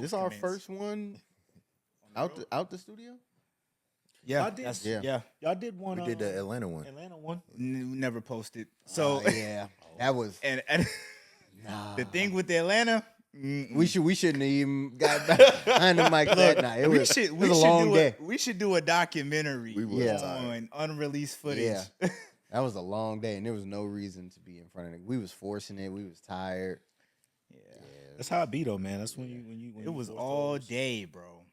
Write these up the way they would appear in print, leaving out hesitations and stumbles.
This our first one out the studio? Yeah, Y'all did one. We did the Atlanta one. Atlanta one. Never posted. So yeah, that was. and the thing with the Atlanta, we shouldn't have even got behind the mic that night. It was a long day. We should do a documentary on unreleased footage. Yeah, that was a long day, and there was no reason to be in front of it. We was forcing it. We was tired. Yeah. That's how it be though, man. That's when it was all day, bro.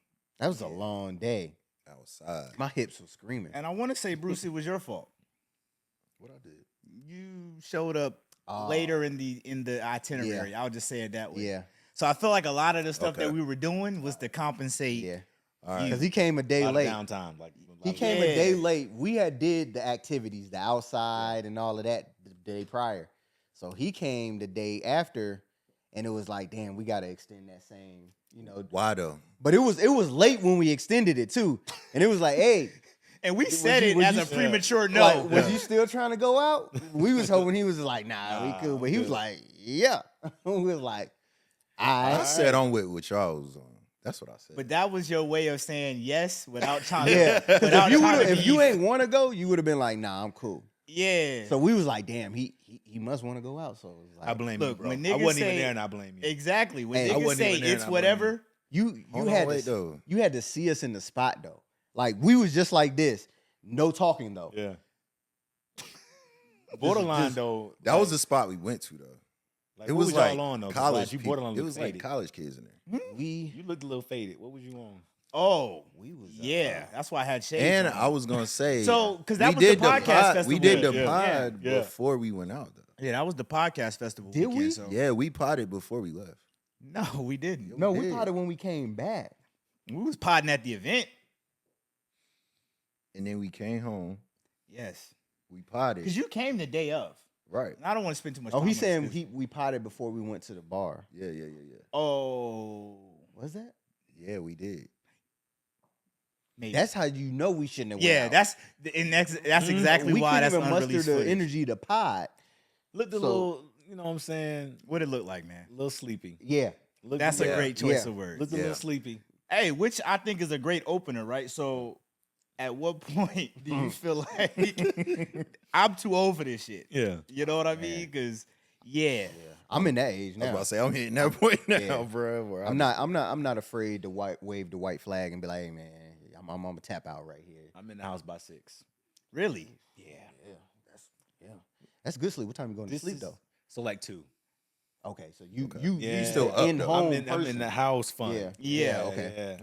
That was a long day. Outside. My hips were screaming. And I want to say, Bruce, it was your fault. What I did? You showed up later in the itinerary. Yeah. I'll just say it that way. Yeah. So I feel like a lot of the stuff that we were doing was to compensate. Yeah. All right. Because he came a day late. Downtime, He came a day late. We had did the activities, the outside and all of that the day prior. So he came the day after, and it was like, damn, we got to extend that same, Why though? But it was late when we extended it too, and it was like, hey. And we said it as a premature no. Like, was you still trying to go out? We was hoping he was like, nah, we could. But he was like, yeah. We was like, I said on with what y'all was on. That's what I said. But that was your way of saying yes without trying to. Yeah. If you ain't want to go, you would have been like, nah, I'm cool. Yeah. So we was like, damn, he must want to go out. So it was like, I blame you, bro. When I wasn't even there, and I blame you. Exactly. When Hey, niggas say it's whatever, you had to see us in the spot though. Like we was just like this, no talking though. Yeah. Borderline though. That was the spot we went to though. Like, it was like on, though? college. You borderline. It was like college kids in there. You looked a little faded. What was you on? Oh, we was that's why I had shades. And on. I was gonna say, so because that was the podcast festival. We did the pod before we went out though. Yeah, that was the podcast festival. Did weekend, we? So. Yeah, we potted before we left. No, we didn't. No, we potted when we came back. We was podding at the event. And then we came home. Yes. We potted. Because you came the day of. Right. I don't want to spend too much time. Oh, he's saying we potted before we went to the bar. Yeah. Oh. Was that? Yeah, we did. Maybe. That's how you know we shouldn't have went out. that's exactly why that's couldn't even muster unreleased the footage. energy to pod. Looked a little, you know what I'm saying? What'd it look like, man? A little sleepy. Yeah. That's a great choice of words. Looked a little sleepy. Hey, which I think is a great opener, right? So at what point do you feel like I'm too old for this shit? Yeah. You know what I mean? Because I'm in that age now. I was about to say I'm hitting that point now, bro. Where I'm not afraid to wave the white flag and be like, hey man, I'm gonna tap out right here. I'm in the house by 6. Really? Yeah. That's good sleep. What time you going to sleep though? So like 2. Okay, so you still up, in though. home. I'm in the house fun. Yeah. Okay.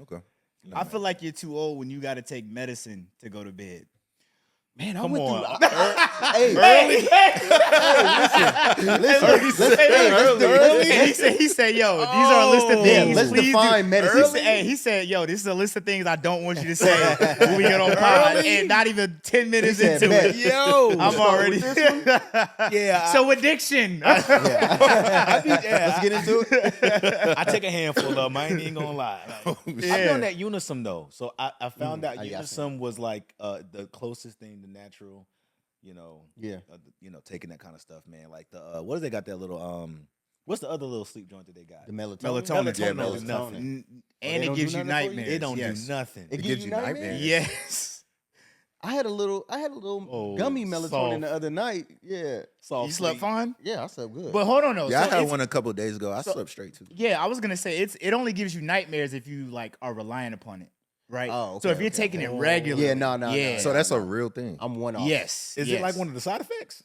I feel like you're too old when you got to take medicine to go to bed. Man, I Come went on. through. Listen. He said, yo, these are a list of things. Let's please define do. medicine. He said, yo, this is a list of things I don't want you to say when we get on pod. And not even 10 minutes into it. Yo, I'm already. Yeah. So addiction. Let's get into it. I take a handful of them. I ain't even gonna lie. I've done that Unisom though. So I found out Unisom was like the closest thing to natural, taking that kind of stuff, man. Like the what do they got that little what's the other little sleep joint that they got? The melatonin. Melatonin. Is nothing. And it gives you nightmares. It don't do nothing. It gives you nightmares. Yes. I had a little gummy melatonin the other night. Yeah. You slept fine? Yeah, I slept good. But hold on though. Yeah, I had one a couple of days ago. I slept straight too. Yeah, I was gonna say it only gives you nightmares if you like are relying upon it. Right. Oh, okay, so if you're taking it regularly. Yeah, no. So that's a real thing. I'm one off. Yes. Is it like one of the side effects?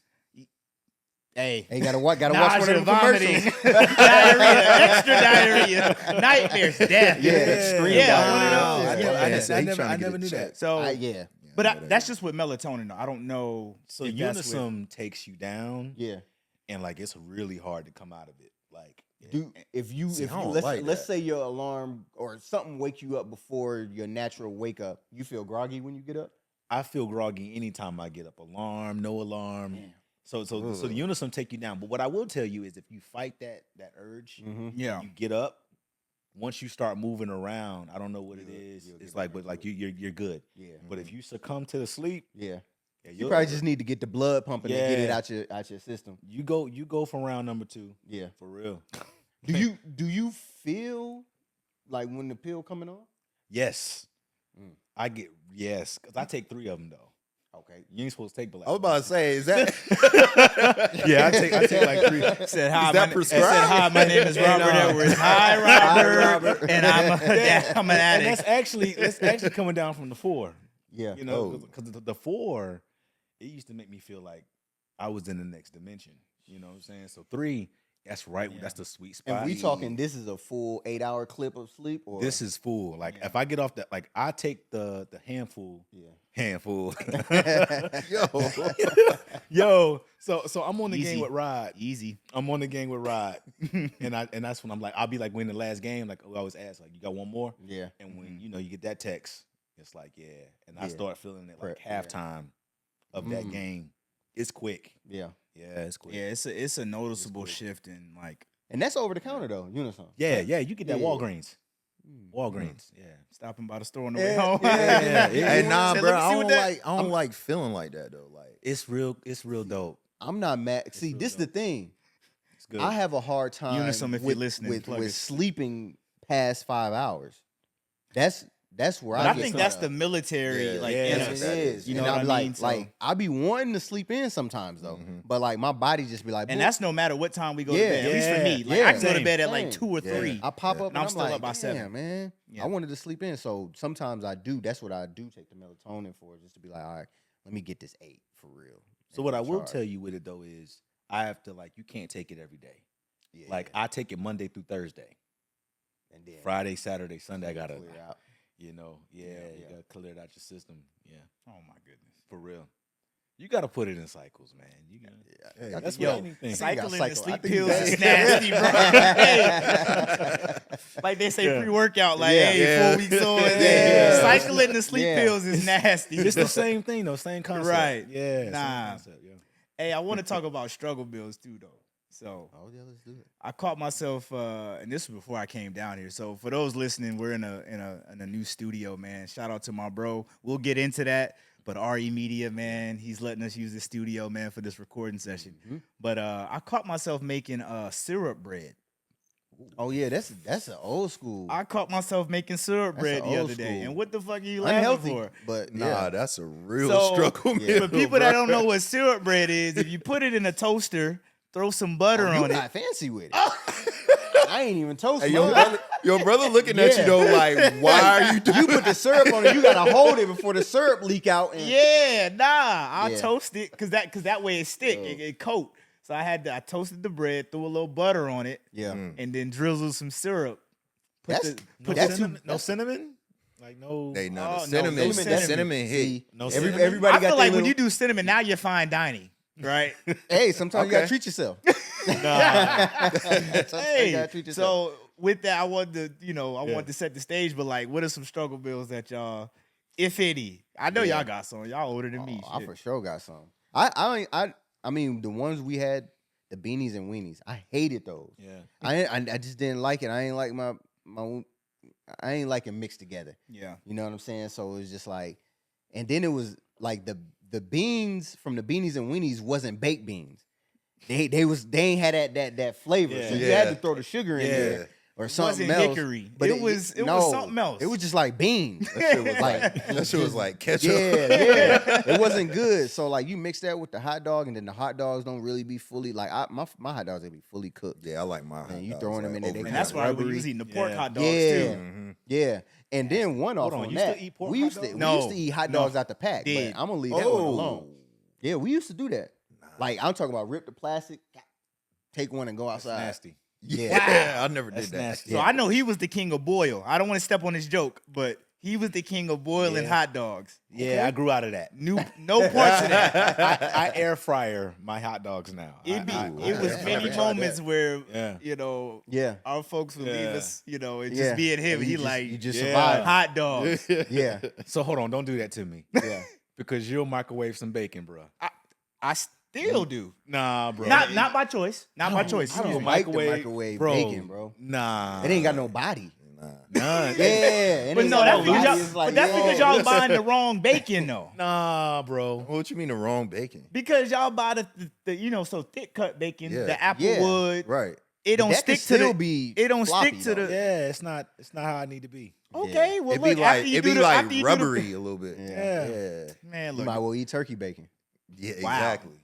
Hey, gotta watch one of them vomiting, commercials. diarrhea, extra diarrhea, nightmares, death. Yeah, extreme. I never knew that. So but that's just with melatonin. Though I don't know. So Unisom takes you down. Yeah, and like it's really hard to come out of it. Like, let's say your alarm or something wake you up before your natural wake up, you feel groggy when you get up? I feel groggy anytime I get up. Alarm, no alarm. Yeah. So the Unisom take you down. But what I will tell you is if you fight that urge, you get up. Once you start moving around, I don't know what it is. It's like, but like you're good. Yeah. But if you succumb to the sleep, you probably just need to get the blood pumping and get it out your system. You go for round number 2. Yeah, for real. Do you feel like when the pill coming on? Yes. Mm. I get yes, because I take 3 of them though. Okay. You ain't supposed to take but like I was about to say, is that yeah, I take like 3. Said hi. that Said prescribed? "Hi, my name is Robert Edwards. Hi, Robert, and I'm an And addict." that's actually coming down from the 4. Yeah. You know, because the 4, it used to make me feel like I was in the next dimension. You know what I'm saying? So 3, that's right. Yeah. That's the sweet spot. And we talking, this is a full 8-hour clip of sleep, or This is full. Like Yeah. if I get off that, like I take the handful. yeah. Handful. yo? Yo, so I'm on the Easy. game with Rod. Easy. I'm on the game with Rod, and that's when I'm like, I'll be like, when the last game, like I always ask, like, you got one more? Yeah. And when you get that text, it's like, yeah, and I Yeah. start feeling it like Prep, yeah. halftime of that Mhm. game. It's quick. Yeah. Yeah, it's quick. Yeah, it's a noticeable quick. shift in like And that's over the counter though, Unison. Yeah, you get that Yeah. Walgreens. Mm. Walgreens. Yeah. stopping by the store on the Yeah, way home. yeah. Hey, nah, Say, bro. let me see I what don't that- like feeling like that though. Like, It's real dope. I'm not mad. See, real this is the dope. thing. It's good. I have a hard time Unison, if you're with, listening, with, plug with it. sleeping past 5 hours. That's where But I I get think stuck. that's the military, Yeah, like, yeah, in Yes, us. it is. You know and what I'm I like, mean? So- like I be wanting to sleep in sometimes though, but like my body just be like, And "Boop." that's no matter what time we go to Yeah, bed. At least for me, like yeah. I can go to Same, bed at like same. 2 or Yeah. 3. I pop Yeah. up and I'm I'm still like, up by 7. damn, man, Yeah. I wanted to sleep in. So sometimes I do. That's what I do take the melatonin for, just to be like, all right, let me get this 8 for real. So what I will tell you with it though is I have to, like, you can't take it every day. yeah, Like I take it Monday through Thursday. and then Friday, Saturday, Sunday, I gotta, clear out. you know, you yeah. gotta clear it out your system. Yeah, Oh my goodness. for real. You gotta put it in cycles, man. You gotta. hey, That's Yo, what anything. cycling the cycle. sleep I think pills you is got- nasty, bro. Hey. Like they say Yeah. pre-workout, like, Yeah. hey, Yeah. 4 weeks on. Yeah. Cycling the sleep Yeah. pills is nasty. It's the same thing though, same concept. Right. Yeah. same Nah. concept, yeah. Hey, I want to talk about struggle bills too, though. So Oh yeah, let's do it. I caught myself, and this was before I came down here. So for those listening, we're in a new studio, man. Shout out to my bro. We'll get into that. But RE Media, man, he's letting us use the studio, man, for this recording session. Mhm. But I caught myself making syrup bread. Oh yeah, that's an old school. I caught myself making syrup That's bread a the old other day. school. And what the fuck are you laughing Unhealthy, for? but nah, yeah. that's a real So, struggle. yeah. For meal, people that bro. don't know what syrup bread is, if you put it in a toaster, throw some butter Oh, you on it. got fancy with it. I ain't even toast Hey, mine. your brother looking at you Yeah. though, like, why are you doing? You put the syrup on it. You gotta hold it before the syrup leak out. And Yeah, nah, I Yeah. toast it because that way it stick, Yeah. it coat. So I toasted the bread, threw a little butter on it, yeah. and then drizzled some syrup. That's No that's cinnamon. too, No cinnamon. Like no. Hey, no, Oh, the no, cinnamon, no the cinnamon. cinnamon hit. See, No every- cinnamon? everybody I got feel their like when little- you do cinnamon, now you're fine dining, right? Hey, sometimes you gotta Okay. treat yourself. Hey, Sometimes you gotta treat yourself. so with that, I wanted to set the stage, but like, what are some struggle bills that y'all, if any? I know Yeah. y'all got some. Y'all older than me. I shit. for sure got some. I mean the ones we had, the beanies and weenies. I hated those. Yeah. I just didn't like it. I ain't like my I ain't like it mixed together. Yeah. You know what I'm saying? So it was just like, and then it was like the beans from the beanies and weenies wasn't baked beans. They ain't had that flavor. Yeah. So you had to Yeah. throw the sugar in Yeah. there or It something wasn't else. hickory. But It was something else. It was just like beans. That shit was Like, like, that shit was like ketchup. yeah. It wasn't good. So like you mix that with the hot dog, and then the hot dogs don't really be fully like my hot dogs they be fully cooked. Yeah, I like my. Man, hot you dogs, throwing them like, in there, they over And that's kinda why we rubbery. was eating the pork Yeah. hot dogs Yeah. too. Mhm. Yeah, and then one off Hold on, on you that. still eat pork we hot used to dogs? we No. used to eat hot No. dogs out the pack. Did. But I'm gonna leave that one Oh, alone. Yeah, we used to do that. Like I'm talking about rip the plastic, take one and go That's outside. nasty. Yeah. I never That's did that. nasty. So Yeah. I know he was the king of boil. I don't want to step on his joke, but he was the king of boiling Yeah. hot dogs. Yeah, I grew out of that. No parts of that. I air fryer my hot dogs now. It I was I many never tried moments that. where Yeah. Yeah, our folks would leave Yeah. us, and Yeah. just being him. And He you just- like you just Yeah. survived. hot dogs. Yeah, So hold on, don't do that to me yeah. because you'll microwave some bacon, bro. I still do. Nah, bro. Not by choice. Not by choice. I don't Excuse me. like the microwave bro. bacon, bro. Nah, It ain't got no body. none. Yeah, it But ain't no, got that's no because body. y'all, It's like, but that's because yo. y'all buying the wrong bacon though. Nah, bro. What you mean the wrong bacon? Because y'all buy the so thick cut bacon, Yeah. the Applewood, Right. it don't That stick could to still the. be It don't floppy, stick to though. the. Yeah, it's not how I need to be. Okay, well It'd look, be like after you it'd do be the, like after you do rubbery a little bit. Yeah. Yeah. man, You look, might well eat turkey bacon. Yeah, Wow. exactly.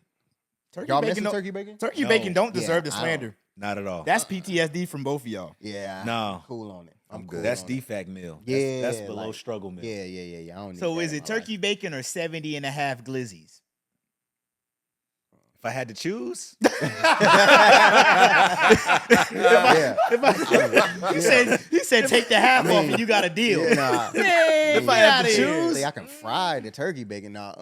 turkey Y'all bacon. mess with Don't, turkey bacon? turkey No. bacon don't Yeah, deserve the I don't. slander. Not at all. That's PTSD from both of y'all. Yeah. No. I'm cool on it. I'm good. cool. That's on it. defect meal. Yeah, That's below like- struggle meal. Yeah. I don't need So that is in it my life. turkey bacon or 70 and a half glizzies? If I had to choose, Yeah. He said take the half off and you got a deal. Yeah, nah. Man, If I get had outta to here. choose- Say I can fry the turkey bacon. Yeah,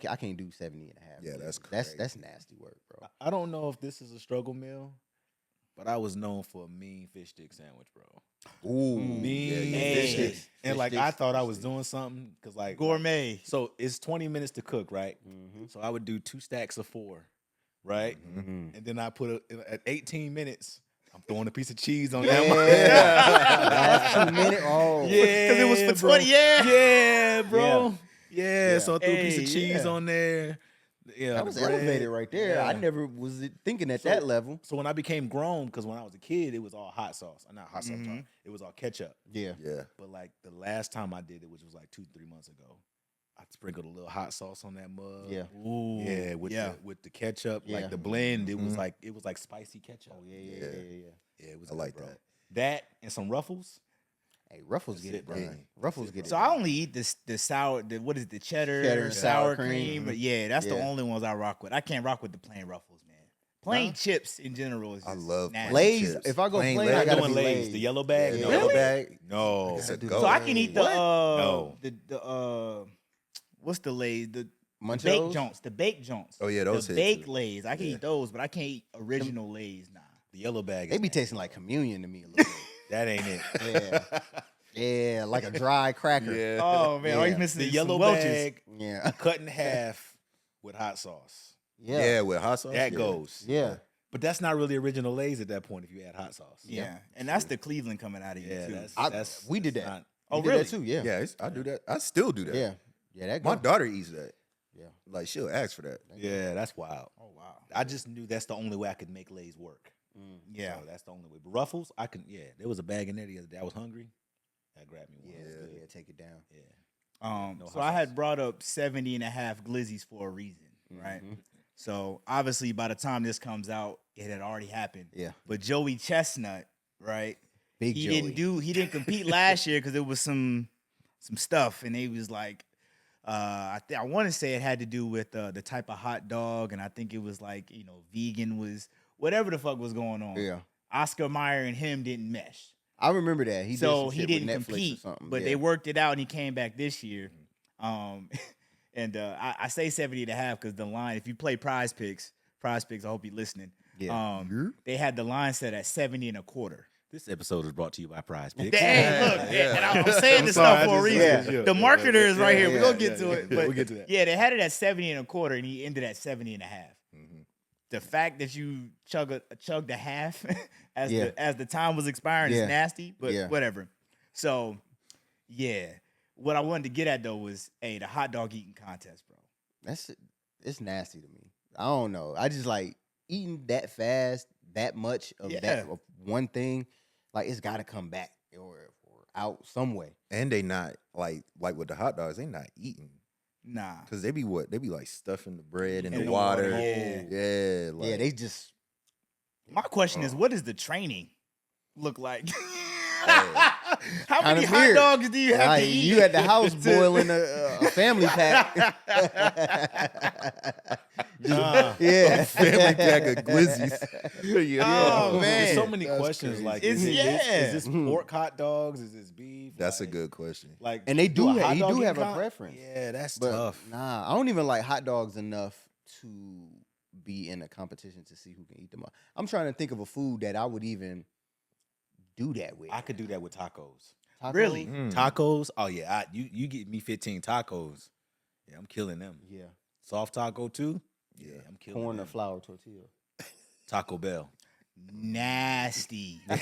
I can't do 70 and a half. Yeah, that's That's nasty work, bro. I don't know if this is a struggle meal, but I was known for a mean fish stick sandwich, bro. Ooh, Mean Hey. fish sticks. And Fish like sticks, I thought I fish was sticks. doing something because like Gourmet. So it's 20 minutes to cook, right? Mm-hmm. So I would do 2 stacks of 4, right? Mm-hmm. And then I put at 18 minutes, I'm throwing a piece of cheese on Yeah. that. Last 2 minutes. Oh, Yeah, Because it was for bro. 20, yeah. Yeah, bro. Yeah, Yeah. so I threw a piece of Hey, cheese yeah. on there. Yeah, that was the bread. elevated right there. I Yeah. never was thinking at So- that level. So when I became grown, because when I was a kid, it was all hot sauce. Not hot sauce, Mhm. it was all ketchup. Yeah. Yeah. But like the last time I did it, which was like 2-3 months ago, I sprinkled a little hot sauce on that mug. Yeah. Ooh. Yeah, with the ketchup, Yeah. like the blend, it was Mhm. like spicy ketchup. Oh, yeah. Yeah, it was. I like good, bro. that. That and some Ruffles. Hey, Ruffles That's get it, it bro. done. Ruffles get it So done. I only eat the sour, what is it, the cheddar, Cheddar, sour sour cream. cream. But yeah, that's the Yeah. only ones I rock with. I can't rock with the plain Ruffles, man. Plain Huh? chips in general is I just love nasty. Lay's. chips. If I go Plain plain, Lay's. I I gotta got be Lay's. Lay's. The yellow bag. Yeah, No. yellow bag. No. It's a So go. So I can eat the No. what's the Lay's? The Munchos? baked joints. The baked joints. Oh, yeah, those The hit, baked too. Lay's. I can Yeah. eat those, but I can't eat original Lay's. Nah. The yellow bag. They is be nasty, tasting like bro. communion to me a little That ain't it. bit. Yeah, like a dry cracker. Yeah. Oh man, all you Yeah. missing The is yellow some Welch's. bag Yeah, cut in half with hot sauce. Yeah, with hot sauce. That yeah. goes. Yeah. But that's not really original Lay's at that point if you add hot sauce. Yeah, and that's the Cleveland coming out of you Yeah, too. We did that's that. not- Oh, We did really? that too. Yeah. Yeah, I do that. I still do that. Yeah. That My go. daughter eats that. Yeah. Like she'll ask for that. yeah, that's wild. Oh wow. I just knew that's the only way I could make Lay's work. Yeah. So that's the only way. But Ruffles, I can. Yeah, there was a bag in there the other day. I was hungry. I grabbed me one. Yeah, It was good. yeah. Take it down. Yeah. No So hot I sauce. had brought up 70 and a half glizzies for a reason, right? Mhm. So obviously by the time this comes out, it had already happened. Yeah. But Joey Chestnut, right? Big he Joey. he didn't compete last year because there was some stuff, and he was like, I want to say it had to do with the type of hot dog, and I think it was like vegan was whatever the fuck was going on. Yeah. Oscar Mayer and him didn't mesh. I remember that. He So did some he shit didn't with Netflix compete, or something. but yeah. they worked it out, and he came back this year. And I say 70 and a half because the line, if you play Prize Picks, I hope you're listening. Yeah. They had the line set at 70 and a quarter. This episode is brought to you by Prize Picks. Hey, look, and I'm saying this sorry, stuff for a I reason. just- yeah. The marketer is right here. We're going to yeah, get to it. yeah, But we'll get to that. Yeah, they had it at 70 and a quarter, and he ended at 70 and a half. The fact that you chugged a half as the time was expiring Yeah. is nasty, but Yeah. whatever. So, yeah. What I wanted to get at, though, was, the hot dog eating contest, bro. It's nasty to me. I don't know. I just like eating that fast, that much of that of one thing. Like it's got to come back or out some way. And they not like with the hot dogs, they not eating. Nah. Cause they be like stuffing the bread in In the the water. water, yeah. Yeah, like, Yeah, they just My question is, what does the training look like? Oh. How many Kinda hot weird. dogs do you have like, to eat? you at the house boiling a family pack. Yeah, family pack of glizzies. Oh, man. There's so many That's questions. crazy. Like, It's- is yeah. this pork hot dogs? Is this beef? That's a Like- good question. Like, And they do a ha- hot he dog do eating have a preference. Yeah, that's but tough. nah, I don't even like hot dogs enough to be in a competition to see who can eat them. I'm trying to think of a food that I would even do that with. I could do that with tacos. Tacos? Really? Tacos? Oh yeah, you get me 15 tacos. Yeah, I'm killing them. Yeah. Soft taco too? Yeah, I'm killing Corn or them. flour tortilla. Taco Bell. nasty. Hey,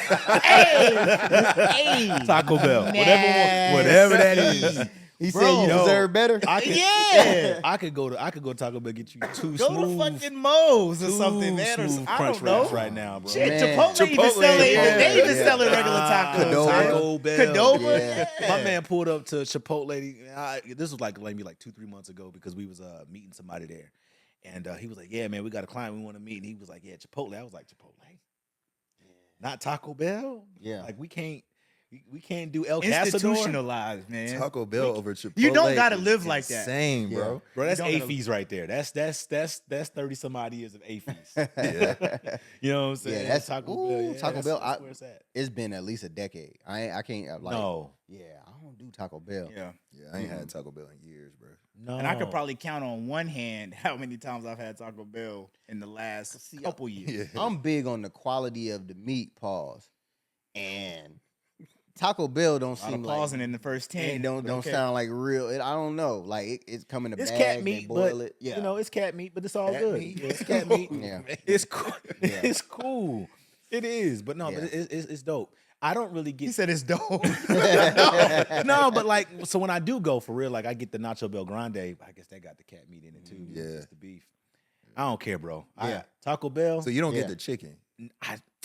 Taco Bell, nasty. whatever that is. He Bro, said you deserve better. I could go to Taco Bell, get you two Go smooth, to fucking Moe's or two something, man. Or smooth I crunch don't know. wraps right now, bro. Shit, Man. Chipotle even selling. yeah, They even yeah. selling regular tacos. Qdoba. man. Taco Bell. Qdoba. Yeah. Yeah. My man pulled up to Chipotle. This was maybe 2-3 months ago because we was meeting somebody there, and he was like, "Yeah, man, we got a client we want to meet." And he was like, "Yeah, Chipotle." I was like, "Chipotle, not Taco Bell." Yeah. Like we can't do El Casador. Institutionalized, man. Taco Bell over Chipotle. You don't gotta is live like that. Insane, bro. Bro, that's You don't AFES right there. That's 30 some odd years of AFES. Yeah. You know what I'm saying? Yeah, that's Taco ooh, Bell. Yeah, Taco that's- Bell. that's where it's at. It's been at least a decade. I can't like. No. Yeah, I don't do Taco Bell. Yeah. Yeah, I ain't had Taco Bell in years, bro. No. And I could probably count on one hand how many times I've had Taco Bell in the last couple years. Yeah. I'm big on the quality of the meat. Pause. And Taco Bell don't A lot seem of like pausing in the first 10. it don't but okay. sound like real. I don't know. Like it's coming to It's bag. cat they meat, boil but it. Yeah, you know, it's cat meat, but it's all Cat good. meat. Yeah, it's cat meat. Yeah. It's cool. Yeah. It's cool. It is, but no, Yeah. but it's dope. I don't really He get said it's dope. no, but like so when I do go for real, like I get the Nacho Bel Grande. I guess they got the cat meat in it too. Yeah. Just the beef. I don't care, bro. Yeah. Taco Bell. So you don't Yeah. get the chicken.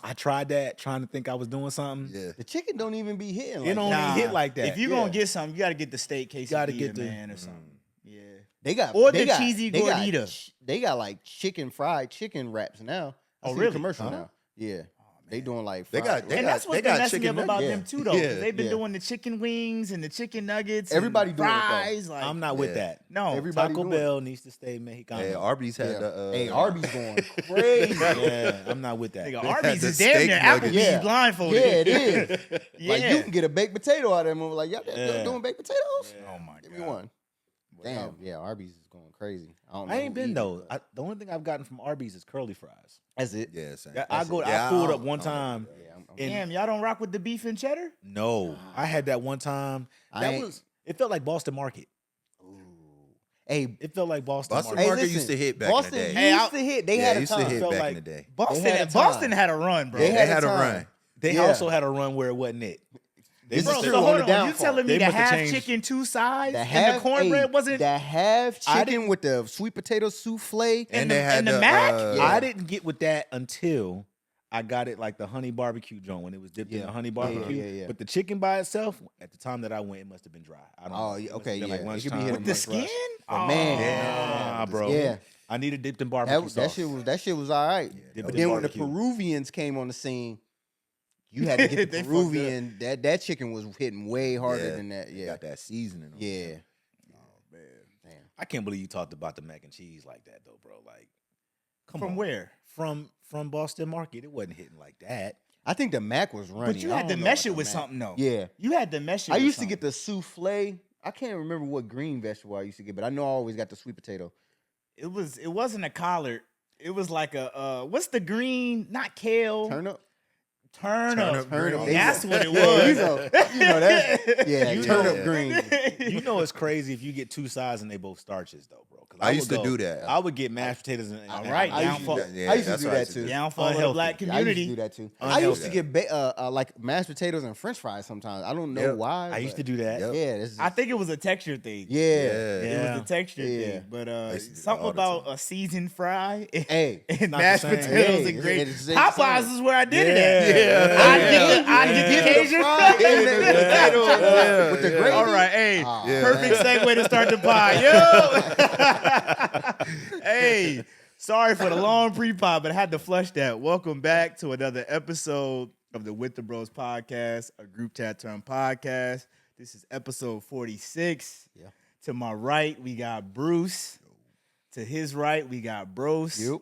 I tried that, trying to think I was doing something. Yeah. the chicken don't even be hitting. It Like don't that. even hit like that. If you're Yeah. gonna get something, you gotta get the steak quesadilla, Gotta get the- man, or something. Yeah. They got Or they the got- cheesy they got gordita. They got like fried chicken wraps now. I Oh, see really? the commercial Huh? now. Yeah, they doing like They fried got- they And wraps. that's what's they been got messing me up chicken about nuggets. them too, though. 'Cause Yeah. they've been Yeah. doing the chicken wings and the chicken nuggets. Everybody and doing it, though. fries. Like, I'm not with Yeah. that. No, Everybody Taco doing Bell needs to stay Mexicano. Hey, Arby's had Yeah. the. Hey, Arby's going crazy. Yeah, I'm not with that. nigga, They had Arby's the is damn steak near nuggets. Applebee's Yeah. blindfolded. Yeah, it is. Yeah. Like you can get a baked potato out of them. Like y'all Yeah. doing baked potatoes? Oh my Give me god. one. Damn, yeah, Arby's is going crazy. I don't know. I who ain't been eat it, though. but The only thing I've gotten from Arby's is curly fries. that's it. Yeah, same. I That's it. I pulled up don't- one I don't time. know, Yeah, I'm And- Damn, y'all don't rock with the beef and cheddar? No, I had that one time. I It felt like Boston Market. Ooh. Hey, It felt like Boston, Boston Market. Market listen, used to hit back Boston in the day. Hey, used to hit. They Yeah, had it a used to time. hit Felt back like- in the day. Boston, had a time. Boston had a run, bro. They They had had a a time. run. They Yeah. also had a run where it wasn't it. This Bro, is so true. hold on the on. You downfall. telling me They the must have half changed- chicken two sides The and half the cornbread hey, wasn't? the half I chicken with the sweet potato souffle. And they the- had and the mac? Yeah. I didn't get with that until I got it like the honey barbecue joint when it was dipped in Yeah. the honey Yeah, barbecue. yeah. But the chicken by itself, at the time that I went, it must have been dry. I don't know. Oh, It yeah, must have okay, been yeah. like It could be lunchtime. hit With the Lunch skin? rush. Oh, man. Nah, bro. Yeah. I needed dipped in barbecue That sauce. shit was all right. dipped But in then when the barbecue. Peruvians came on the scene, you had to get They the fucked Peruvian. That chicken was hitting way harder Yeah, than that. they Yeah, got that seasoning. on yeah. it. Damn. I can't believe you talked about the mac and cheese like that, though, bro. Like, come From on. where? From Boston Market. It wasn't hitting like that. I think the mac was running. But you I had to don't know mesh about it the with mac. something, though. Yeah, You had to mesh it I with used to something. get the souffle. I can't remember what green vegetable I used to get, but I know I always got the sweet potato. It wasn't a collard. It was like a what's the green? Not kale. Turnip. Turnip. Turnip green. That's what it Yeah, was. you know that. Yeah, You turnip know- green. You know it's crazy if you get two sides and they both starches, though, bro. 'Cause I would used to go- do that. I would get mashed potatoes and All right, I used to downfall. do that. I used to that's do what I that used to too. do. Downfall of the Unhealthy. black Yeah, I used to community. do that too. I Unhealthy. used to get like mashed potatoes and French fries sometimes. I don't know Yep. why. I used to but do that. Yep. Yeah, this is, I think it was a texture thing. yeah. It Yeah. was the texture Yeah. thing. But used to do that something all the about time. a seasoned fry and, Hey, and not the mashed same. potatoes Yeah, and gravy. it's the same. Popeyes is where I did it Yeah. at. I'd get the Cajun fries fries. and the potatoes Yeah, with the yeah. gravy. All right, hey, Ah, Yeah. perfect segue to start the pod. Yo, hey, sorry for the long pre-pod, but I had to flush that. Welcome back to another episode of the With the Bros podcast, a group chat term podcast. This is episode 46. Yeah. To my right, we got Bruce. To his right, we got Brose. Yep.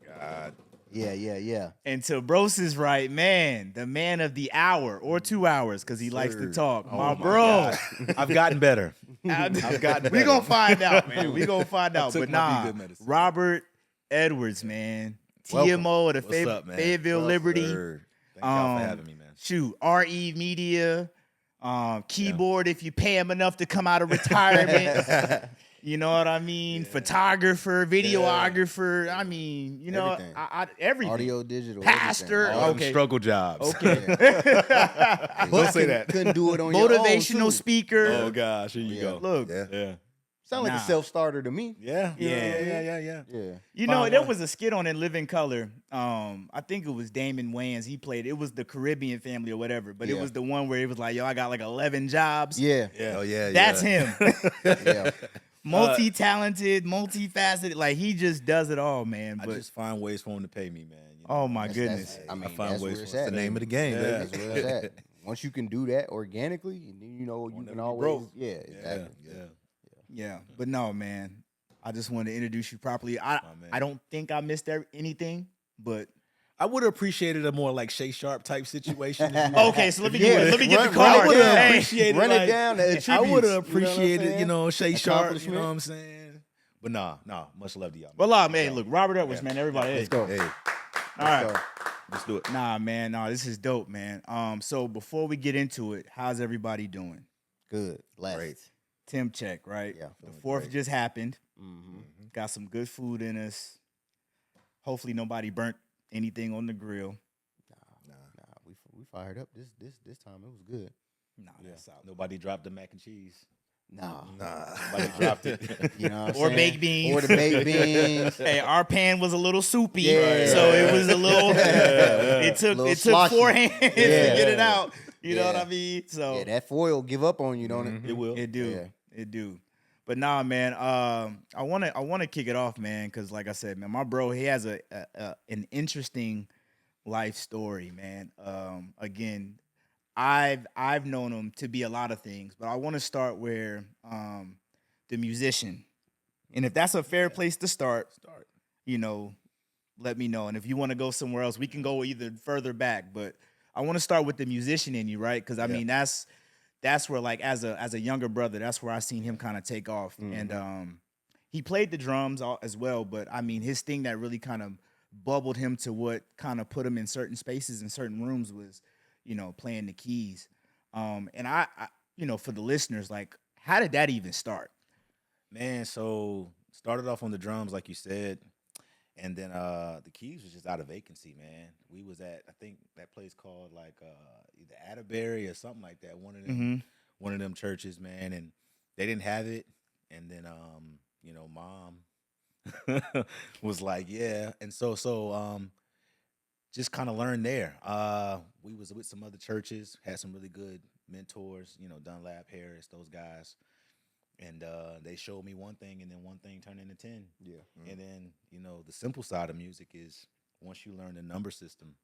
God. Yeah. And to Brose's right, man, the man of the hour or 2 hours, because he likes to Sir. talk. my my bro. I've gotten better. I've gotten we better. gonna find out, man. We gonna find out. took But my nah, Be Good medicine. Robert Edwards, man. Welcome. TMO of the What's up, man? Fayetteville Liberty. Sir. Thank y'all for Um, having me, man. Shoot, RE Media, keyboard if you pay him enough to come out of retirement. You know what I mean? Photographer, videographer. I mean, you know, Everything. everything. Audio, digital, Pastor. All them Okay. struggle jobs. Okay. Don't say that. Couldn't do it on your own, Motivational too. speaker. Oh gosh, here you go. Look. Yeah. Sound like Nah. a self-starter to me. Yeah. Yeah. You know, there was a skit on In Living Color. I think it was Damon Wayans. He played. It was the Caribbean Family or whatever. But it Yeah. was the one where it was like, yo, I got like 11 jobs. Yeah. Oh yeah. That's him. Yeah. Multi-talented, multifaceted. Like he just does it all, man. I But just find ways for him to pay me, man. You know? oh my That's- goodness. I mean, find that's ways where it's for at. the name of the game, Yeah. baby. That's where it's at. Once you can do that organically, you know, you Won't can never be always. broke. Yeah, exactly. Yeah, but no, man. I just wanted to introduce you properly. man. I don't think I missed anything, but I would have appreciated a more like Shay Sharp type situation. okay. So let me get the run- card. I would have Hey, appreciated Run it like, down. The I attributes, would have you know what I'm appreciated, saying? Shay Sharp. You Accomplishment. know what I'm saying? But nah. Much love to y'all. Well, man, look, Robert Edwards, man. Everybody, Let's go. Hey, all right. Let's do it. Nah, man, this is dope, man. So before we get into it, how's everybody doing? Good. Blessed. Great. Temp check, right? Yeah. The 4th great. just happened. Mm-hmm. Got some good food in us. Hopefully nobody burnt anything on the grill. Nah, we fired up. This time it was good. Nah, that's out. Nobody dropped the mac and cheese. Nah. Nobody dropped it. You know what I'm Or saying? baked beans. Or the baked beans. Hey, our pan was a little soupy, Yeah. so it was a little. It Little took sloshy. 4 hands to Yeah. get it out. You know what Yeah. I mean? So Yeah, that foil give up on you, don't it? It will. it do, Yeah. it do. But nah, man. I wanna kick it off, man, because like I said, man, my bro, he has an interesting life story, man. Again, I've known him to be a lot of things, but I want to start where the musician, and if that's a fair place to start, you know, let me know. And if you want to go somewhere else, we can go either further back. But I want to start with the musician in you, right? Because I mean, that's where, like, as a younger brother, that's where I seen him kind of take off. And he played the drums as well, but I mean, his thing that really kind of bubbled him to what kind of put him in certain spaces and certain rooms was, you know, playing the keys. And I, you know, for the listeners, like, how did that even start? Man, so started off on the drums, like you said, and then the keys was just out of vacancy, man. We was at, I think that place called like either Atterbury or something like that, one of them churches, man, and they didn't have it. And then you know, mom was like, yeah, and so just kind of learned there. We was with some other churches, had some really good mentors, you know, Dunlap, Harris, those guys. And they showed me one thing, and then one thing turned into 10. Yeah. And then, you know, the simple side of music is once you learn the number system,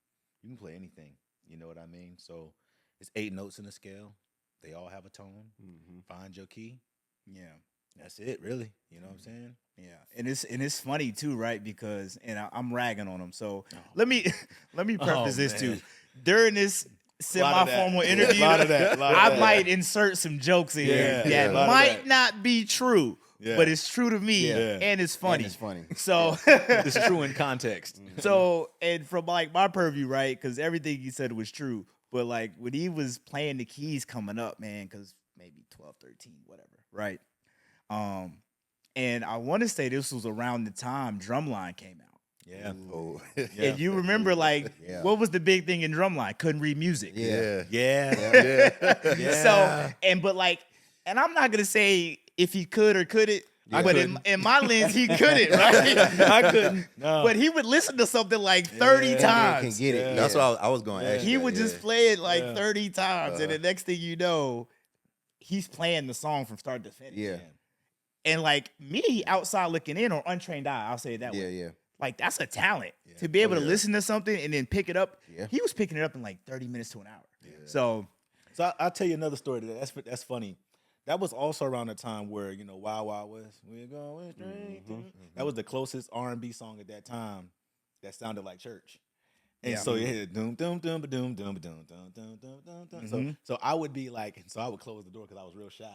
you can play anything. You know what I mean? So it's 8 notes in a scale. They all have a tone. Find your key. Yeah. That's it, really. You know what I'm saying? Yeah, and it's funny too, right? Because I'm ragging on him. So let me preface this too. During this semi-formal interview, Lot of that. I might insert some jokes in here Yeah, that lot of might that. not be true, Yeah. but it's true to me, Yeah. and it's funny. And it's funny. So, It's true in context. so, and from like my purview, right? Because everything he said was true. But like when he was playing the keys coming up, man, because maybe 12, 13, whatever, right? And I want to say this was around the time Drumline came out. Yeah. Oh, And you remember, like, Yeah. what was the big thing in Drumline? Couldn't read music. Yeah. Yeah. So, but like, and I'm not gonna say if he could or couldn't, but in my lens, he couldn't, right? I couldn't. No. But he would listen to something like 30 Can times. get it. that's yeah. what I was going to ask. He you would that, just yeah. play it like 30 times, and the next thing you know, he's playing the song from start to finish. Yeah. And like me, outside looking in, or untrained eye, I'll say it that Yeah, way. yeah. Like, that's a talent to be able to listen to something and then pick it up. Yeah. He was picking it up in like 30 minutes to an hour. So, So I'll tell you another story to that. That's funny. That was also around the time where, you know, Wild Wild West, we're going straight. That was the closest R&B song at that time that sounded like church. And so you had doom doom doom ba doom doom ba doom doom doom doom doom doom. So I would be like, so I would close the door because I was real shy.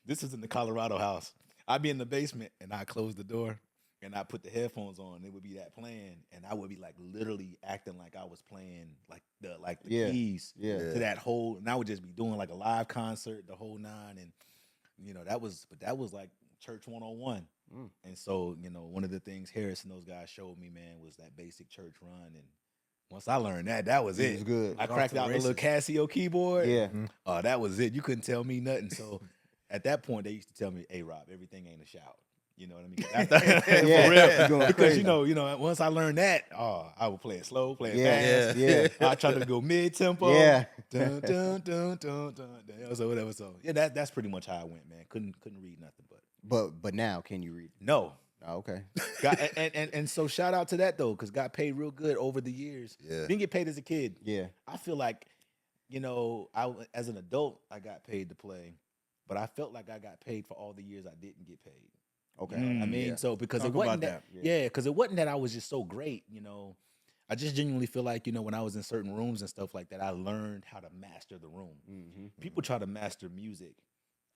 This is in the Colorado house. I'd be in the basement and I'd close the door and I'd put the headphones on. It would be that playing, and I would be like literally acting like I was playing like the Yeah. keys Yeah. to that whole, and I would just be doing like a live concert, the whole nine, and you know that was like church 101. And so, one of the things Harris and those guys showed me, man, was that basic church run. And once I learned that was it. It was good. I cracked out the little Casio keyboard. Yeah. Oh, that was it. You couldn't tell me nothing. So at that point, they used to tell me, "Hey, Rob, everything ain't a shout." You know what I mean? For real. Because once I learned that, I would play it slow, play it fast. Yeah. I try to go mid tempo. Yeah. Dun, dun, dun, dun, dun. So whatever. So yeah, that's pretty much how I went, man. Couldn't read nothing, But now can you read? no. Oh, okay. And so shout out to that though, because got paid real good over the years. Yeah. Didn't get paid as a kid. Yeah. I feel like, I as an adult I got paid to play, but I felt like I got paid for all the years I didn't get paid. Okay. You know what I mean? Yeah. So because Talk it wasn't about that, that. because it wasn't that I was just so great, I just genuinely feel like, when I was in certain rooms and stuff like that, I learned how to master the room. People try to master music.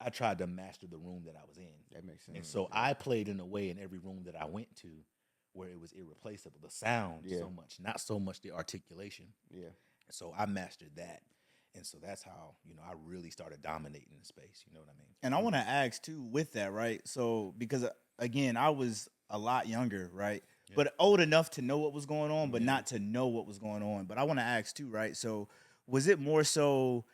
I tried to master the room that I was in. That makes sense. And so I played in a way in every room that I went to where it was irreplaceable. The sound so much, not so much the articulation. Yeah. So I mastered that. And so that's how, I really started dominating the space. You know what I mean? And I want to ask too with that, right? So because again, I was a lot younger, right? Yeah. But old enough to know what was going on, but not to know what was going on. But I want to ask too, right? So was it more so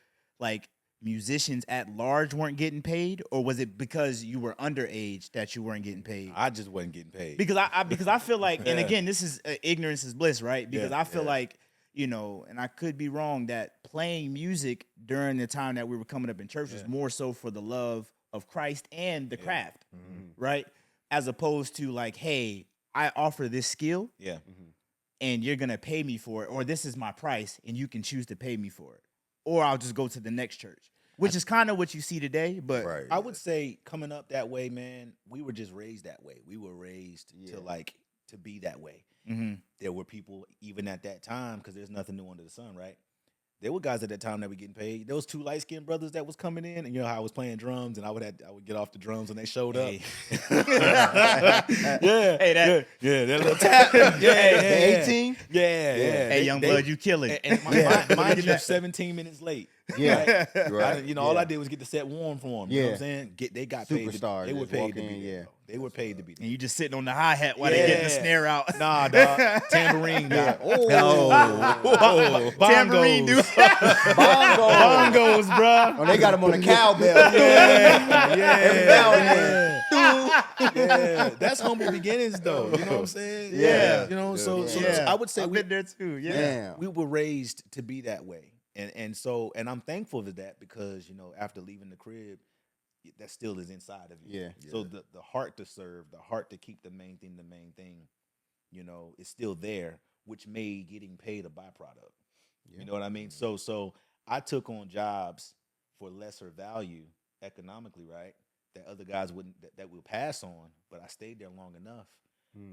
like musicians at large weren't getting paid, or was it because you were underage that you weren't getting paid? I just wasn't getting paid. Because I feel like, and again, this is ignorance is bliss, right? Because I feel like, and I could be wrong, that playing music during the time that we were coming up in church was more so for the love of Christ and the craft, right? As opposed to like, hey, I offer this skill, and you're gonna pay me for it, or this is my price, and you can choose to pay me for it, or I'll just go to the next church, which is kind of what you see today. But I would say coming up that way, man, we were just raised that way. We were raised to be that way. There were people even at that time, because there's nothing new under the sun, right? There were guys at that time that were getting paid. Those two light-skinned brothers that was coming in, and how I was playing drums, and I would get off the drums when they showed up. That little tap. The 18? Yeah. Hey, young blood, you killing. And mind you, 17 minutes late. Yeah. Right. All I did was get the set warm for them. You know what I'm saying? They got paid. Superstars They were just paid walk to in, be there. Bro. They were paid to be there. And you just sitting on the hi-hat while they getting the snare out. Nah, dog. Tambourine, dog. Tambourine, dude. Bongos, bro. Oh, they got them on the cowbell. Yeah. That's humble beginnings, though. You know what I'm saying? Yeah. So I would say I've been there too. Yeah. we were raised to be that way. And I'm thankful for that, because, after leaving the crib, that still is inside of you. Yeah. So the heart to serve, the heart to keep the main thing, is still there, which made getting paid a byproduct. You know what I mean? So I took on jobs for lesser value economically, right? That other guys wouldn't, that would pass on, but I stayed there long enough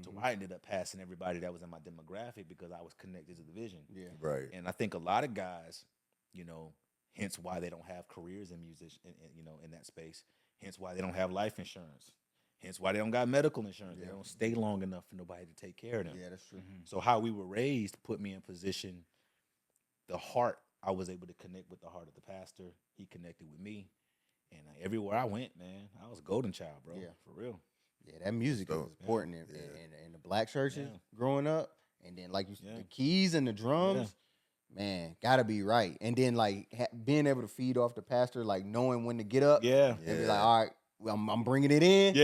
to where I ended up passing everybody that was in my demographic, because I was connected to the vision. Yeah. Right. And I think a lot of guys, hence why they don't have careers in music, in that space. Hence why they don't have life insurance. Hence why they don't got medical insurance. They don't stay long enough for nobody to take care of them. Yeah, that's true. So how we were raised put me in position. The heart, I was able to connect with the heart of the pastor. He connected with me. And everywhere I went, man, I was a golden child, bro. Yeah. For real. Yeah, that music is important in the black churches growing up. And then, like you said, the keys and the drums, man, gotta be right. And then, like, being able to feed off the pastor, like, knowing when to get up. And be like, all right, well, I'm bringing it in.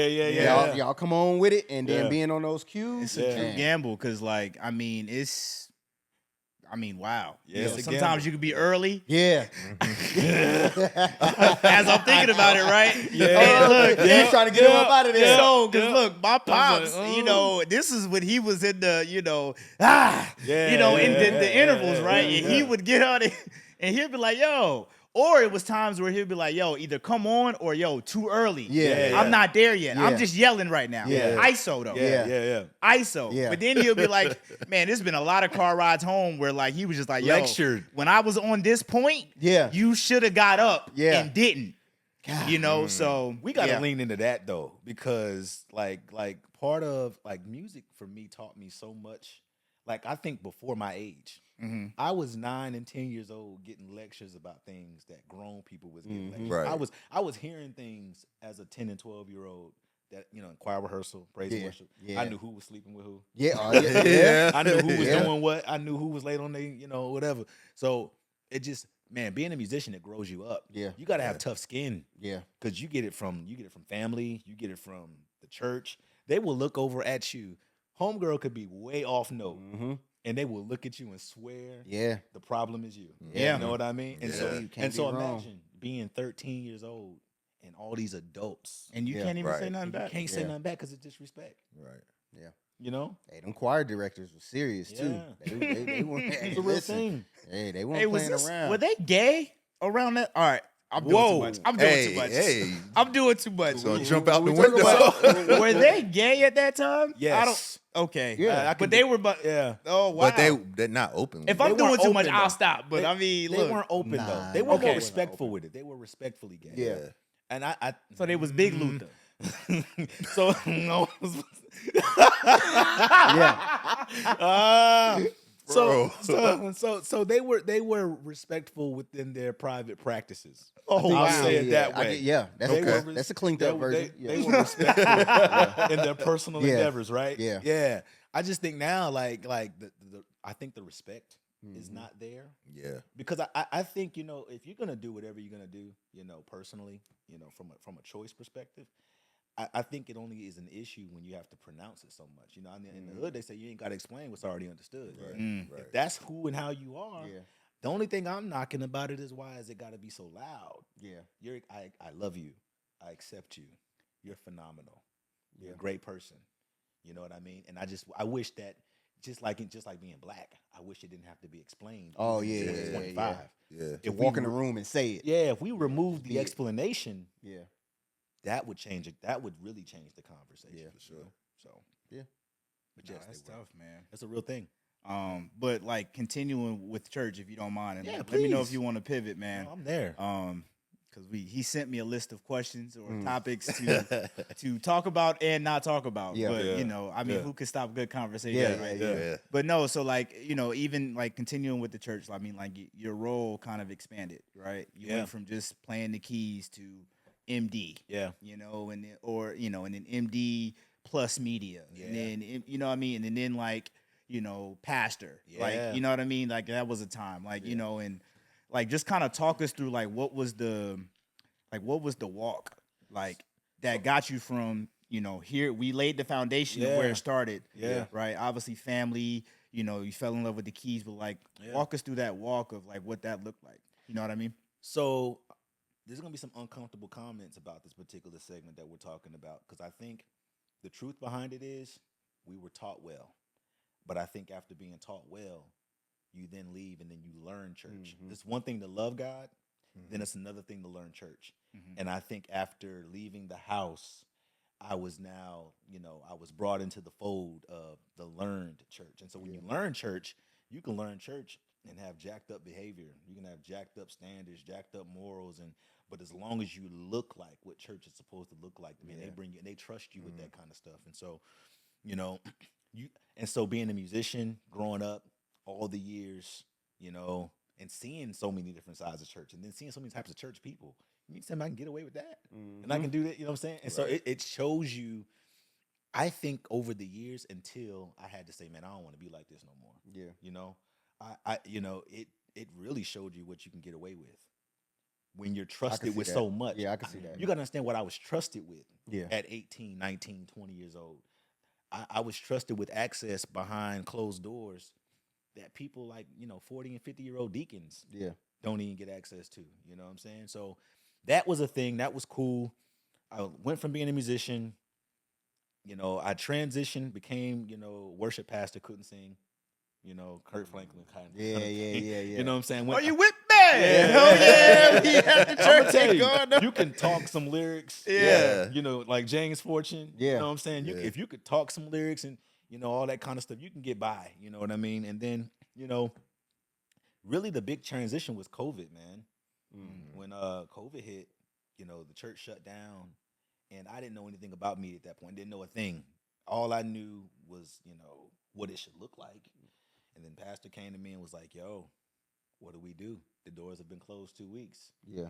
Y'all come on with it. And then being on those cues. It's a true gamble, because, like, wow. Yeah, sometimes you could be early. Yeah. As I'm thinking about it, right? Look, he's trying to get him up out of there. So, because look, my pops, this is when he was in the, in the intervals, right? And he would get on it, and he'd be like, yo. Or it was times where he'd be like, yo, either come on or, yo, too early. I'm not there yet. I'm just yelling right now. ISO, though. ISO. But then he'll be like, man, there's been a lot of car rides home where, like, he was just like, yo, lectured. When I was on this point, you should have got up and didn't. God. So we got to lean into that, though, because, like part of, like, music for me taught me so much. Like, I think before my age, I was 9 and 10 years old getting lectures about things that grown people was getting lectures. Right. I was hearing things as a 10 and 12-year-old that in choir rehearsal, praise and worship. Yeah. I knew who was sleeping with who. Yeah, yeah. I knew who was doing what. I knew who was late on the, whatever. So it just, man, being a musician, it grows you up. Yeah. You got to have tough skin. Yeah. Because you get it from family, you get it from the church. They will look over at you. Homegirl could be way off note. Mm-hmm. And they will look at you and swear, the problem is you. Yeah. You know what I mean? And so wrong. imagine being 13 years old and all these adults. And you can't even say nothing back. You can't say nothing back because it's disrespect. Right. Yeah. Hey, them choir directors were serious too. They weren't. It's a real thing. Hey, they weren't playing around. Were they gay around that? All right. I'm doing too much. I'm doing too much. Hey. I'm doing too much. So jump out the window. Were they gay at that time? Yes. Okay. Yeah. But they were. Yeah. Oh wow. But they're not open. If I'm They doing weren't too much, open, I'll though. stop. But I mean, They look. weren't open Nah, though. They were okay. more respectful with it. They were respectfully gay. Yeah. And I So they was Big Luther. so no. Yeah. So they were respectful within their private practices. Oh, I'll wow. say it that way. That's Okay. that's a cleaned up version. They were respectful in their personal Yeah. endeavors, right? Yeah. I just think now, like I think the respect is not there. Yeah. Because I think, if you're gonna do whatever you're gonna do, personally, from a choice perspective, I think it only is an issue when you have to pronounce it so much. In the hood, they say you ain't gotta explain what's already understood. Right. Right. If that's who and how you are, Yeah. the only thing I'm knocking about it is why is it gotta be so loud? Yeah. I love you. I accept you. You're phenomenal. You're a great person. You know what I mean? And I wish that just like being black, I wish it didn't have to be explained. Oh, even yeah, when it's yeah, 25. Yeah. To If walk we in the room and say it. Yeah, if we remove the explanation, Yeah. that would change it. That would really change the conversation. Yeah, for sure. So Yeah. but Nah, yes, that's they were. tough, man. That's a real thing. But like continuing with church, if you don't mind, and Yeah, let me know if please. you want to pivot, man. No, I'm there. Because he sent me a list of questions or topics to talk about and not talk about. Yeah. But Yeah. I mean, who could stop good conversation? Right? Yeah. But no, so like, even like continuing with the church, I mean, like your role kind of expanded, right? You Yeah. went from just playing the keys to MD, Yeah. and then MD plus media, and then and then like pastor, like Yeah. you know what I mean, like that was a time, like and like just kind of talk us through like what was the walk like that got you from here we laid the foundation of where Yeah. it started, Yeah. right? Obviously family, you fell in love with the keys, but like walk us through that walk of like what that looked like, you know what I mean? So there's gonna be some uncomfortable comments about this particular segment that we're talking about, because I think the truth behind it is we were taught well, but I think after being taught well, you then leave and then you learn church. It's one thing to love God, then it's another thing to learn church. And I think after leaving the house, I was now, I was brought into the fold of the learned church. And so when you learn church, you can learn church and have jacked up behavior. You can have jacked up standards, jacked up morals, but as long as you look like what church is supposed to look like, man, they bring you and they trust you with that kind of stuff. And so, so being a musician, growing up all the years, and seeing so many different sides of church, and then seeing so many types of church people, you mean I can get away with that, and I can do that. You know what I'm saying? And so it shows you. I think over the years, until I had to say, man, I don't want to be like this no more. Yeah, it really showed you what you can get away with when you're trusted with so much. Yeah, I can see that. You got to understand what I was trusted with. Yeah. At 18, 19, 20 years old, I was trusted with access behind closed doors that people like 40 and 50-year-old deacons don't even get access to. You know what I'm saying? So that was a thing. That was cool. I went from being a musician. I transitioned, became worship pastor, couldn't sing. Kurt Franklin kind of. Yeah. You know what I'm saying? Are you with me? Hell yeah! We had the I'ma church tell going on. you can talk some lyrics. Yeah. Like James Fortune. Yeah. You know what I'm saying? If you could talk some lyrics and all that kind of stuff, you can get by. You know what I mean? And then really the big transition was COVID, man. When COVID hit, the church shut down, and I didn't know anything about media at that point. Didn't know a thing. All I knew was what it should look like. And then Pastor came to me and was like, "Yo, what do we do? The doors have been closed 2 weeks." Yeah.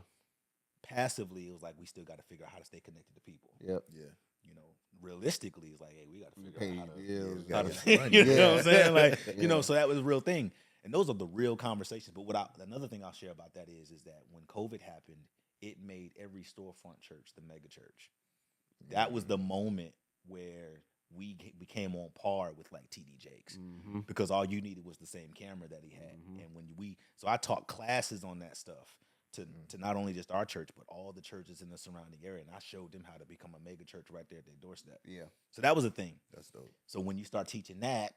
Passively, it was like we still got to figure out how to stay connected to people. Yep. Yeah. realistically, it's like, hey, we got to figure out How to you know what I'm saying? Like, you know, so that was a real thing. And those are the real conversations. But another thing I'll share about that is that when COVID happened, it made every storefront church the mega church. That was the moment where we became on par with like TD Jakes, because all you needed was the same camera that he had. And so I taught classes on that stuff to not only just our church, but all the churches in the surrounding area. And I showed them how to become a mega church right there at their doorstep. Yeah. So that was a thing. That's dope. So when you start teaching that,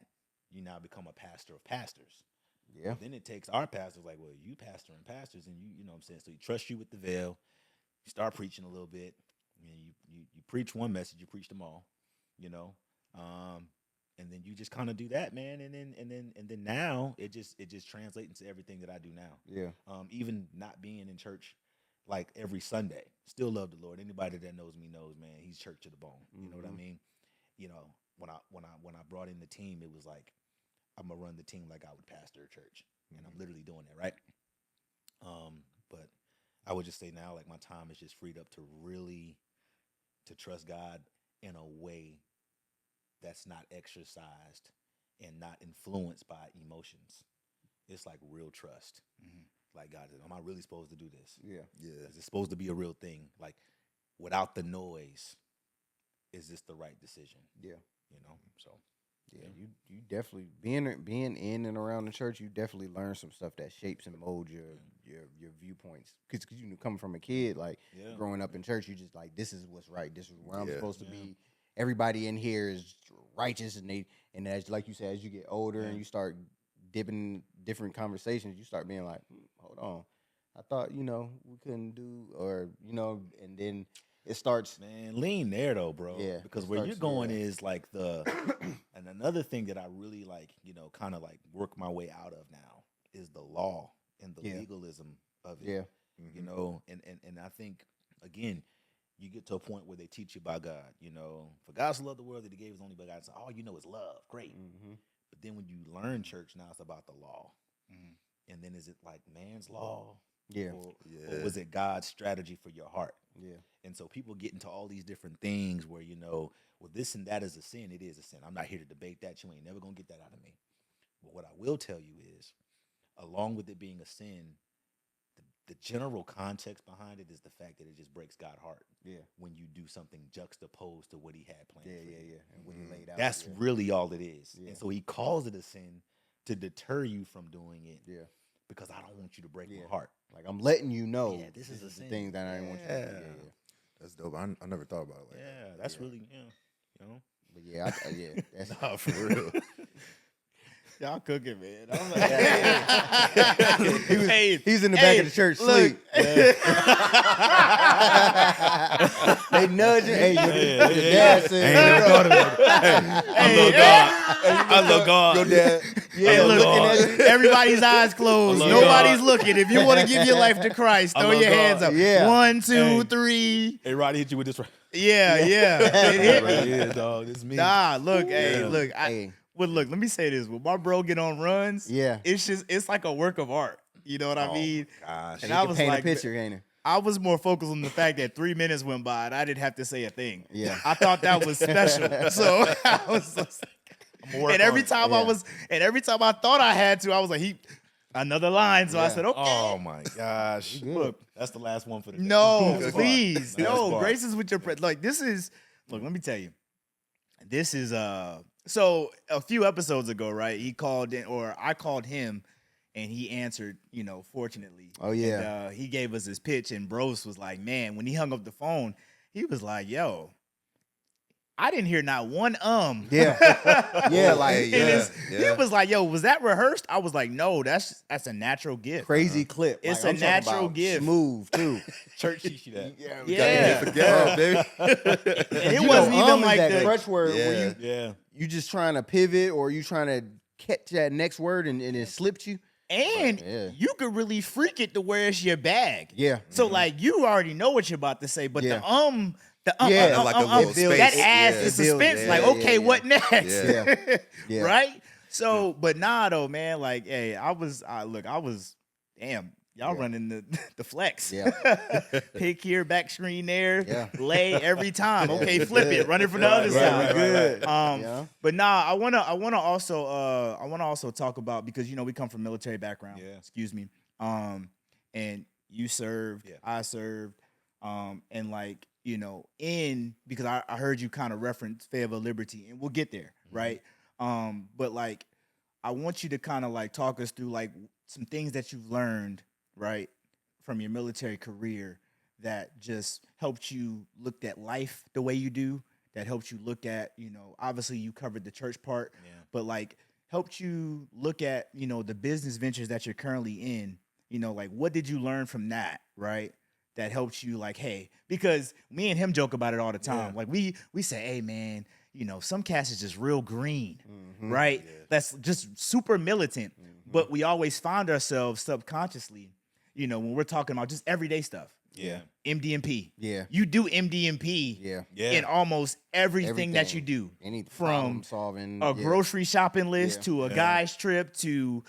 you now become a pastor of pastors. Yeah. Then it takes our pastors like, well, you pastoring pastors, and you know what I'm saying? So he trusts you with the veil. You start preaching a little bit. You preach one message, you preach them all, you know. And then you just kind of do that, man. And then now it just translates into everything that I do now. Yeah. Even not being in church like every Sunday, still love the Lord. Anybody that knows me knows, man, he's church to the bone. You know what I mean? You know, when I brought in the team, it was like, I'm gonna run the team like I would pastor a church, and I'm literally doing that, right? But I would just say now, like, my time is just freed up to really trust God in a way that's not exercised and not influenced by emotions. It's like real trust. Like, God, am I really supposed to do this? Yeah. Is it supposed to be a real thing? Like, without the noise, is this the right decision? Yeah. You know, so. Yeah, you definitely being in and around the church, you definitely learn some stuff that shapes and molds your viewpoints. Because you coming from a kid, like growing up in church, you just like, this is what's right. This is where I'm supposed to be. Everybody in here is righteous, and as like you said, as you get older and you start dipping different conversations, you start being like, hold on, I thought we couldn't do, or and then it starts. Man, lean there though, bro. Yeah, because where you're going is like and another thing that I really like, kind of like work my way out of now is the law and the legalism of it. Yeah, you know, and I think again, you get to a point where they teach you about God. For God so loved the world that He gave His only begotten Son. All you know is love. Great, but then when you learn church, now it's about the law, and then is it like man's law? Yeah. Or was it God's strategy for your heart? Yeah. And so people get into all these different things where, well, this and that is a sin. It is a sin. I'm not here to debate that. You ain't never going to get that out of me. But what I will tell you is, along with it being a sin, the general context behind it is the fact that it just breaks God's heart. Yeah. When you do something juxtaposed to what He had planned for you. Yeah. And what He laid out. That's really all it is. Yeah. And so He calls it a sin to deter you from doing it. Yeah. Because I don't want you to break my heart. Like, I'm letting you know this is a thing that I didn't want you to do. Yeah. That's dope. I never thought about it like that. That's really, But yeah, that's nah, for real. Y'all cooking, man. I'm like, he's in the back of the church, sleep. They nudging. Hey, your dad said, I love God. Your dad. Yeah, look, everybody's eyes closed. Nobody's looking. If you want to give your life to Christ, throw your hands up. Yeah. 1, 2, 3. Hey, Roddy hit you with this right. Yeah. It hit me. Yeah, dog. It's me. Nah, look, look. Well, look, let me say this. When my bro get on runs, it's like a work of art. You know what I mean? Gosh. And I was paint like, a picture, ain't it? I was more focused on the fact that 3 minutes went by and I didn't have to say a thing. Yeah. I thought that was special. So I was just, and every time I thought I had to, I was like, another line. So I said, okay. Oh my gosh. Look, that's the last one for the day. No, please. No, grace is with your like this is look, let me tell you. This is so a few episodes ago, right? He called in, or I called him, and he answered, fortunately. Oh, yeah. And, he gave us his pitch, and Brose was like, man, when he hung up the phone, he was like, yo, I didn't hear not one Yeah. Yeah, like, He was like, yo, was that rehearsed? I was like, no, that's a natural gift. Crazy clip. It's like, a natural gift. Smooth, too. Church teach you that. Yeah. For gas, baby. And it wasn't even like that the crutch word where you just trying to pivot, or you trying to catch that next word and it slipped you. And you could really freak it to where it's your bag. Yeah. So like you already know what you're about to say, but like a little space. That adds the suspense. Yeah, like, okay, what next? Yeah. Right? So, but nah though, man, like, hey, damn, y'all running the flex. Yeah. Pick here, back screen there, Yeah. lay every time. Okay, flip it, run it from the other side. Good. But nah, I wanna also talk about, because we come from military background. Yeah. Excuse me. And you served, I served, and like because I heard you kind of reference Fayetteville Liberty, and we'll get there, right? But like, I want you to kind of like talk us through like some things that you've learned, right, from your military career that just helped you look at life the way you do, that helped you look at, obviously you covered the church part, but like helped you look at, the business ventures that you're currently in, like what did you learn from that, right? That helped you, like, hey, because me and him joke about it all the time. Like we say, hey man, some cats is just real green, right? Yeah. That's just super militant. But we always find ourselves subconsciously, when we're talking about just everyday stuff. Yeah. MDMP. Yeah. You do MDMP in almost everything that you do. From solving, a grocery shopping list to a guy's trip to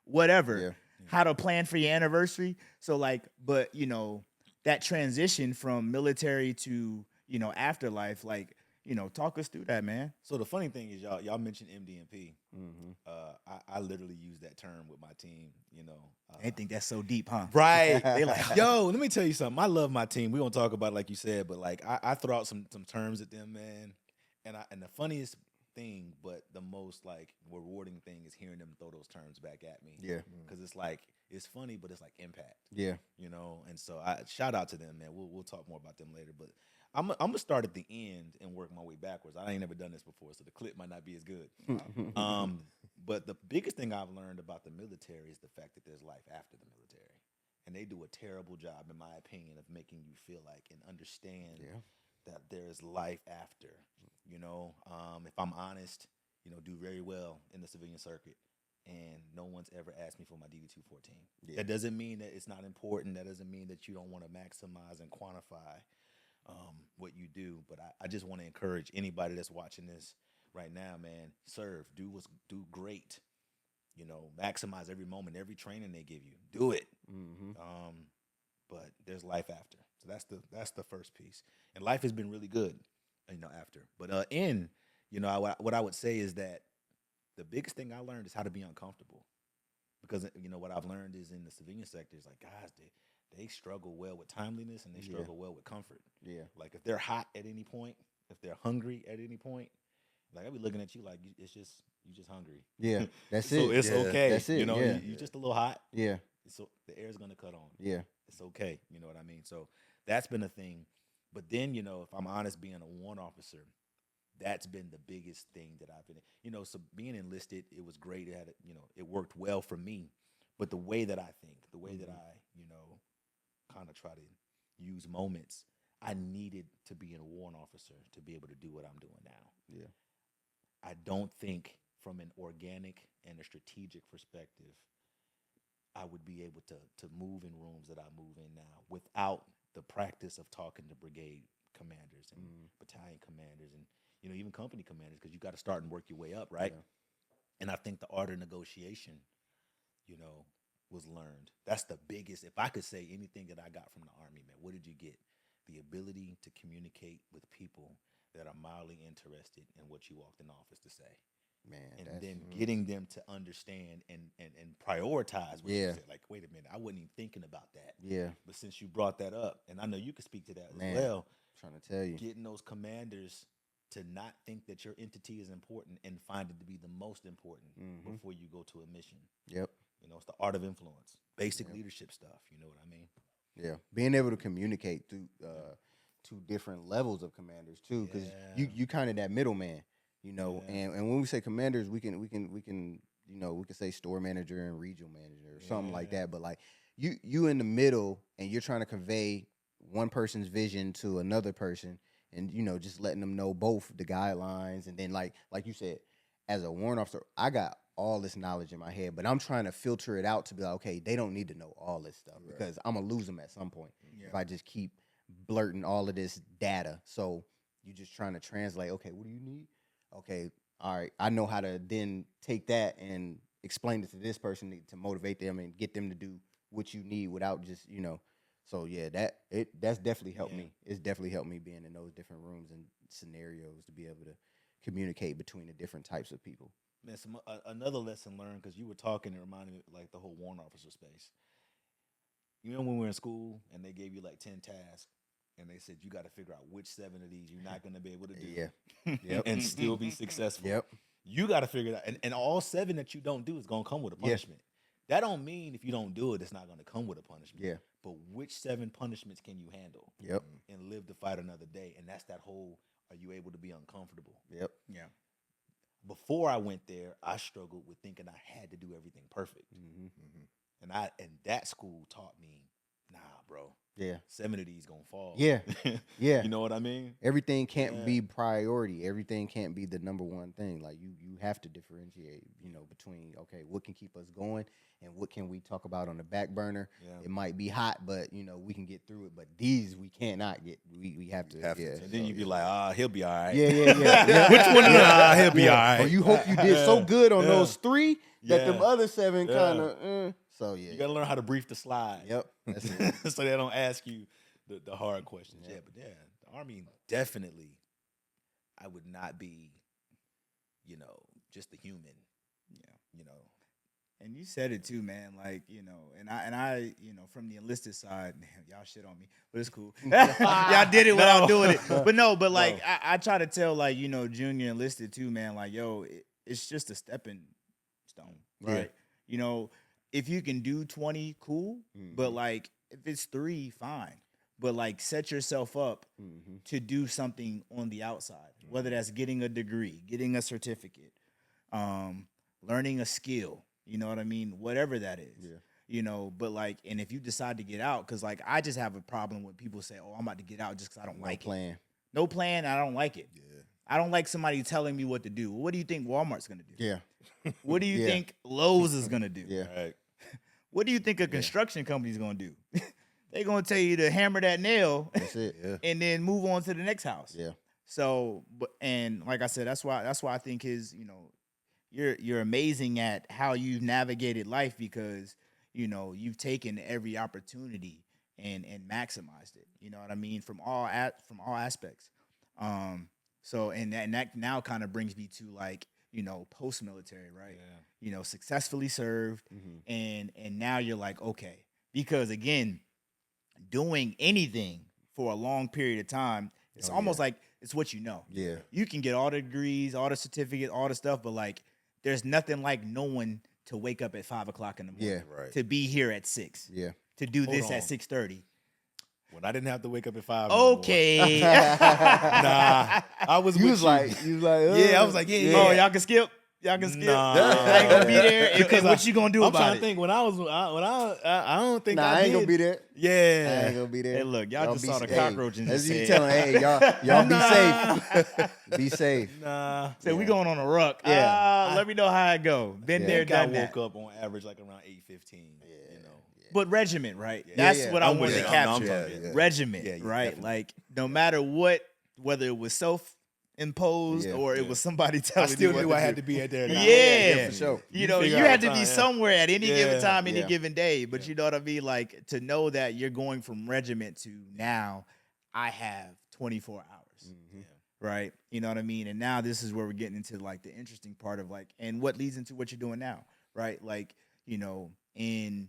whatever. How to plan for your anniversary. So like, but that transition from military to, afterlife, like, talk us through that, man. So the funny thing is, y'all mentioned MDMP. I literally use that term with my team. They think that's so deep, huh? Right? They like, yo, let me tell you something. I love my team. We gonna talk about it like you said, but like I throw out some terms at them, man. And the funniest thing, but the most like rewarding thing is hearing them throw those terms back at me. Yeah. Because it's like, it's funny, but it's like impact. Yeah. And so I shout out to them, man. We'll talk more about them later, but I'm gonna start at the end and work my way backwards. I ain't never done this before, so the clip might not be as good. But the biggest thing I've learned about the military is the fact that there's life after the military, and they do a terrible job, in my opinion, of making you feel like and understand that there is life after. If I'm honest, do very well in the civilian circuit, and no one's ever asked me for my DD-214. That doesn't mean that it's not important. That doesn't mean that you don't want to maximize and quantify what you do. But I just want to encourage anybody that's watching this right now, man, serve, do great. Maximize every moment, every training they give you. Do it. But there's life after. So that's the first piece. And life has been really good, after. But what I would say is that the biggest thing I learned is how to be uncomfortable. Because what I've learned is in the civilian sector is like, guys, they struggle well with timeliness, and they struggle well with comfort. Yeah. Like if they're hot at any point, if they're hungry at any point, like I'll be looking at you like you just hungry. Yeah, that's it. So it's okay. That's it. You just a little hot. Yeah. So the air's gonna cut on. Yeah. It's okay. You know what I mean? So that's been a thing. But then, if I'm honest, being a warrant officer, that's been the biggest thing that I've been, so being enlisted, it was great. It had, it worked well for me. But the way that I think, the way that I, kind of try to use moments, I needed to be a warrant officer to be able to do what I'm doing now. Yeah. I don't think from an organic and a strategic perspective, I would be able to move in rooms that I move in now without the practice of talking to brigade commanders and battalion commanders and, even company commanders, because you got to start and work your way up, right? Yeah. And I think the art of negotiation, was learned. That's the biggest, if I could say anything that I got from the Army, man, what did you get? The ability to communicate with people that are mildly interested in what you walked in office to say. Man, and then getting them to understand and prioritize what you said. Like, wait a minute, I wasn't even thinking about that. Yeah. But since you brought that up, and I know you could speak to that as well. I'm trying to tell you. Getting those commanders to not think that your entity is important and find it to be the most important before you go to a mission. Yep. It's the art of influence, basic leadership stuff. You know what I mean? Yeah. Being able to communicate through two different levels of commanders too, because you kind of that middleman, and when we say commanders, we can say store manager and regional manager or something like that. But like you in the middle, and you're trying to convey one person's vision to another person, and just letting them know both the guidelines, and then like you said, as a warrant officer, I got all this knowledge in my head, but I'm trying to filter it out to be like, okay, they don't need to know all this stuff because I'm gonna lose them at some point if I just keep blurting all of this data. So you're just trying to translate. Okay, what do you need? Okay, all right, I know how to then take that and explain it to this person to motivate them and get them to do what you need without just, So yeah, that's definitely helped me. It's definitely helped me being in those different rooms and scenarios to be able to communicate between the different types of people. Man, another lesson learned, because you were talking, it reminded me like the whole warrant officer space. You know when we were in school and they gave you like 10 tasks and they said you got to figure out which 7 of these you're not going to be able to do Yep. and still be successful. Yep. You got to figure it out. And all 7 that you don't do is going to come with a punishment. That don't mean if you don't do it, it's not going to come with a punishment. Yeah. But which 7 punishments can you handle? Yep. And live to fight another day? And that's that whole, are you able to be uncomfortable? Yep. Yeah. Before I went there, I struggled with thinking I had to do everything perfect. Mm-hmm. Mm-hmm. And that school taught me, nah, bro. Yeah. 7 of these gonna fall. Yeah. Yeah. You know what I mean? Everything can't be priority. Everything can't be the number one thing. Like you have to differentiate, between, okay, what can keep us going and what can we talk about on the back burner? Yeah. It might be hot, but we can get through it. But these we cannot get. We have to. And then you be like, he'll be all right. Yeah. Which one? He'll be all right. Or you hope you did so good on those 3 that them other 7 kind of. So yeah, you gotta learn how to brief the slide. Yep, that's it. So they don't ask you the hard questions. Yeah, but the Army definitely, I would not be, just a human. Yeah, And you said it too, man. Like, and I, from the enlisted side, y'all shit on me, but it's cool. Y'all did it without doing it. But like, I try to tell, like, junior enlisted too, man. Like, yo, it's just a stepping stone, right? Yeah. If you can do 20, cool. Mm-hmm. But like, if it's 3, fine. But like, set yourself up to do something on the outside, whether that's getting a degree, getting a certificate, learning a skill. You know what I mean? Whatever that is. Yeah. But like, and if you decide to get out, because like, I just have a problem when people say, oh, I'm about to get out just because I don't like it. No plan. I don't like it. Yeah. I don't like somebody telling me what to do. What do you think Walmart's going to do? Yeah. What do you think Lowe's is going to do? Yeah. Right. What do you think a construction company's going to do? They're going to tell you to hammer that nail. That's it. Yeah. And then move on to the next house. Yeah. So, and like I said, that's why I think you're amazing at how you've navigated life, because, you've taken every opportunity and maximized it. You know what I mean? From all aspects. So, and that now kind of brings me to like, post-military, right? Yeah. Successfully served. Mm-hmm. And now you're like, okay, because again, doing anything for a long period of time, it's almost like it's what you know. Yeah. You can get all the degrees, all the certificates, all the stuff, but like, there's nothing like knowing to wake up at 5 o'clock in the morning. Yeah, right. To be here at 6. Yeah. To do this at 6:30. When I didn't have to wake up at 5. Okay. Nah, I was. You with was you. like, Yeah, I was like, yeah. Oh, y'all can skip. Y'all can skip. Nah. I ain't gonna be there. Because what you gonna do I'm about trying it? to think. When I don't think I ain't gonna be there. Yeah, I ain't gonna be there. Hey, look, y'all just saw the cockroach and as just you said, telling, hey, y'all be safe. Be safe. Nah. So we going on a ruck. Yeah. Let me know how it go. Been there, done that. I woke up on average like around 8:15. But regiment, right? Yeah. That's Yeah. what I I'm wanted with to you. I'm capture. talking, yeah. Regiment, Yeah, right? definitely. Like, no matter what, whether it was self-imposed or it was somebody telling I still me knew what I to had do. to be at there. Now. Yeah. For sure. You know, you figure out had the to be time, somewhere at any given time, any Yeah. given day. But you know what I mean? Like, to know that you're going from regiment to now, I have 24 hours. Mm-hmm. Right? You know what I mean? And now this is where we're getting into like the interesting part of like, and what leads into what you're doing now, right? Like, in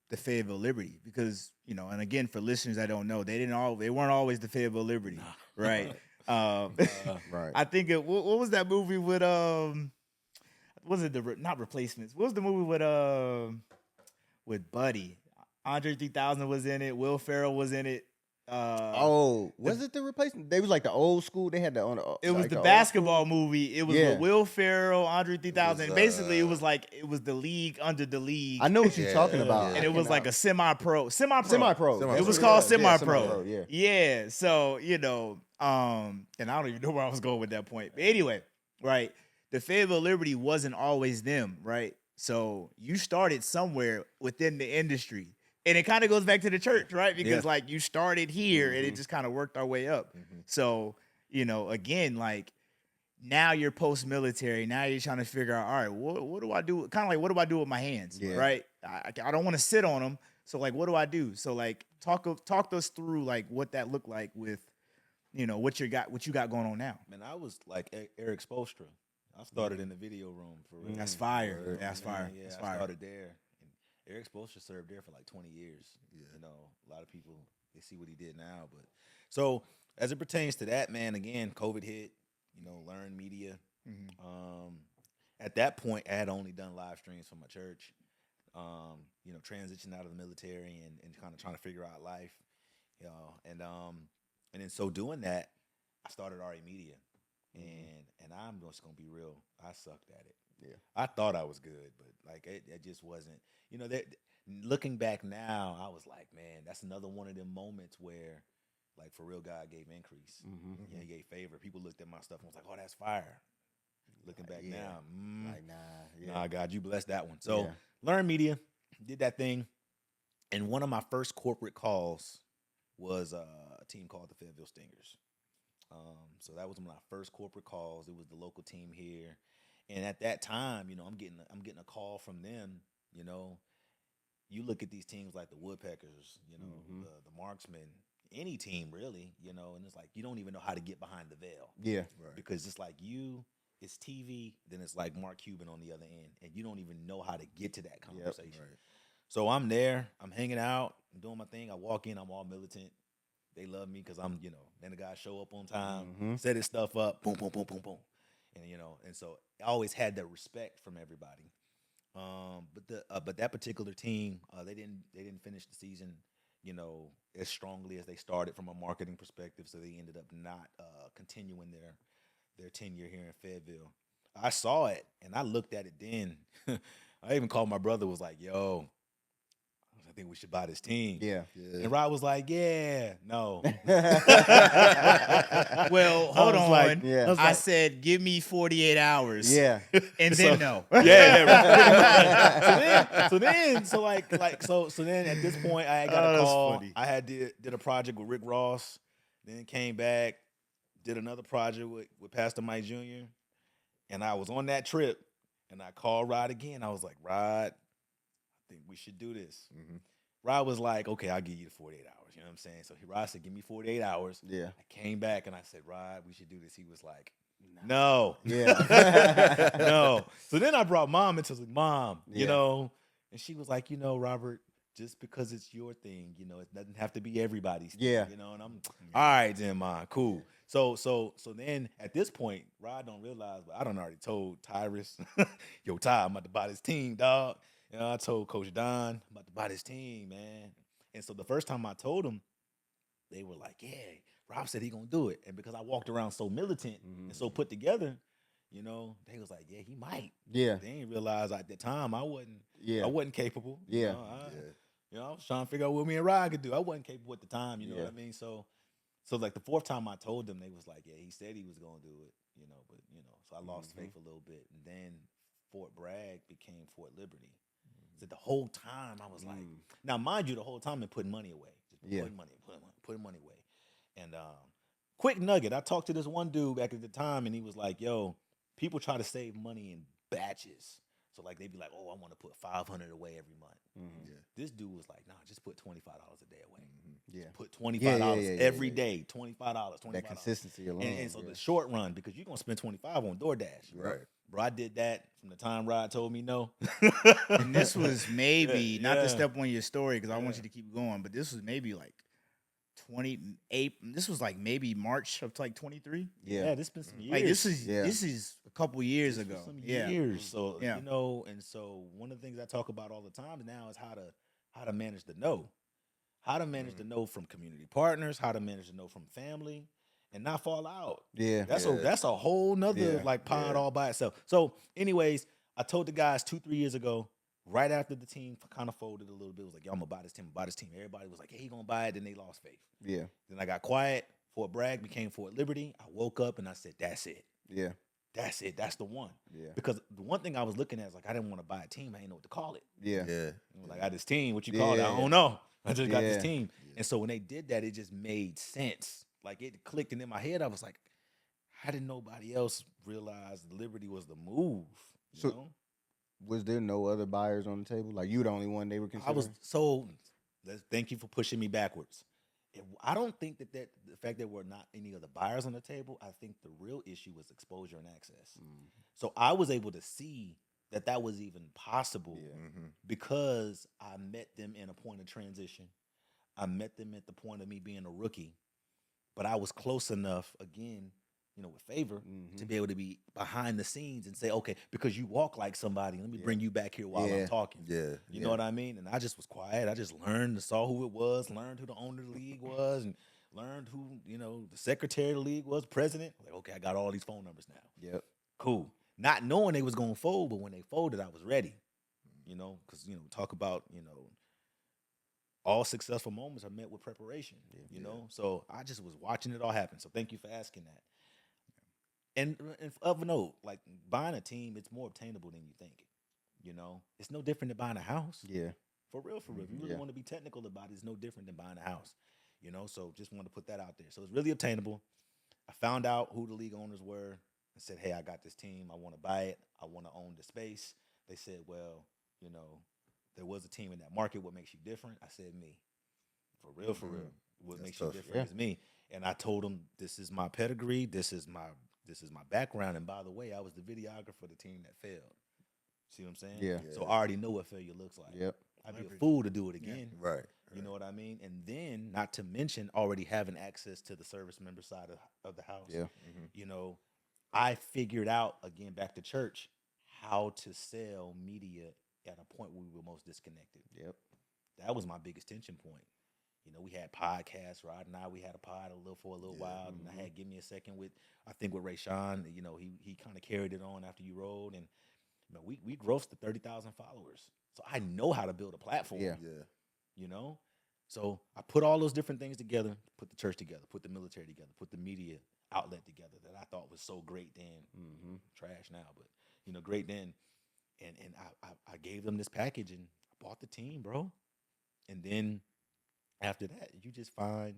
the Fayetteville Liberty, because, and again, for listeners that don't know, they weren't always the Fayetteville Liberty, right? Right. I think what was that movie with was it not Replacements? What was the movie with Buddy? Andre 3000 was in it. Will Ferrell was in it. Was it the replacement? They was like the old school. They had the on. It was like the old basketball movie. It was Yeah. with Will Ferrell, Andre 3000. was, Basically, it was like it was the league under the league. I know what you're Yeah, talking yeah, about. yeah. And it was like a semi-pro. Semi-pro. It was Yeah, called yeah, semi-pro. Yeah. Yeah. So, and I don't even know where I was going with that point. But anyway, right. The Fayetteville Liberty wasn't always them, right? So you started somewhere within the industry. And it kind of goes back to the church, right? Because like you started here and it just kind of worked our way up. So, again, like now you're post-military. Now you're trying to figure out, all right, what do I do? Kind of like, what do I do with my hands, right? I don't want to sit on them. So like, what do I do? So like, talk us through like what that looked like with, what you got going on now. Man, I was like Eric Spoelstra. I started in the video room for real. That's fire. That's fire. Yeah, That's I fire. started there. And Eric Spoelstra served there for like 20 years. Yeah. A lot of people, they see what he did now. But so as it pertains to that, man, again, COVID hit, learn media. Mm-hmm. At that point, I had only done live streams for my church. Transitioned out of the military and kind of trying to figure out life. And then so doing that, I started RE Media. And I'm just gonna be real. I sucked at it. Yeah, I thought I was good, but like it just wasn't. That looking back now, I was like, man, that's another one of them moments where, like, for real, God gave increase. Mm-hmm. He gave favor. People looked at my stuff and was like, oh, that's fire. Looking back now, like nah, God, you blessed that one. So learn media, did that thing, and one of my first corporate calls was a team called the Fayetteville Stingers. So that was one of my first corporate calls. It was the local team here, and at that time, I'm getting a call from them. You look at these teams like the Woodpeckers, the Marksmen, any team really, and it's like you don't even know how to get behind the veil. Yeah, right. Because it's like it's TV, then it's like Mark Cuban on the other end, and you don't even know how to get to that conversation. Yep, right. So I'm there, I'm hanging out, I'm doing my thing. I walk in, I'm all militant. They love me because I'm, then the guys show up on time, set his stuff up, boom, boom, boom, boom, boom. And, and so I always had that respect from everybody. But that particular team, they didn't finish the season, as strongly as they started from a marketing perspective. So they ended up not continuing their tenure here in Fayetteville. I saw it and I looked at it then. I even called my brother, was like, yo, I think we should buy this team. Yeah. And Rod was like, yeah, no. Well, hold on. Like, I said, give me 48 hours. Yeah. And then no. Yeah. So then at this point, I got a call. Funny. I did a project with Rick Ross, then came back, did another project with Pastor Mike Jr., and I was on that trip, and I called Rod again. I was like, Rod, I think we should do this. Mm-hmm. Rod was like, okay, I'll give you the 48 hours. You know what I'm saying? So Rod said, give me 48 hours. Yeah. I came back and I said, Rod, we should do this. He was like, no. Yeah. No. So then I brought Mom into it. Mom, and she was like, Robert, just because it's your thing, it doesn't have to be everybody's thing. Yeah. And I'm all right then, Mom, cool. So then at this point, Rod don't realize, but I done already told Tyrus, yo, Ty, I'm about to buy this team, dog. I told Coach Don, I'm about to buy this team, man. And so the first time I told them, they were like, yeah, Rob said he gonna do it. And because I walked around so militant and so put together, they was like, yeah, he might. Yeah. They didn't realize at the time I wasn't capable. Yeah. I was trying to figure out what me and Rod could do. I wasn't capable at the time, you know what I mean? So like the fourth time I told them, they was like, yeah, he said he was gonna do it, but so I lost faith a little bit. And then Fort Bragg became Fort Liberty. So the whole time I was like, now mind you, the whole time I've been putting money away. Just putting money away. And quick nugget, I talked to this one dude back at the time, and he was like, yo, people try to save money in batches. So like they'd be like, oh, I want to put $500 away every month. Mm-hmm. Yeah. This dude was like, nah, just put $25 a day away. Mm-hmm. Yeah. Put $25 every day. $25. That consistency alone. And so the short run, because you're gonna spend $25 on DoorDash. Right. Bro, I did that from the time Rod told me no. And this was maybe, not to step on your story because I want you to keep going, but this was maybe like 28. This was like maybe March of like 23. Yeah, this been some years. Like this is a couple years ago. Some years. So and so one of the things I talk about all the time now is how to manage the no. How to manage the no from community partners, how to manage the no from family, and not fall out. Yeah. That's a whole nother pod all by itself. So anyways, I told the guys 2-3 years ago, right after the team kind of folded a little bit, was like, yo, I'm gonna buy this team. Everybody was like, hey, he gonna buy it. Then they lost faith. Yeah. Then I got quiet. Fort Bragg became Fort Liberty. I woke up and I said, that's it. Yeah. That's it. That's the one. Yeah. Because the one thing I was looking at is like, I didn't want to buy a team. I didn't know what to call it. Yeah. Like, I got this team. What you call it? I don't know. I just got this team. Yeah. And so when they did that, it just made sense. Like it clicked, and in my head, I was like, how did nobody else realize Liberty was the move? You know? was there no other buyers on the table? Like you the only one they were considering? Thank you for pushing me backwards. I don't think that the fact that we're not any other buyers on the table, I think the real issue was exposure and access. So I was able to see that was even possible because I met them in a point of transition. I met them at the point of me being a rookie, but I was close enough, again, with favor, to be able to be behind the scenes and say, okay, because you walk like somebody, let me bring you back here while I'm talking. You know what I mean? And I just was quiet. I just learned, saw who it was, learned who the owner of the league was, and learned who, the secretary of the league was, president. Like, okay, I got all these phone numbers now. Yep. Cool. Not knowing they was going to fold, but when they folded, I was ready. Because, talk about, all successful moments are met with preparation, So I just was watching it all happen. So thank you for asking that. And of note, like buying a team, it's more obtainable than you think. It's no different than buying a house. Yeah. For real. If you really want to be technical about it, it's no different than buying a house. So just wanted to put that out there. So it's really obtainable. I found out who the league owners were. I said, hey, I got this team. I want to buy it. I want to own the space. They said, well, there was a team in that market. What makes you different? I said, me. For real. What makes you different is me. And I told them, this is my pedigree. This is my background. And by the way, I was the videographer of the team that failed. See what I'm saying? Yeah. So I already know what failure looks like. Yep. I'd be a fool to do it again. Yeah. Right. You know what I mean? And then, not to mention, already having access to the service member side of the house. Yeah. I figured out, again, back to church, how to sell media at a point where we were most disconnected. Yep. That was my biggest tension point. We had podcasts, Rod and I, we had a pod for a little while, and I had Give Me a Second with Ray Sean. He kind of carried it on after you rolled, and we grossed to 30,000 followers. So I know how to build a platform. Yeah. So I put all those different things together, put the church together, put the military together, put the media outlet together that I thought was so great then. Trash now, but great then. And I gave them this package and I bought the team, bro. And then after that, you just find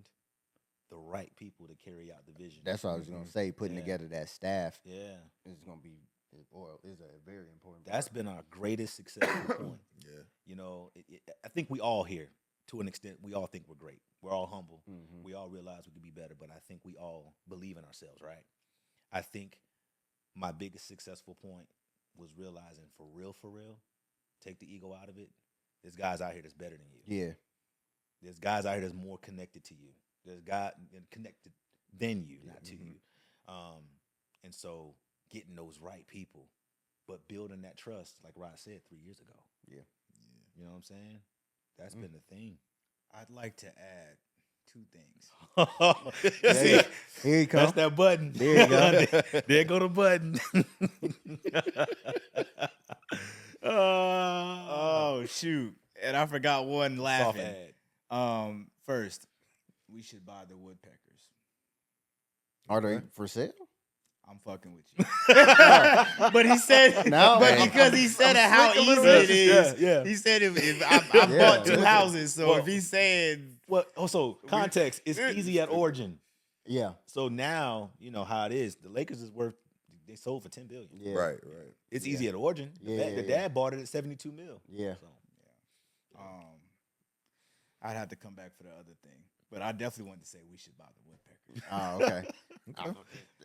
the right people to carry out the vision. That's what I was gonna say. Putting together that staff, is gonna be is a very important. That's been our greatest successful point. I think we all here, to an extent, we all think we're great. We're all humble. We all realize we could be better, but I think we all believe in ourselves, right? I think my biggest successful point was realizing for real, take the ego out of it. There's guys out here that's better than you. Yeah. There's guys out here that's more connected to you. There's guys connected than you, not to you. And so getting those right people, but building that trust, like Rod said 3 years ago. Yeah. You know what I'm saying? That's been the thing. I'd like to add two things. Here he comes. That's that button. There you go. There go the button. Oh, shoot. And I forgot one laughing. First, we should buy the woodpeckers. Are they for sale? I'm fucking with you. But he said, because he said how easy it is. He said if I bought two houses, so if he's saying also context, it's easy at origin. Yeah. So now you know how it is. The Lakers is worth. They sold for $10 billion. Yeah. Right. It's easy at origin. The dad bought it at $72 million. Yeah. So, I'd have to come back for the other thing, but I definitely wanted to say we should buy the woodpeckers. Oh, okay.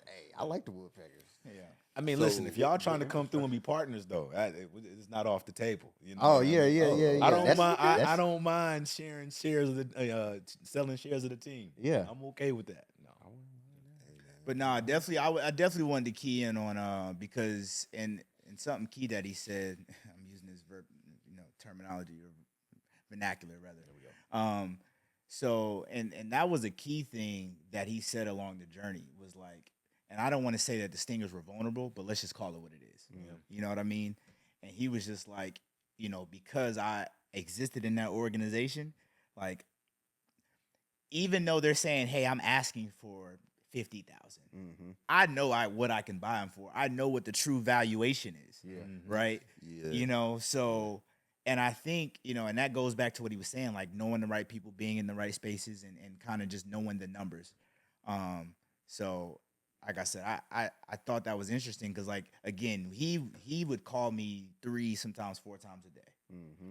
Hey, I like the woodpeckers. Yeah. I mean, listen, if y'all trying to come through and be partners, though, it's not off the table. You know Oh, yeah. I don't mind sharing shares of the selling shares of the team. Yeah, I'm okay with that. No. But no, I definitely wanted to key in on because and something key that he said. I'm using his terminology or vernacular rather. There we go. So and that was a key thing that he said along the journey was like, and I don't want to say that the Stingers were vulnerable, but let's just call it what it is. Yeah. You know what I mean? And he was just like, because I existed in that organization, like, even though they're saying, hey, I'm asking for 50,000. I know what I can buy them for. I know what the true valuation is. Yeah. Right. Yeah. So, and I think, and that goes back to what he was saying, like knowing the right people, being in the right spaces and kind of just knowing the numbers. So like I said, I thought that was interesting because, like, again, he would call me 3, sometimes 4 times a day.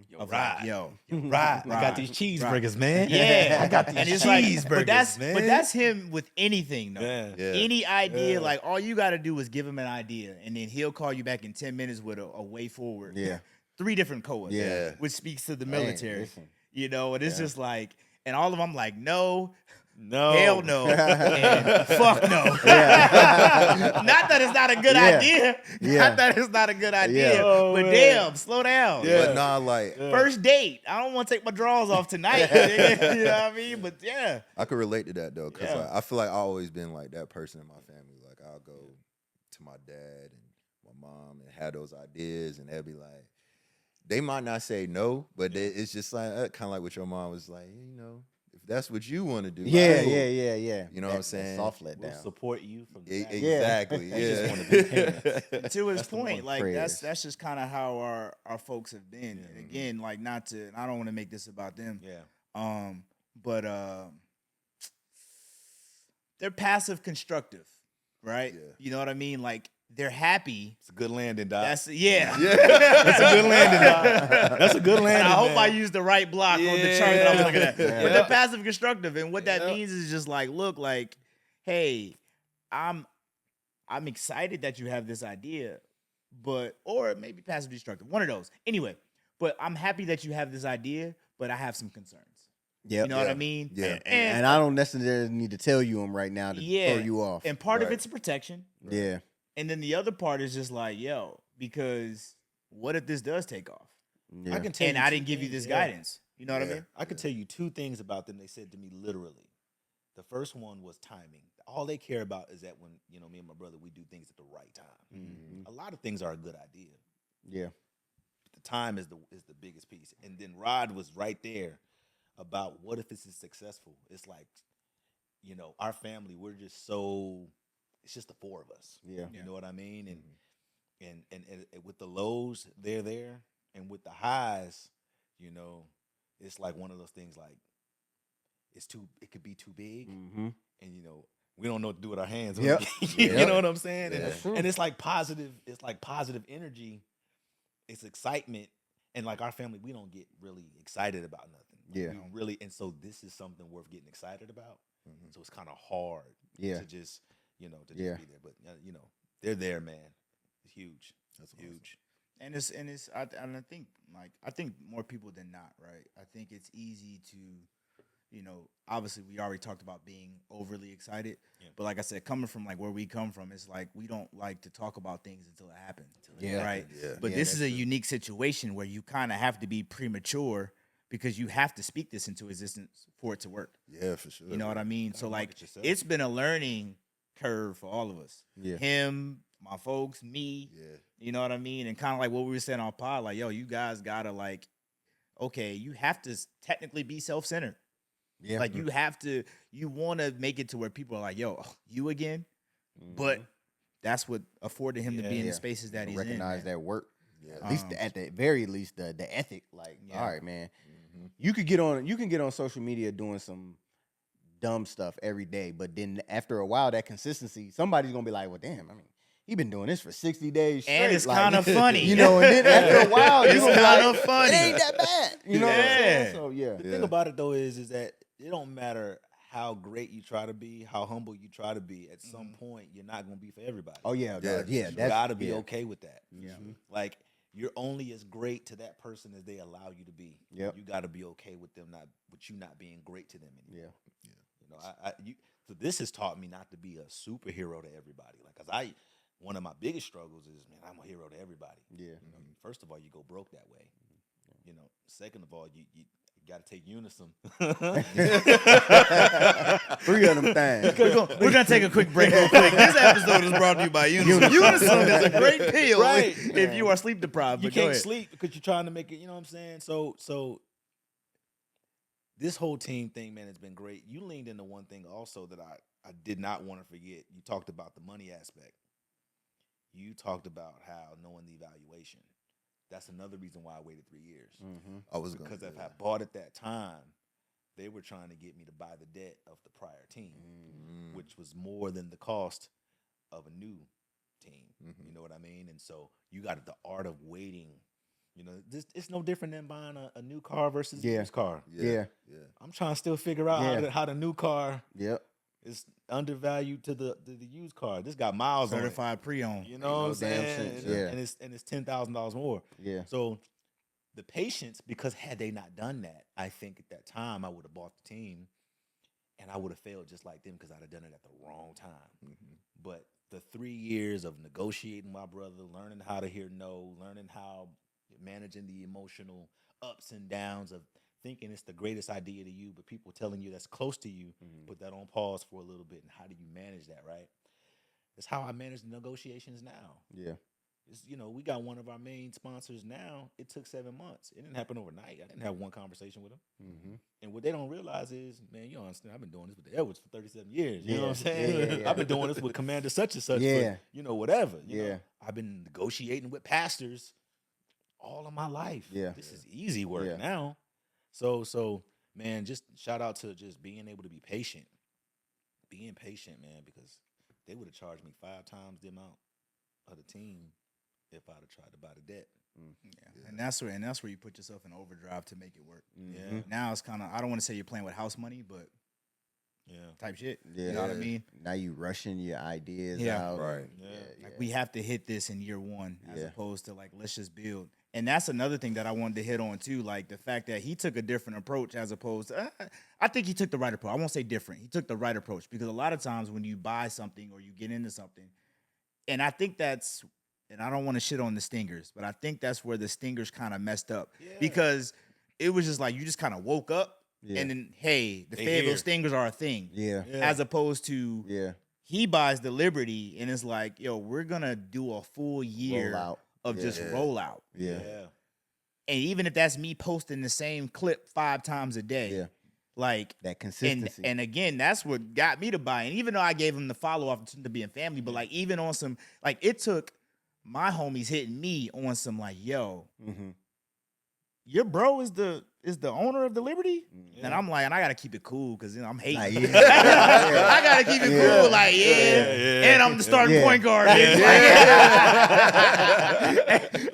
Yo, Of Rod. like, yo, Rod. I got these cheeseburgers, man. Yeah, I got these and it's cheeseburgers, like, man. but that's him with anything, though. Yeah. Any idea, Yeah. like all you got to do is give him an idea, and then he'll call you back in 10 minutes with a way forward. Yeah. 3 different codes. Yeah. which speaks to the Dang, military. listen. You know, and it's just like, and all of them like, no. No. Hell no. And fuck no. Not that it's not a good idea. Yeah. Not that it's not a good idea. Yeah. Oh, but man. damn, slow down. Yeah. But nah, like First date. I don't want to take my drawers off tonight. You know what I mean? But yeah. I could relate to that though, because Yeah. I feel like I've always been like that person in my family. Like I'll go to my dad and my mom and have those ideas, and they'll be like, they might not say no, but it's just like kind of like what your mom was like, you know, if that's what you want to do. Yeah, cool. yeah. You know what I'm saying? Soft let We'll down. support you from the back. Exactly. They just Yeah. wanna be parents. To his That's the point, one. like Prayers. that's just kind of how our folks have been. And again, like not to, I don't want to make this about them. Yeah. But they're passive constructive, right? Yeah. You know what I mean? Like they're happy. It's a good landing, Doc. That's yeah. That's a good landing, Doc. That's a good landing. And I hope man. I used the right block on the chart that I was looking at. Yeah. But they're passive constructive, and what that Yeah. means is just like, look, like, hey, I'm excited that you have this idea, but or maybe passive destructive, one of those. Anyway, but I'm happy that you have this idea, but I have some concerns. Yep. You know what I mean? Yeah. And I don't necessarily need to tell you them right now to Yeah. throw you off. And part of Right. it's protection, Yeah. and then the other part is just like, yo, because what if this does take off? Yeah. I can tell And you I two didn't give you things, this yeah. guidance. You know what I Yeah. mean? I could tell you 2 things about them. They said to me literally. The first one was timing. All they care about is that when, you know, me and my brother, we do things at the right time. A lot of things are a good idea. Yeah. But the time is the biggest piece. And then Rod was right there about what if this is successful? It's like, you know, our family, we're just so, it's just the 4 of us. Yeah. You know what I mean? And with the lows, they're there. And with the highs, you know, it's like one of those things like it could be too big. Mm-hmm. And you know, we don't know what to do with our hands. Yep. You Yep. know what I'm saying? Yeah. And it's like positive energy. It's excitement. And like our family, we don't get really excited about nothing. Like, Yeah. we really, and so this is something worth getting excited about. So it's kind of hard Yeah. to just, you know, to just Yeah. be there. But you know, they're there, man. It's huge. That's Huge. And I think more people than not, right? I think it's easy to, you know, obviously we already talked about being overly excited, Yeah. but like I said, coming from like where we come from, it's like we don't like to talk about things until it happens, Yeah. right? Yeah. But Yeah, this is that's a unique situation where you kind of have to be premature because you have to speak this into existence for it to work. Yeah, for sure. You know what I mean? So like, market yourself. it's been a learning curve for all of us. Yeah. Him, my folks, me. Yeah. You know what I mean? And kind of like what we were saying on pod, like, yo, you guys gotta like, okay, you have to technically be self-centered. Yeah. Like you want to make it to where people are like, yo, you again? But that's what afforded him to be in the spaces that he's recognize in. Man. that work. Yeah. At least at the very least the ethic. Like, Yeah. all right, man. You can get on social media doing some dumb stuff every day, but then after a while, that consistency, somebody's gonna be like, well, damn, I mean, he been doing this for 60 days straight. And it's like, kind of funny. You know, and then after a while, It's you're gonna be kinda like, funny. it ain't that bad. You know what I'm saying? So yeah. The thing about it though is that it don't matter how great you try to be, how humble you try to be. At some point, you're not gonna be for everybody. Oh yeah, Yeah. yeah. You That's gotta be yeah. okay with that. Yeah. Like you're only as great to that person as they allow you to be. Yep. You gotta be okay with them with you not being great to them anymore. Yeah. You know, so this has taught me not to be a superhero to everybody. Like, cause one of my biggest struggles is, man, I'm a hero to everybody. Yeah. You know, first of all, you go broke that way. You know, second of all, you got to take unison. 3 of them things. We're gonna take a quick break real quick. This episode is brought to you by Unison. Unison is a great pill Right. if you are sleep deprived. You But go can't ahead. sleep because you're trying to make it. You know what I'm saying? So this whole team thing, man, has been great. You leaned into one thing also that I did not want to forget. You talked about the money aspect. You talked about how knowing the evaluation. That's another reason why I waited 3 years. I was Because gonna if I bought at that time, they were trying to get me to buy the debt of the prior team, which was more than the cost of a new team. You know what I mean? And so you got the art of waiting. You know, it's no different than buying a new car versus a used car. Yeah. I'm trying to still figure out how the new car is undervalued to the used car. This got miles on it. Certified pre-owned. You know what I'm saying? And it's $10,000 more. Yeah. So the patience, because had they not done that, I think at that time I would have bought the team and I would have failed just like them because I'd have done it at the wrong time. But the 3 years of negotiating my brother, learning how to hear no, learning how managing the emotional ups and downs of thinking it's the greatest idea to you, but people telling you that's close to you, put that on pause for a little bit. And how do you manage that, right? That's how I manage the negotiations now. Yeah. It's, you know, we got one of our main sponsors now. It took 7 months. It didn't happen overnight. I didn't have one conversation with them. And what they don't realize is, man, you don't understand, I've been doing this with the Edwards for 37 years. You know what I'm saying? I've been doing this with Commander such and such for, you know, whatever. You know? I've been negotiating with pastors all of my life. This is easy work now. So, man, just shout out to just being able to be patient. Being patient, man, because they would have charged me 5 times the amount of the team if I'd have tried to buy the debt. And that's where you put yourself in overdrive to make it work. Now it's kind of, I don't want to say you're playing with house money, but type shit. You know what I mean? Now you rushing your ideas out. Right. Like we have to hit this in year one as opposed to like, let's just build. And that's another thing that I wanted to hit on too, like the fact that he took a different approach as opposed to, I think he took the right approach. I won't say different. He took the right approach because a lot of times when you buy something or you get into something, and I think that's, and I don't want to shit on the Stingers, but I think that's where the Stingers kind of messed up because it was just like you just kind of woke up and then, hey, the Fayetteville Stingers are a thing. As opposed to he buys the Liberty and it's like, yo, we're going to do a full year of just rollout. And even if that's me posting the same clip 5 times a day, like that consistency. And again, that's what got me to buy. And even though I gave him the follow up to being family, but like even on some, like it took my homies hitting me on some like, yo, your bro is the owner of the Liberty? And I'm like, and I gotta keep it cool because you know I'm hating. I gotta keep it cool, like and I'm the starting point guard.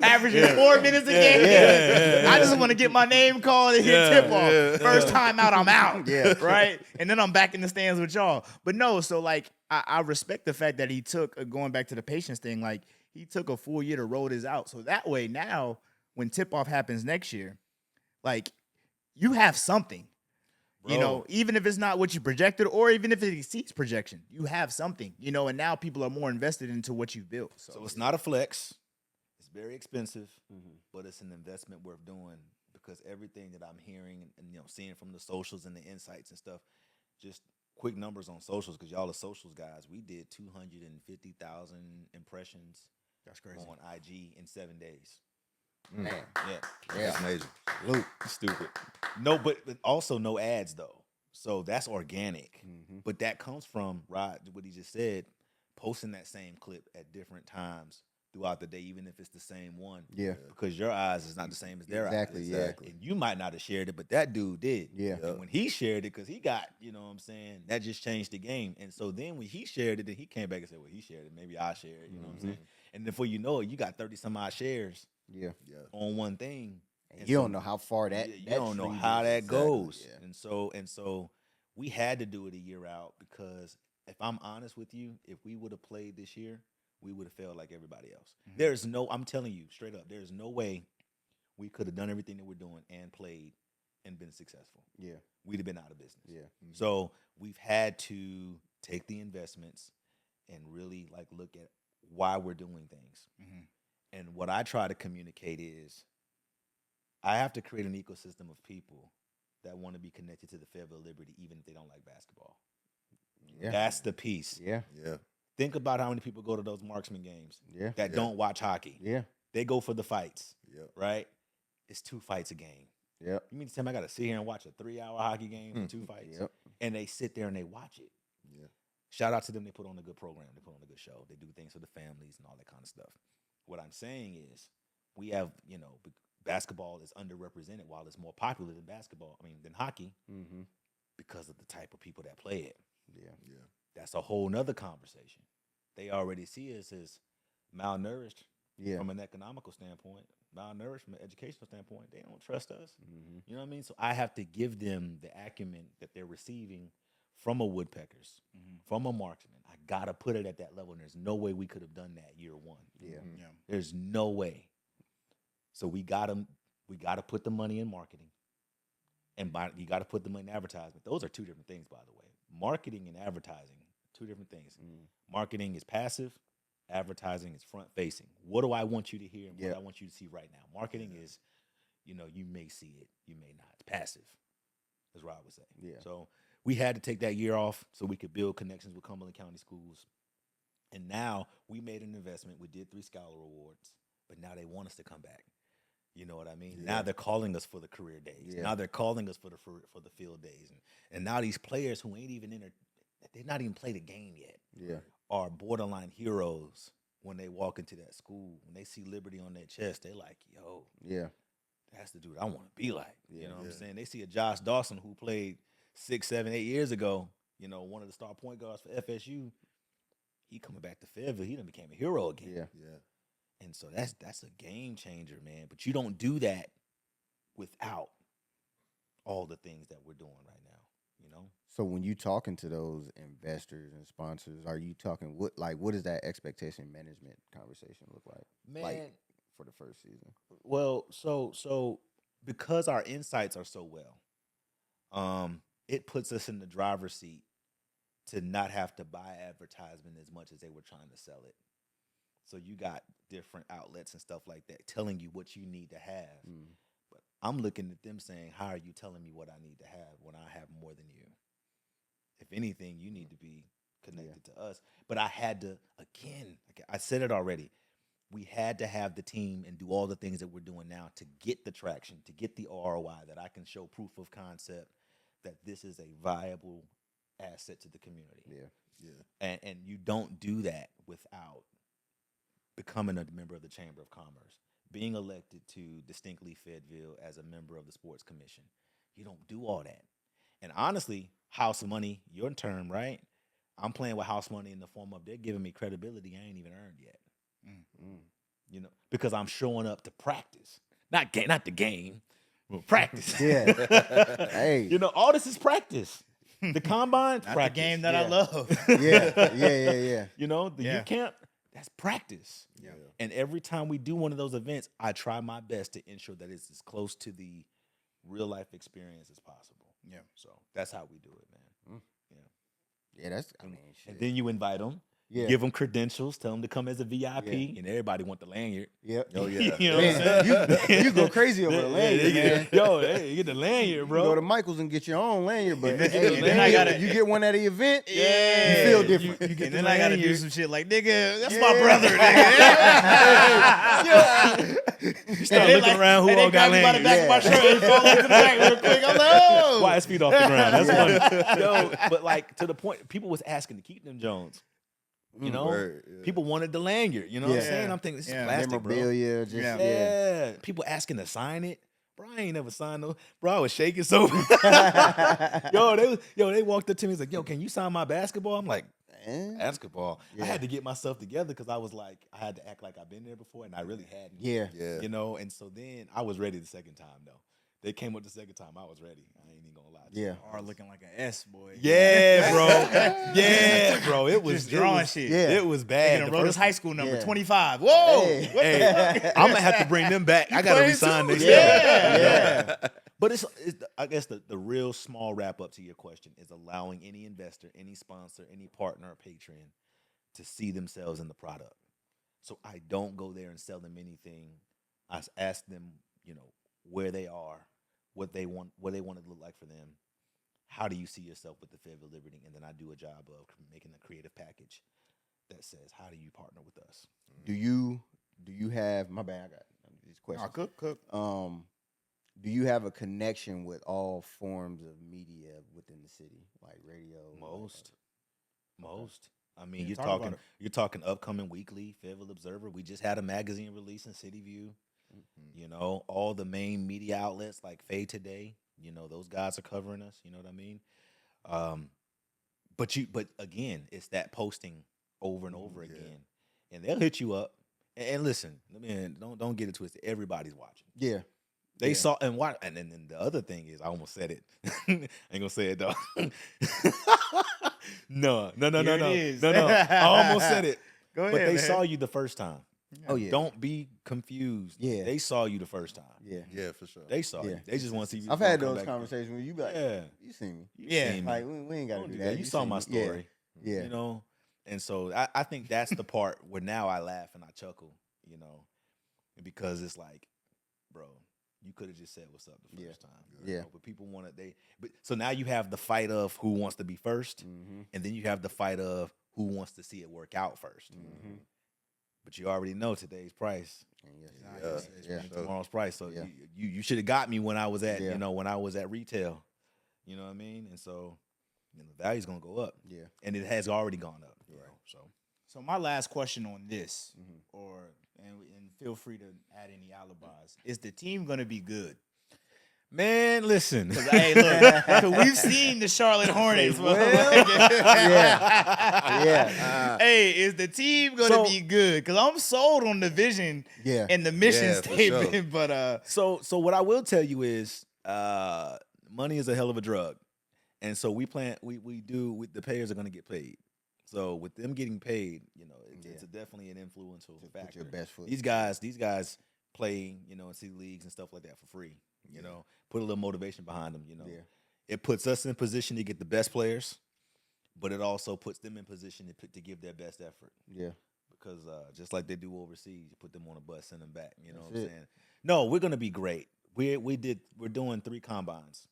Averaging 4 minutes a game. I just want to get my name called and hit tip off. First time out, I'm out. Right? And then I'm back in the stands with y'all. But no, so like I respect the fact that he took going back to the patience thing, like he took a full year to roll this out. So that way now when tip-off happens next year, like, you have something. Bro. You know, even if it's not what you projected or even if it exceeds projection, you have something, you know, and now people are more invested into what you've built. So it's not a flex. It's very expensive, but it's an investment worth doing because everything that I'm hearing and you know, seeing from the socials and the insights and stuff, just quick numbers on socials because y'all are socials guys. We did 250,000 impressions. That's crazy. On IG in 7 days. Man. That's amazing. Luke. Stupid. No, but also no ads though. So that's organic. But that comes from Rod, what he just said, posting that same clip at different times throughout the day, even if it's the same one. Because your eyes is not the same as their eyes. Exactly. And you might not have shared it, but that dude did. And when he shared it, because he got, you know what I'm saying, that just changed the game. And so then when he shared it, then he came back and said, well, he shared it. Maybe I share it. You know what I'm saying? And before you know it, you got 30 some odd shares. On one thing. And you don't know how far that you don't know how that goes. And so we had to do it a year out because if I'm honest with you, if we would have played this year, we would have failed like everybody else. There's no, I'm telling you straight up, there's no way we could have done everything that we're doing and played and been successful. We'd have been out of business. So we've had to take the investments and really like look at why we're doing things. And what I try to communicate is I have to create an ecosystem of people that want to be connected to the Fayetteville Liberty, even if they don't like basketball. That's the piece. Think about how many people go to those marksman games that don't watch hockey. They go for the fights, right? It's 2 fights a game. You mean to tell me I got to sit here and watch a 3-hour hockey game for 2 fights? And they sit there and they watch it. Shout out to them. They put on a good program. They put on a good show. They do things for the families and all that kind of stuff. What I'm saying is we have, you know, basketball is underrepresented while it's more popular than than hockey because of the type of people that play it. That's a whole nother conversation. they already see us as malnourished Yeah. from an economical standpoint, malnourished from an educational standpoint. They don't trust us. You know what I mean? So I have to give them the acumen that they're receiving from a Woodpeckers, from a Marksman. I got to put it at that level, and there's no way we could have done that year one. Yeah. There's no way. So we got to put the money in marketing, and you got to put the money in advertisement. Those are two different things, by the way. Marketing and advertising, two different things. Marketing is passive. Advertising is front facing. What do I want you to hear and what I want you to see right now? Marketing is, you may see it, you may not. It's passive, is what I would say. Yeah. So we had to take that year off so we could build connections with Cumberland County schools. And now we made an investment. We did 3 Scholar Awards, but now they want us to come back. You know what I mean? Now they're calling us for the career days. Now they're calling us for the field days. And now these players who ain't even they've not even played a game yet. Yeah. Are borderline heroes when they walk into that school. When they see Liberty on their chest, they like, yo, that's the dude I want to be like. You know what I'm saying? They see a Josh Dawson who played 6, 7, 8 years ago, one of the star point guards for FSU. He coming back to Fayetteville, he done became a hero again. Yeah. And so that's a game changer, man. But you don't do that without all the things that we're doing right now, So when you talking to those investors and sponsors, are you talking what does that expectation management conversation look like? Man, Like for the first season. Well, so because our insights are so well, it puts us in the driver's seat to not have to buy advertisement as much as they were trying to sell it. So you got different outlets and stuff like that telling you what you need to have. But I'm looking at them saying, how are you telling me what I need to have when I have more than you? If anything, you need to be connected to us. But I had to, again, I said it already, we had to have the team and do all the things that we're doing now to get the traction, to get the ROI, that I can show proof of concept that this is a viable asset to the community. And you don't do that without becoming a member of the Chamber of Commerce, being elected to distinctly Fayetteville as a member of the Sports Commission. You don't do all that. And honestly, house money, your term, right? I'm playing with house money in the form of they're giving me credibility I ain't even earned yet. Because I'm showing up to practice. Not the game, but practice. Hey. All this is practice. The combine, Not practice. the game that I love. Yeah. The youth camp, that's practice. Yeah. And every time we do one of those events, I try my best to ensure that it's as close to the real life experience as possible. Yeah. So that's how we do it, man. Yeah, that's shit. And then you invite them. Yeah. Give them credentials, tell them to come as a VIP, and everybody want the lanyard. Yep. Oh yeah. You know what I'm saying? You go crazy over the lanyard, man. You get the lanyard, bro. You go to Michael's and get your own lanyard, but hey, then I gotta- you get one at the event, you Yeah. feel different. You get And the then I gotta do lanyard. some shit like, nigga, that's my brother, nigga. You start looking around who all got by the lanyards. back of my shirt and fall into the back real quick. I'm like, oh. Why his feet off the ground? That's funny. But like to the point, people was asking to keep them Jones. People wanted the lanyard. You know what I'm saying? I'm thinking this is plastic, bro. Memorabilia, just People asking to sign it. Bro, I ain't never signed no. Bro, I was shaking so. They walked up to me and was like, "Yo, can you sign my basketball?" I'm like, basketball. I had to get myself together because I was like, I had to act like I've been there before, and I really hadn't. Yeah. And so then I was ready the second time though. They came up the second time. I was ready. I ain't even gonna lie to you. R looking like an S, boy. Yeah, bro. Yeah, bro. It was Just drawing shit. Yeah. It was bad. Nigga The wrote his first- high school number, Yeah. 25. Whoa! Hey. What the fuck? I'm gonna have to bring them back. I gotta playing resign too? next Yeah. year. But it's I guess the real small wrap up to your question is allowing any investor, any sponsor, any partner or patron to see themselves in the product. So I don't go there and sell them anything. I ask them, where they are, what they want it to look like for them. How do you see yourself with the Fayetteville Liberty? And then I do a job of making a creative package that says, how do you partner with us? Do you have, my bad, I got these questions. Cook. Do you have a connection with all forms of media within the city, like radio? Most. I mean, Yeah, you're talking upcoming weekly Fayetteville Observer. We just had a magazine release in City View. All the main media outlets like Faye Today. Those guys are covering us. You know what I mean? But again, it's that posting over and over again, and they'll hit you up. And listen, man, don't get it twisted. Everybody's watching. Yeah. They saw and watch, and then the other thing is, I almost said it. Ain't gonna say it though. No. I almost said it. Go ahead, but they man. saw you the first time. Oh yeah. Don't be confused. Yeah. They saw you the first time. Yeah. Yeah, for sure. They saw Yeah. you. They just want to see you. I've gonna had come those back. conversations where you be like, Yeah. you see me. You Yeah. seen me. Like we ain't gotta Don't do do that. You saw seen my me. story. Yeah. You know? And so I think that's the part where now I laugh and I chuckle, you know, because it's like, bro, you could have just said what's up the first time. You Yeah. know? But people want to, so now you have the fight of who wants to be first, and then you have the fight of who wants to see it work out first. But you already know today's price. And tomorrow's price. So you should have got me when I was at, you know, when I was at retail. You know what I mean? And so the value's gonna go up. Yeah. And it has already gone up. You know, So my last question on this, and feel free to add any alibis. Is the team going to be good? man, listen. Hey, look, 'cause we've seen the Charlotte Hornets. Yeah. Hey, is the team going to be good? Because I'm sold on the vision and the mission Yeah, for statement. sure. But So what I will tell you is, money is a hell of a drug, and so we do. The players are going to get paid. So with them getting paid, you know, it's definitely an influential factor. Put your best foot. These guys play, you know, in city leagues and stuff like that for free. You know, put a little motivation behind them. You know, it puts us in position to get the best players, but it also puts them in position to give their best effort. Yeah. Because just like they do overseas, you put them on a bus, send them back. You know what I'm saying? No, we're gonna be great. We're doing 3 combines,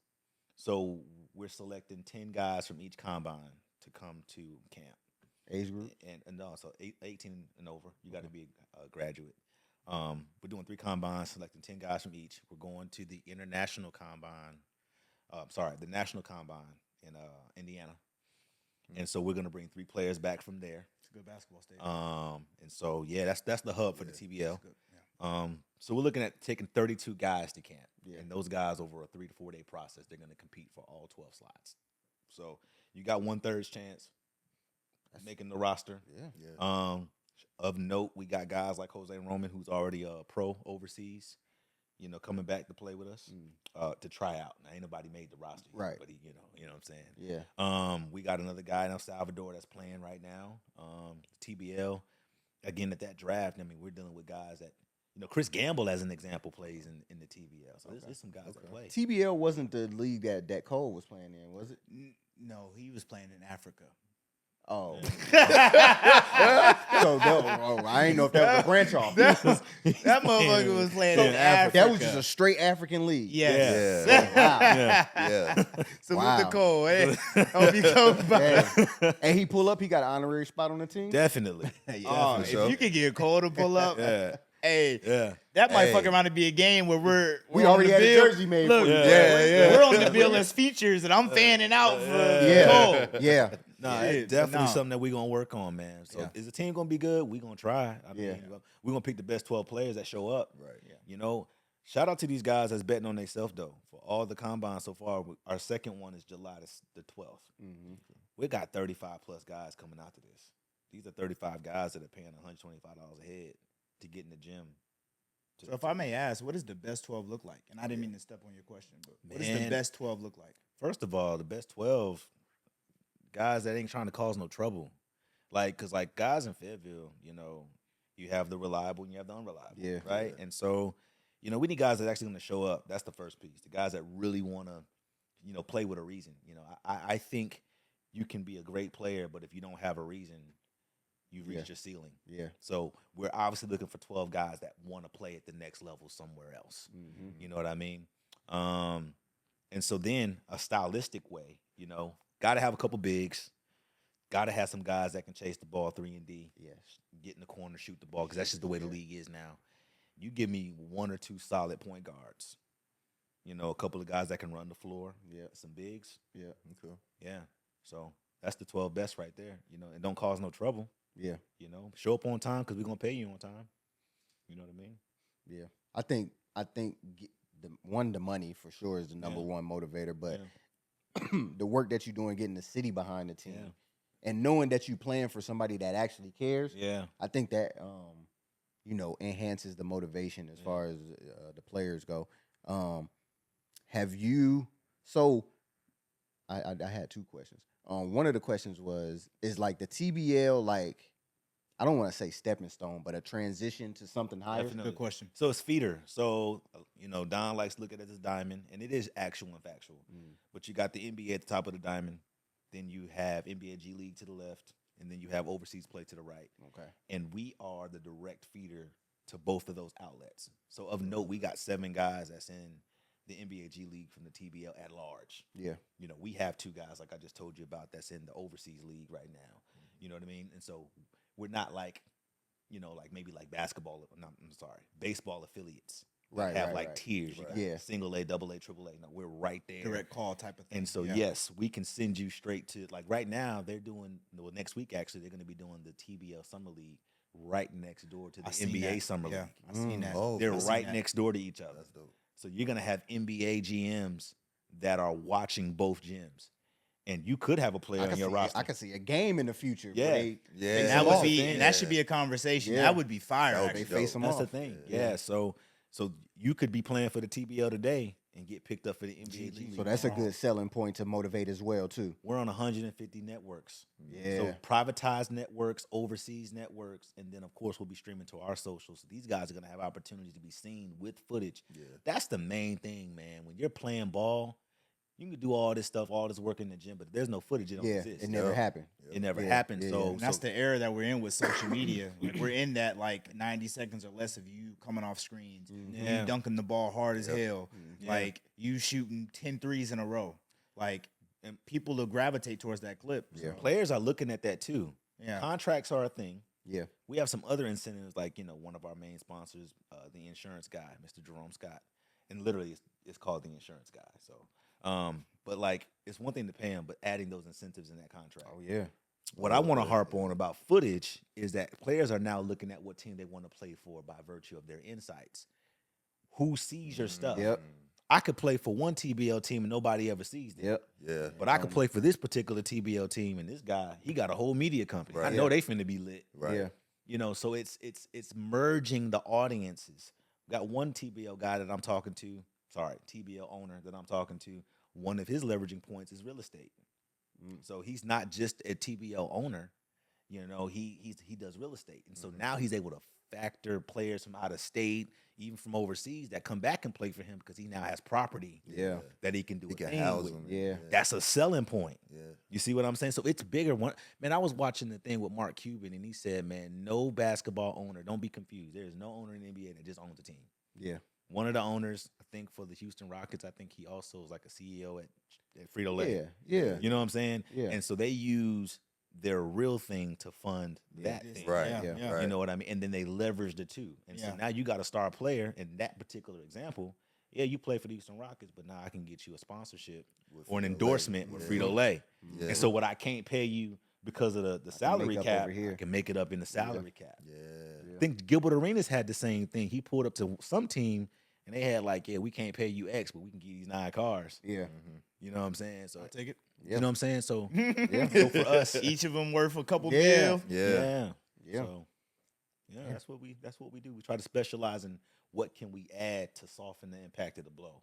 so we're selecting 10 guys from each combine to come to camp. Age group? And also 18 and over. You got to be a graduate. We're doing 3 combines, selecting 10 guys from each. We're going to the international combine. The national combine in Indiana. And so we're going to bring 3 players back from there. it's a good basketball stadium. And so that's the hub for the TBL. Good. Yeah. So we're looking at taking 32 guys to camp. And those guys over a 3 to 4 day process, they're going to compete for all 12 slots. So you got 1/3 chance making the roster. Of note, we got guys like Jose Roman, who's already a pro overseas, you know, coming back to play with us to try out. Now, ain't nobody made the roster yet, Right. but he, you know what I'm saying? Yeah. We got another guy in El Salvador that's playing right now. TBL, again, at that draft, I mean, we're dealing with guys that, you know, Chris Gamble, as an example, plays in the TBL. So there's some guys that play. TBL wasn't the league that Cole was playing in, was it? No, he was playing in Africa. Oh. I ain't know if that was a branch off. That motherfucker was playing in Africa. That was just a straight African league. Yes. Wow. Yeah. Salute the Cole. Hey, hope you come by. Damn. And he pull up, he got an honorary spot on the team? Definitely. Oh, if you could get Cole to pull up, hey, that might Hey. fuck around to be a game where We we're already on the had a bill. jersey made Look, for you. we're on the bill as features, and I'm fanning out for Cole. Yeah. No, Yeah, it's definitely no. something that we're going to work on, man. So is the team going to be good? We're going to try. I mean, we're going to pick the best 12 players that show up. Right. You know, shout out to these guys that's betting on themselves, though. For all the combines so far, our second one is July the 12th. We got 35-plus guys coming out to this. These are 35 guys that are paying $125 a head to get in the gym. So if I may ask, what does the best 12 look like? And I didn't mean to step on your question, but what does the Man. best 12 look like? First of all, the best 12 guys that ain't trying to cause no trouble. Because guys in Fayetteville, you know, you have the reliable and you have the unreliable. Yeah. Right? And so, you know, we need guys that actually going to show up. That's the first piece. The guys that really want to, you know, play with a reason. You know, I think you can be a great player, but if you don't have a reason, you've reached your ceiling. Yeah. So we're obviously looking for 12 guys that want to play at the next level somewhere else. You know what I mean? And so then a stylistic way, you know, got to have a couple bigs. Got to have some guys that can chase the ball 3 and D. Yes. Get in the corner, shoot the ball, because that's just the way the league is now. You give me 1 or 2 solid point guards. You know, a couple of guys that can run the floor. Yeah. Some bigs. Yeah. Okay. Yeah. So that's the 12 best right there. You know, and don't cause no trouble. Yeah. You know, show up on time because we're going to pay you on time. You know what I mean? Yeah. I think the money for sure is the number one motivator, but the work that you're doing, getting the city behind the team, and knowing that you playing for somebody that actually cares. Yeah. I think that enhances the motivation as far as the players go. Have you? So, I had two questions. One of the questions is like the TBL, like, I don't want to say stepping stone, but a transition to something higher? Definitely. Good question. So it's feeder. So, Don likes to look at it as diamond, and it is actual and factual. But you got the NBA at the top of the diamond. Then you have NBA G League to the left, and then you have overseas play to the right. Okay. And we are the direct feeder to both of those outlets. So of note, we got 7 guys that's in the NBA G League from the TBL at large. Yeah. We have 2 guys, like I just told you about, that's in the overseas league right now. You know what I mean? And so we're not like, baseball affiliates. Right. Have right. tiers. You got single A, double A, triple A. No, we're right there. Direct call type of thing. And so, yes, we can send you straight to, like right now, they're doing, next week, actually, they're going to be doing the TBL Summer League right next door to the NBA Summer League. I've seen that. Oh, They're right next door to each other. That's dope. So you're going to have NBA GMs that are watching both gyms. And you could have a player on your roster. I can see a game in the future. Yeah. And that would be, and that should be a conversation. Yeah. That would be fire. They Actually. face them That's off. the thing. Yeah. So you could be playing for the TBL today and get picked up for the NBA G League. So that's a good selling point to motivate as well, too. We're on 150 networks. Yeah. So privatized networks, overseas networks, and then, of course, we'll be streaming to our socials. So these guys are going to have opportunities to be seen with footage. Yeah. That's the main thing, man. When you're playing ball, you can do all this stuff, all this work in the gym, but if there's no footage, it don't exist. It never happened. It never Yeah, happened. yeah, So yeah. And that's the era that we're in with social media. Like, we're in that 90 seconds or less of you coming off screens, Yeah. you dunking the ball hard as hell, Yeah. like you shooting 10 threes in a row. Like, and people will gravitate towards that clip. So, players are looking at that too. yeah. Contracts are a thing. Yeah. We have some other incentives, like, one of our main sponsors, the insurance guy, Mr. Jerome Scott. And literally it's called the insurance guy. So, but like, it's one thing to pay him, but adding those incentives in that contract. Oh, yeah. What I want to harp on about footage is that players are now looking at what team they want to play for by virtue of their insights. Who sees your stuff? Yep. I could play for one TBL team and nobody ever sees them. Yep. Yeah. But I could play for this particular TBL team, and this guy, he got a whole media company. Right. I know they finna be lit. Right. Yeah. So it's merging the audiences. We got one TBL guy that I'm talking to. TBL owner that I'm talking to. One of his leveraging points is real estate. So he's not just a TBL owner. He does real estate, and so now he's able to factor players from out of state, even from overseas, that come back and play for him because he now has property. Yeah. That he can do. He a can thing house with. them. Yeah. That's a selling point. Yeah. You see what I'm saying? So it's bigger. Man, I was watching the thing with Mark Cuban, and he said, man, no basketball owner, don't be confused. There is no owner in the NBA that just owns a team. Yeah. One of the owners, I think, for the Houston Rockets, I think he also is like a CEO at Frito-Lay. Yeah. You know what I'm saying? Yeah. And so they use their real thing to fund that thing. Right. Yeah. Right. You know what I mean? And then they leverage the two. And so now you got a star player in that particular example. Yeah, you play for the Houston Rockets, but now I can get you a sponsorship or an endorsement with Frito-Lay. Yeah. And so what I can't pay you because of the salary make up cap, over here. I can make it up in the salary cap. Yeah. I think Gilbert Arenas had the same thing. He pulled up to some team, and they had we can't pay you X, but we can give you these 9 cars. Yeah. You know what I'm saying? So I'll take it. you know what I'm saying? So, Yeah. so for us, Each of them worth a couple Yeah. mil. yeah. Yeah. So, that's what we do. We try to specialize in what can we add to soften the impact of the blow.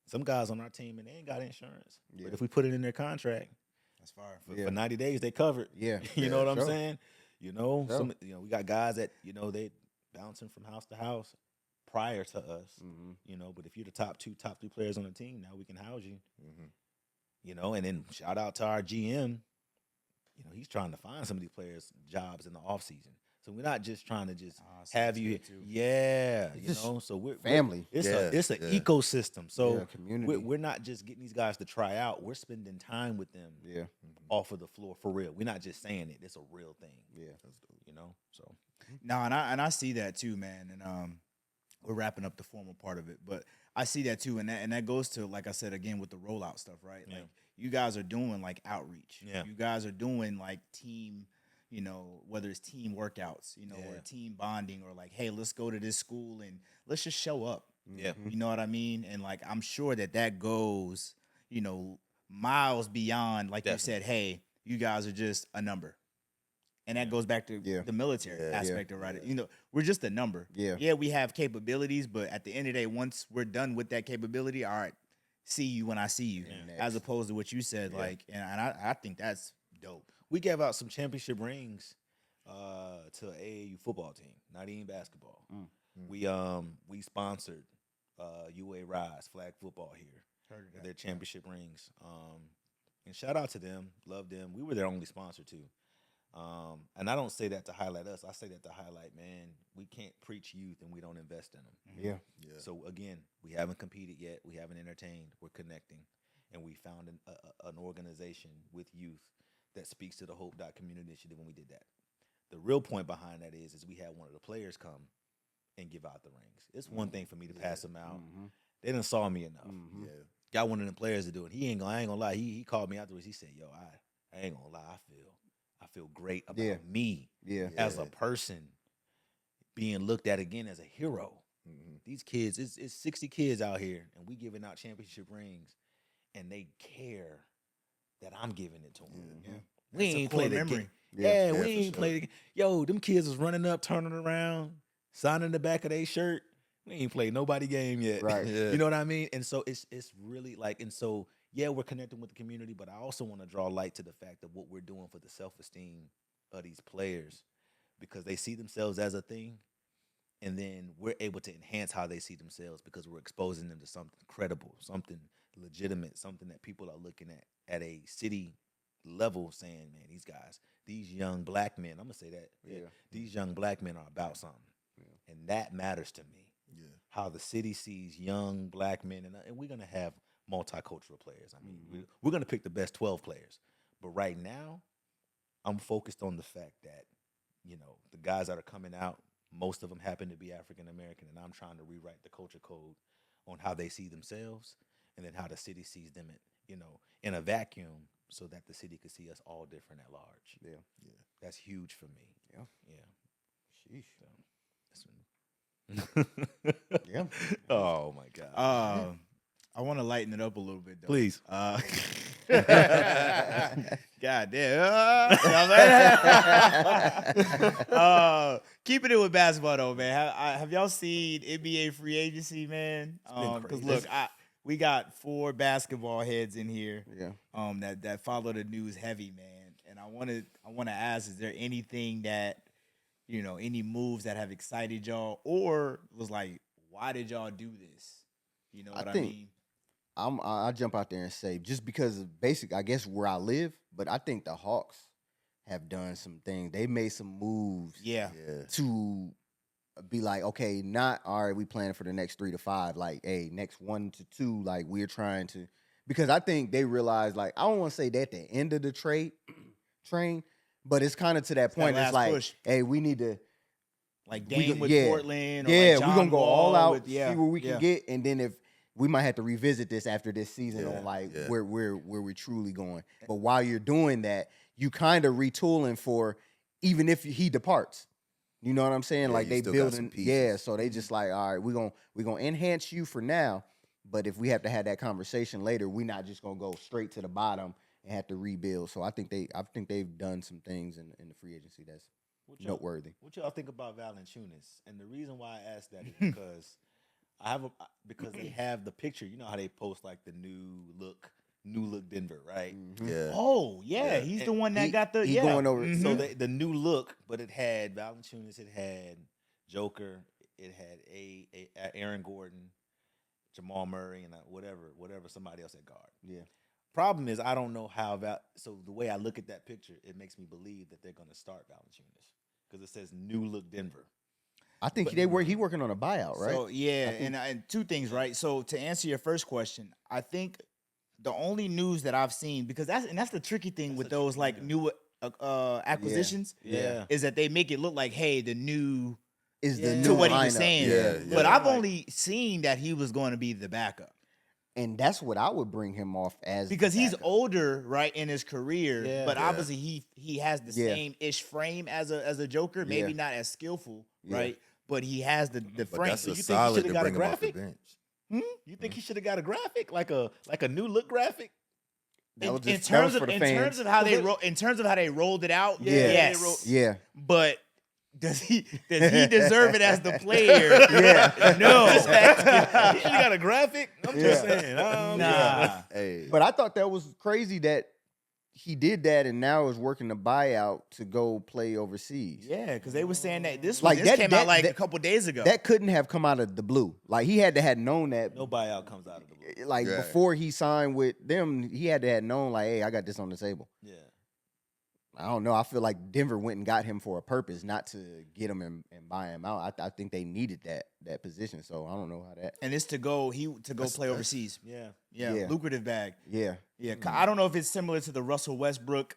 Some guys on our team, and they ain't got insurance. Yeah. But if we put it in their contract, That's fire. for 90 days, they covered. Yeah. You know what I'm Sure. saying? We got guys that, they bouncing from house to house prior to us. But if you're the top 2, top 3 players on the team, now we can house you. And then shout out to our GM. He's trying to find some of these players jobs in the offseason. So we're not just trying to just have you. So we're family. It's Yeah, an yeah. ecosystem. So Yeah, community. we're not just getting these guys to try out. We're spending time with them Yeah. off of the floor for real. We're not just saying it. It's a real thing. Yeah. So No, and I see that too, man. And we're wrapping up the formal part of it, but I see that too, and that goes to, like I said again, with the rollout stuff, right? Yeah. Like, you guys are doing outreach. Yeah. You guys are doing team, whether it's team workouts, or team bonding, or hey, let's go to this school and let's just show up. yeah. You know what I mean? And I'm sure that goes, miles beyond, like Definitely. you said, hey, you guys are just a number. And that goes back to the military aspect of it. You know, we're just a number. Yeah, we have capabilities, but at the end of the day, once we're done with that capability, all right, see you when I see you, as opposed to what you said. Like, and I think that's dope. We gave out some championship rings to an AAU football team, not even basketball. We sponsored UA Rise flag football here. Their championship rings. And shout out to them, love them. We were their only sponsor too. And I don't say that to highlight us. I say that to highlight, man, we can't preach youth and we don't invest in them. Yeah. So again, we haven't competed yet. We haven't entertained. We're connecting, and we found an organization with youth that speaks to the Hope Community Initiative when we did that. The real point behind that is we had one of the players come and give out the rings. It's one thing for me to pass them out. They didn't saw me enough. Got one of them players to do it. I ain't gonna lie. He called me afterwards. He said, "Yo, I ain't gonna lie. I feel great about me as a person being looked at again as a hero. These kids, it's 60 kids out here, and we giving out championship rings, and they care that I'm giving it to them. We ain't played the game. We ain't played. Yo, them kids was running up, turning around, signing the back of their shirt. We ain't played nobody game yet. Right. You know what I mean? And so it's really like, and so we're connecting with the community, but I also want to draw light to the fact of what we're doing for the self-esteem of these players, because they see themselves as a thing, and then we're able to enhance how they see themselves because we're exposing them to something credible, something legitimate, something that people are looking at a city level saying, man, these young black men, I'm going to say that, these young black men are about something. And that matters to me. How the city sees young black men, and we're going to have multicultural players. I mean, we're going to pick the best 12 players. But right now, I'm focused on the fact that, you know, the guys that are coming out, most of them happen to be African American, and I'm trying to rewrite the culture code on how they see themselves, and then how the city sees them, in a vacuum, so that the city could see us all different at large. That's huge for me. Sheesh. Oh my God. I want to lighten it up a little bit, though. Please. God damn. Keeping it with basketball, though, man. Have y'all seen NBA free agency, man? Because look, we got 4 basketball heads in here. That follow the news heavy, man. And I want to ask: is there anything that, you know, any moves that have excited y'all, or was like, why did y'all do this? You know what I mean? I'll jump out there and say, just because of I guess, where I live, but I think the Hawks have done some things. They made some moves to be like, okay, not, all right, we planning for the next 3 to 5. Like, hey, next 1 to 2, like, we're trying to, because I think they realize, like, I don't want to say that the end of the trade train, but it's kind of to that point. It's like, push. Hey, we need to, like, game with Portland. Or we're like going to go all out, see what we can get, and then if we might have to revisit this after this season on where we're truly going. But while you're doing that, you kind of retooling for even if he departs. You know what I'm saying? Like they building, so they just like, all right, we're gonna enhance you for now. But if we have to have that conversation later, we're not just gonna go straight to the bottom and have to rebuild. So I think they've done some things in the free agency that's noteworthy. What y'all think about Valanciunas? And the reason why I asked that is because because they have the picture. You know how they post like the new look Denver, right? Yeah. Oh, yeah. He's the one that got the going over. So the new look, but it had Valanciunas, it had Joker, it had Aaron Gordon, Jamal Murray, and whatever somebody else at guard. Yeah. Problem is, I don't know how so the way I look at that picture, it makes me believe that they're going to start Valanciunas because it says new look Denver. I think he working on a buyout, right? So and 2 things, right? So to answer your first question, I think the only news that I've seen, because that's the tricky thing with those like new acquisitions, is that they make it look like, hey, the new is the new to what lineup. He was saying. But I've only seen that he was going to be the backup. And that's what I would bring him off as, because he's older, right, in his career. But obviously he has the same ish frame as a Joker. Maybe not as skillful, right? But he has the frame. That's so a you solid think he to should have bring got a him off the graphic? bench. You think he should have got a graphic, like a new look graphic? That was in just terms for of the in fans. terms of how they rolled it out. Yeah. Yes. Yeah. But does he deserve it as the player? Yeah. No. You got a graphic? I'm just saying. Nah. Hey, But I thought that was crazy that he did that and now is working the buyout to go play overseas. Yeah, because they were saying that this came out like a couple days ago. That couldn't have come out of the blue. Like he had to have known that. No buyout comes out of the blue. Like before he signed with them, he had to have known like, hey, I got this on the table. Yeah. I don't know. I feel like Denver went and got him for a purpose, not to get him and buy him out. I think they needed that position. So I don't know how that. And it's to go play overseas. Yeah. Lucrative bag. Yeah. Yeah. I don't know if it's similar to the Russell Westbrook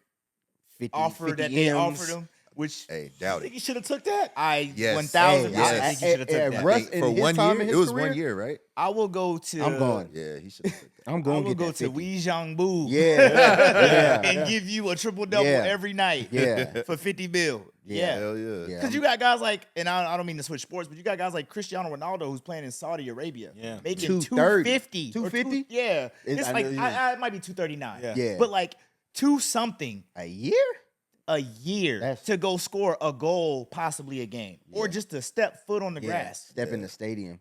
50, offer 50 that they M's. offered him. Which hey, I doubt think it. he should have took that. 1,000% yes. think he should have took that. Russ, For in his 1 time year, in his it was career, 1 year, right? I will go to. I'm going. Yeah, he should have took that. I'm I going will to go get to that 50. Wee Jiangbu. Yeah. And give you a triple double Yeah. every night. Yeah. For 50 bill. Yeah. Hell yeah. Yeah. Because you got guys like, and I don't mean to switch sports, but you got guys like Cristiano Ronaldo who's playing in Saudi Arabia. Yeah. Making 230. 250. 250? Yeah. It's- It's I like, know, yeah. it might be 239. Yeah. Yeah. But like 2-something A year? a year That's- to go score a goal, possibly a game, or Yeah. just to step foot on the Yeah. grass. Step in the stadium.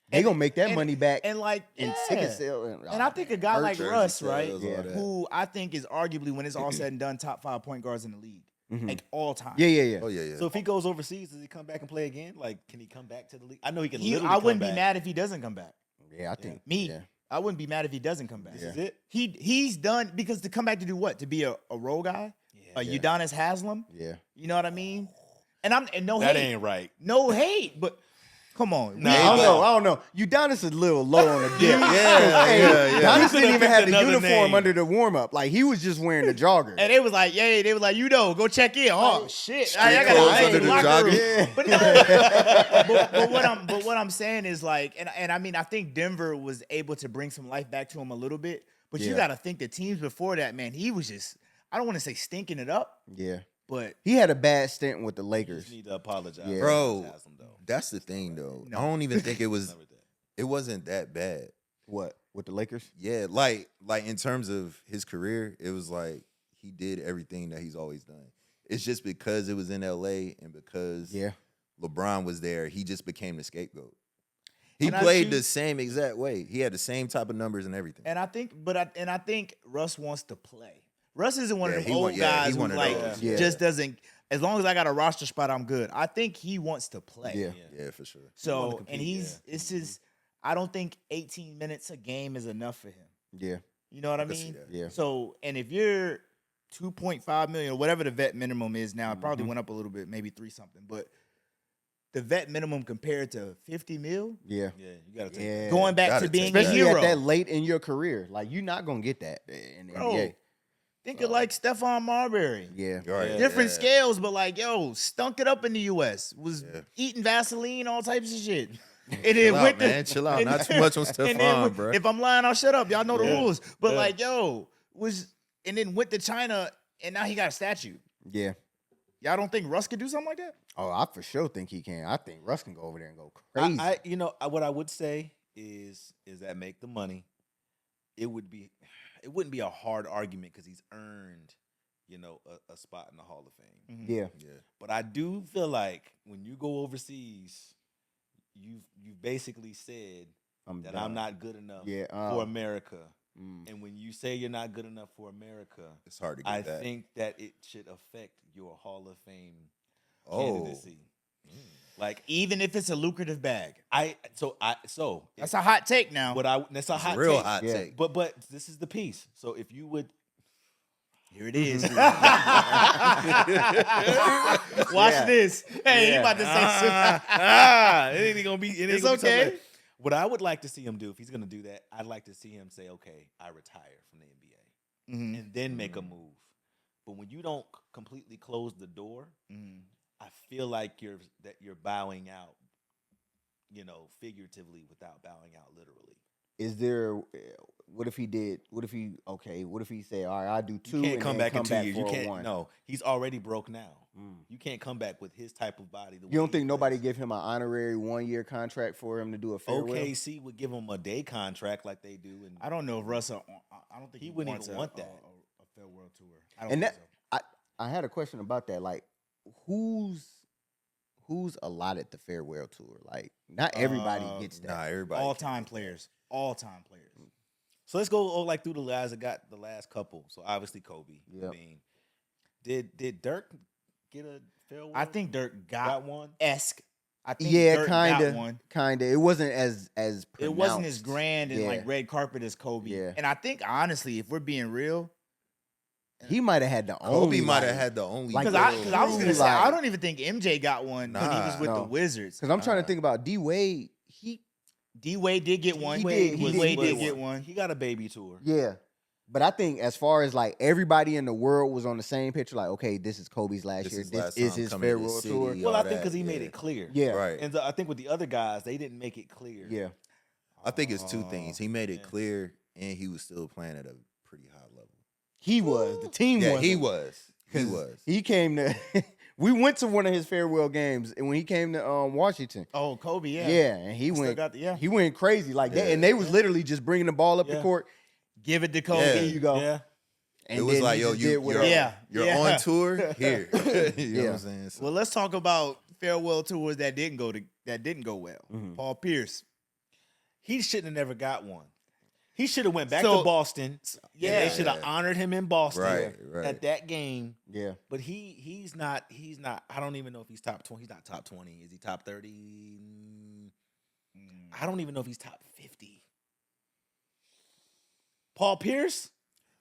They gonna make that money back And like, in yeah. ticket sales. And I think a guy like Jersey Russ, sales, right, all Yeah. that. who I think is arguably, when it's all said and done, top 5 point guards in the league, like all time. Yeah. Oh yeah. So if he goes overseas, does he come back and play again? Like, can he come back to the league? I know he can. I literally wouldn't come be back. mad if he doesn't come back. Yeah, I think. Me, Yeah. I wouldn't be mad if he doesn't come back. This is it. He's done, because to come back to do what? To be a role guy? A Udonis Haslam? Yeah. You know what I mean? And no That hate. ain't right. No hate, but come on. Nah, I don't know. Udonis is a little low on the dip. yeah. Udonis didn't even have the another uniform name. under the warm up. Like he was just wearing the jogger. And they was like, you know, go check in. Oh shit! I clothes gotta under the locker room. jogger. But what I'm saying is like, and I mean, I think Denver was able to bring some life back to him a little bit. But you Yeah. got to think the teams before that, man, he was just, I don't want to say stinking it up, Yeah. but He had a bad stint with the You Lakers. just need to apologize, Yeah. Bro, Has him, though. that's the thing though. No. I don't even think it was. Never did. It wasn't that bad. What? With the Lakers? Yeah, like in terms of his career, it was like he did everything that he's always done. It's just because it was in LA and because Yeah. LeBron was there, he just became the scapegoat. He And I played see- the same exact way. He had the same type of numbers and everything. and I think Russ wants to play. Russ isn't one Yeah, of he them old want- yeah, guys he who one of like those. Yeah. just doesn't. As long as I got a roster spot, I'm good. I think he wants to play. Yeah. Yeah, for sure. wanna So, compete, and it's just, I don't think 18 minutes a game is enough for him. Yeah. You know what I can see mean? that. Yeah. So, and if you're 2.5 million or whatever the vet minimum is now, it probably Mhm. went up a little bit, maybe 3 something, but the vet minimum compared to 50 mil, Yeah. Yeah, you gotta take Yeah. that. going back Gotta to being take a that. Especially hero. at that late in your career. Like you're not gonna get that in the Bro, NBA. think of like Stephon Marbury. Yeah. All right, Different yeah. scales, but like, yo, stunk it up in the U.S. Was Yeah. eating Vaseline, all types of shit. And then Chill out, went to- man. Chill out. and- Not too much on and then Stephon, bro. If I'm lying, I'll shut up. Y'all know the Yeah. rules. But Yeah. like, yo, and then went to China, and now he got a statue. Yeah. Y'all don't think Russ could do something like that? Oh, I for sure think he can. I think Russ can go over there and go crazy. What I would say is that make the money. It wouldn't be a hard argument because he's earned, a spot in the Hall of Fame. yeah. Yeah. But I do feel like when you go overseas, you've basically said that I'm not good enough Yeah, for America. Mm. And when you say you're not good enough for America, It's hard to get I that. think that it should affect your Hall of Fame Oh. candidacy. Like Even if it's a lucrative bag. that's That's a hot take now. that's a hot real take. hot Yeah. take. But this is the piece. So if you would Here it is. Watch Yeah. this. Hey, you about to say something. it ain't gonna be. It's okay. What I would like to see him do, if he's gonna do that, I'd like to see him say, "Okay, I retire from the NBA," Mhm. and then make a move. But when you don't completely close the door, Mhm. I feel like you're bowing out, figuratively without bowing out literally. Is there? What if he did? What if he? Okay. What if he said, "All right, I do 2 You can't and come then back in 2 years. You for a can't. 1. No, he's already broke now. Mm. You can't come back with his type of body. The way You don't he think nobody plays. give him an honorary 1-year contract for him to do a farewell? OKC would give him a day contract like they do, and I don't know if Russ. I don't think he wouldn't even want that. A farewell tour. I don't And think that I had a question about that. Like, who's allotted the farewell tour? Like, not everybody gets that. Nah, everybody. all-time players. All-time players. So let's go like through the guys that got the last couple. So obviously Kobe. Yep. I mean, did Dirk get a farewell? I think Dirk got one. I think Yeah, Dirk got one. kinda. It wasn't as It wasn't as pronounced. grand and Yeah. like red carpet as Kobe. Yeah. And I think honestly, if we're being real, He might have had the Kobe only. might have like- had the only. like because I was gonna say I like- don't even think MJ got one when he was with the No. Wizards. Because I'm trying to think about D Wade. D Wade did get one. He did get one. He got a baby tour. Yeah. But I think as far as like everybody in the world was on the same picture, like, okay, this is Kobe's last This year. is This last is time his coming to the farewell city. tour. Well, all I think that, because he made yeah. it clear. Yeah. Right. And I think with the other guys, they didn't make it clear. Yeah. I think it's two things. He made it Yeah. clear, and he was still playing at a pretty high level. He was. The team Yeah, was. he was. He 'Cause was. He came to we went to one of his farewell games and when he came to Washington. Oh, Kobe, Yeah, yeah. and he Still went got the- yeah. he went crazy like that. Yeah. And they was literally just bringing the ball up the Yeah. court. Give it to Kobe. Yeah. Here you go. Yeah. And It was then like, he yo, just did whatever. you're Yeah. on tour here. You know what Yeah. I'm saying? So, Well, let's talk about farewell tours that didn't go well. Mhm. Paul Pierce. He shouldn't have never got one. He should have went back So- to Boston. Yeah. They should have honored him in Boston Right. at that game. Yeah. But he's not. I don't even know if he's top 20. He's not top 20. Is he top 30? I don't even know if he's top 50. Paul Pierce,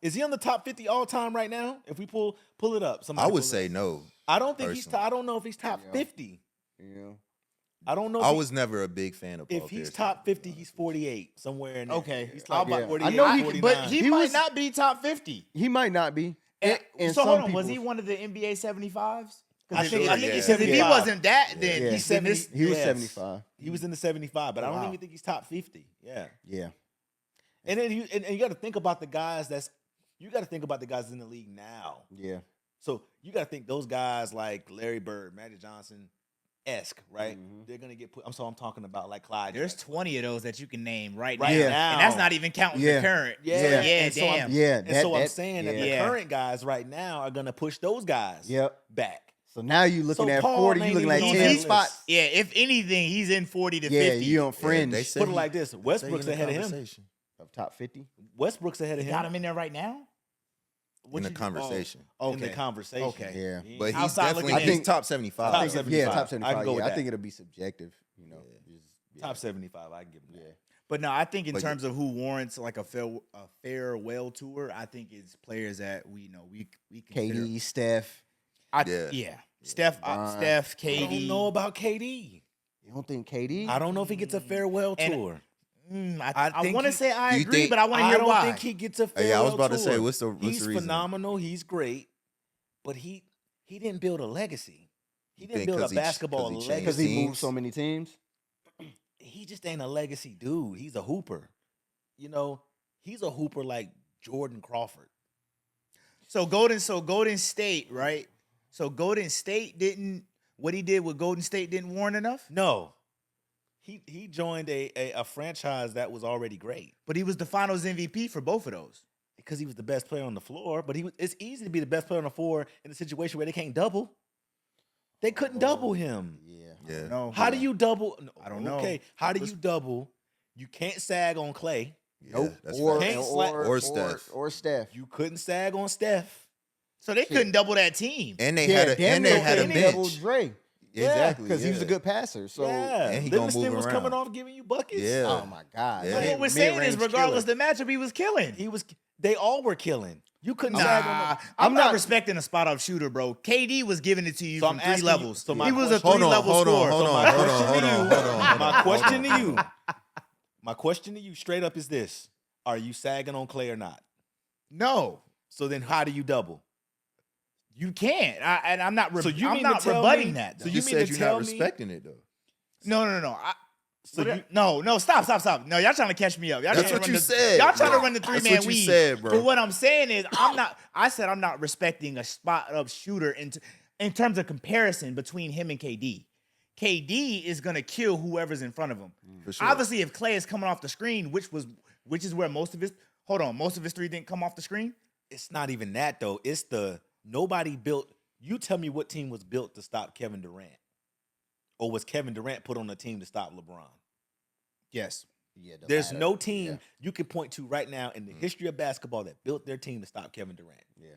is he on the top 50 all time right now? If we pull it up, I somebody would pull it say up. no. I don't think he's. personally. I don't know if he's top Yeah. 50. Yeah. I don't know. I if was never a big fan of Paul If he's Pierce. top 50, he's 48 somewhere in there. Okay. He's I'll like buy- 48, I know he- 49. But he He might was- not be top 50. He might not be. And so some hold on, was people- he one of the NBA 75s? I think Sure, he's yeah. If he 75. wasn't that, then Yeah. he's 70. He was Yes. 75. He was in the 75, but I don't Wow. even think he's top 50. Yeah. Yeah. And then you got to think about the guys in the league now. Yeah. So you got to think those guys like Larry Bird, Magic Johnson-esque, right? Mhm. They're gonna get put. I'm talking about like Clyde. There's Drexler. 20 of those that you can name right Right now. now. And that's not even counting Yeah. the current. Yeah. So, yeah, And so I'm- damn. Yeah. And so I'm that- saying that yeah. the current guys right now are gonna push those guys Yep. back. So now you looking So at Paul 40, you ain't looking at even on 10 that spots. list. Yeah, if anything, he's in 40 to Yeah, 50. you on fringe. they say Put it he- like this: say he Westbrook's in the ahead of him. conversation. Of top 50. Westbrook's ahead of You him. got him in there right now? In the conversation. In the conversation. Okay. Yeah. He- But he's Outside definitely looking in. he's top 75. Top I think, 75. yeah, top I can 75. go Yeah, with I that. think it'll be subjective, you know. Yeah. Just, yeah. Top 75. I can give him that. Yeah. But no, I think in But terms of who warrants like a farewell tour, I think it's players that we consider. KD, Steph. Yeah. Steph, LeBron. Steph, I don't KD. know about KD. You don't think KD? I don't know if he gets a farewell And- tour. I think want to he- say I Do you agree, think- but I want to I hear don't why. think he gets a farewell Yeah, I was about to tour. say, what's the He's reason? phenomenal. He's great, but he didn't build a legacy. He You didn't think build a 'cause he- basketball 'cause he changed legacy. Because he teams? moved so many teams. He just ain't a legacy dude. He's a hooper. You know, he's a hooper like Jordan Crawford. So Golden State, right? So Golden State didn't. What he did with Golden State didn't warrant enough. No. He joined a franchise that was already great But he was the Finals MVP for both of those. because he was the best player on the floor. But it's easy to be the best player on the floor in a situation where they can't double. They couldn't double him. Yeah. Yeah. No, How do you double? No, I don't know. Okay, how do you double? You can't sag on Clay. Yeah, Nope. that's Or, facts. Can't slap- Or Steph. Or Steph. You couldn't sag on Steph. So they couldn't double that team. And they Yeah, had a damn and they near had a double bench. Dre. Exactly. Because he was a yeah. good passer. So, yeah, and he gonna Livingston move was around. coming off giving you buckets. Yeah. oh my God. Yeah. But Mid- what we're saying is, mid-range regardless killer. the matchup, he was killing. They all were killing. You couldn't Nah, sag on them. I'm not respecting a spot up shooter, bro. KD was giving it to you So from I'm three asking you- levels. so my he was a question- three-level scorer. My question to you, my question to you, straight up, is this: are you sagging on Clay or not? No, So then, how do you double? you can't. And I'm not. So you I'm mean not to tell rebutting me- that. so though. you You mean said to you're tell not me- respecting it though. No. So you, No, stop. No, y'all trying to catch me up. Y'all That's trying to what run you the- said, Y'all trying to bro. run the That's three-man what you weave. said, bro. But what I'm saying is, I said I'm not respecting a spot up shooter in terms of comparison between him and KD. KD is gonna kill whoever's in front of him. For sure. Obviously, if Clay is coming off the screen, which is where most of his Hold on. Most of his 3 didn't come off the screen? It's not even that though. It's nobody built. You tell me what team was built to stop Kevin Durant, or was Kevin Durant put on a team to stop LeBron? Yes. Yeah, There's no team you can point to right now in the history of basketball that built their team to stop Kevin Durant. Yeah.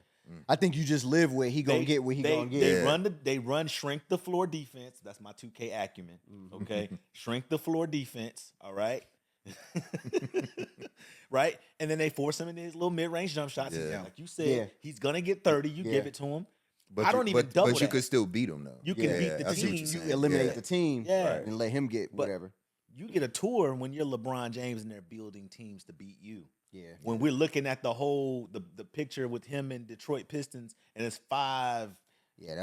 I think you just live where he gonna get what he gonna get. They run shrink the floor defense. That's my 2K acumen. Okay, shrink the floor defense. All right, right, and then they force him into his little mid-range jump shots. Yeah. Like you said, he's gonna get 30. You give it to him. But I don't even double But you that. could still beat him though. You can beat the I see what team. you're saying. You eliminate the team, Yeah. and let him get whatever. You get a tour when you're LeBron James and they're building teams to beat you. Yeah. When we're looking at the picture with him and Detroit Pistons and it's 5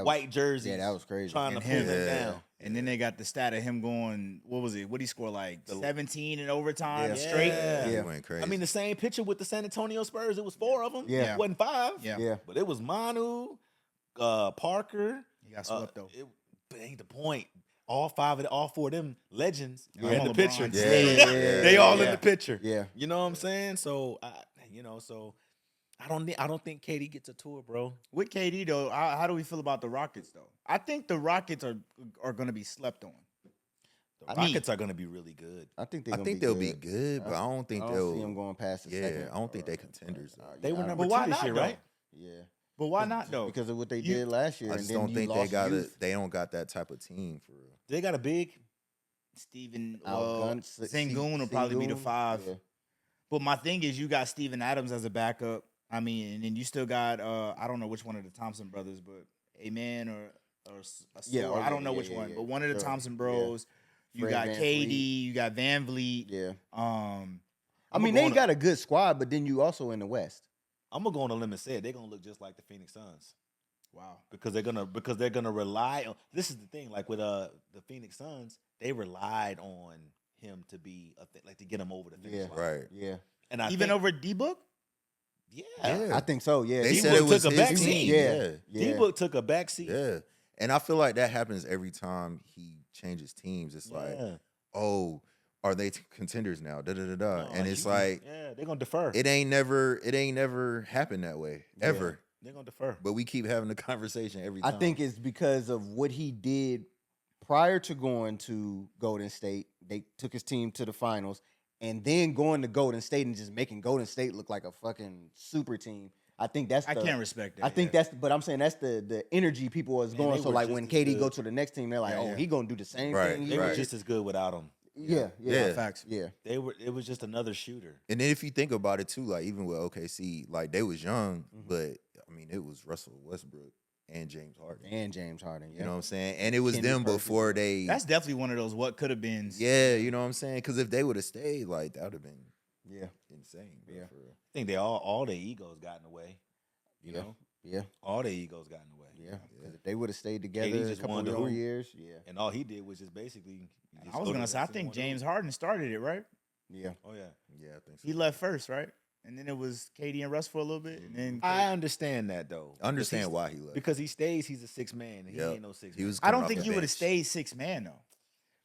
white jerseys. Yeah, that was crazy. Trying to pull him, him down. And then they got the stat of him going, what was it? What did he score, like 17 in overtime straight? Yeah. He went crazy. I mean, the same picture with the San Antonio Spurs, it was 4 of them. Yeah. It wasn't 5. Yeah. But it was Manu, Parker. He got swept, though. But ain't the point. All 4 of them legends are I'm in the on picture. LeBron's They all in the picture. Yeah. You know what I'm saying? So, I don't think KD gets a tour, bro. With KD, though, how do we feel about the Rockets, though? I think the Rockets are going to be slept on. The Rockets are going to be really good. I think they'll be good, but I don't think they'll see them going past the second. I don't think they contenders. They were number But why 2 this not, year, though? right? Yeah. But why not, though? Because of what they did last year. I and just then don't you think lost youth. they don't got that type of team for real. They got a big. Steven Sengun will probably be the 5. Yeah. But my thing is, you got Steven Adams as a backup. I mean, and then you still got I don't know which one of the Thompson brothers, but Amen or I don't know which one, but one of the Thompson bros. You Fred got Van KD, Fleet. you got Van Vliet. Yeah. I I mean, they got a good squad, but then you also in the West. I'm gonna go on a limb and say they're gonna look just like the Phoenix Suns. Wow. Because they're gonna rely on. This is the thing, like with the Phoenix Suns, they relied on him to be to get him over the finish line. Right. Yeah. And I Even think, over D-Book? yeah, I think so. Yeah. They D-Book said it was took a his back team. seat. Yeah. D-Book took a back seat. Yeah. And I feel like that happens every time he changes teams. It's like, oh, are they contenders now? Da da da da. And it's like, yeah, they're gonna defer. it ain't never happened that way ever. They're gonna defer. But we keep having the conversation every I time. think it's because of what he did prior to going to Golden State. They took his team to the finals, and then going to Golden State and just making Golden State look like a fucking super team. I think that's I can't respect that. I think but I'm saying that's the energy people was going. they So were like just when as KD good. go to the next team, they're like, he gonna do the same Right, thing. They were just as good without him. Yeah. Facts. Yeah. It was just another shooter. And then if you think about it too, like even with OKC, like they was young, but I mean it was Russell Westbrook and James Harden. Yeah. You know what I'm saying? And it was Can't be them perfect. before they. That's definitely one of those what could have been. Yeah, you know what I'm saying? Because if they would have stayed, like that would have been insane. Bro, Yeah. for real. I think all their egos got in the way. You know, Yeah. all their egos got in the way. Yeah. 'Cause if they would have stayed together KD a just couple wanted to more hoop. years. And all he did was just basically. I was gonna say, I think James Harden started it, right? Yeah. Oh yeah. Yeah, I think so. He left first, right? And then it was KD and Russ for a little bit, and then I understand that though. I understand why he left. Because he stays, he's a 6 man, and he Yep. ain't no 6 He man. was. I coming don't off think the you would have bench. stayed 6 man though.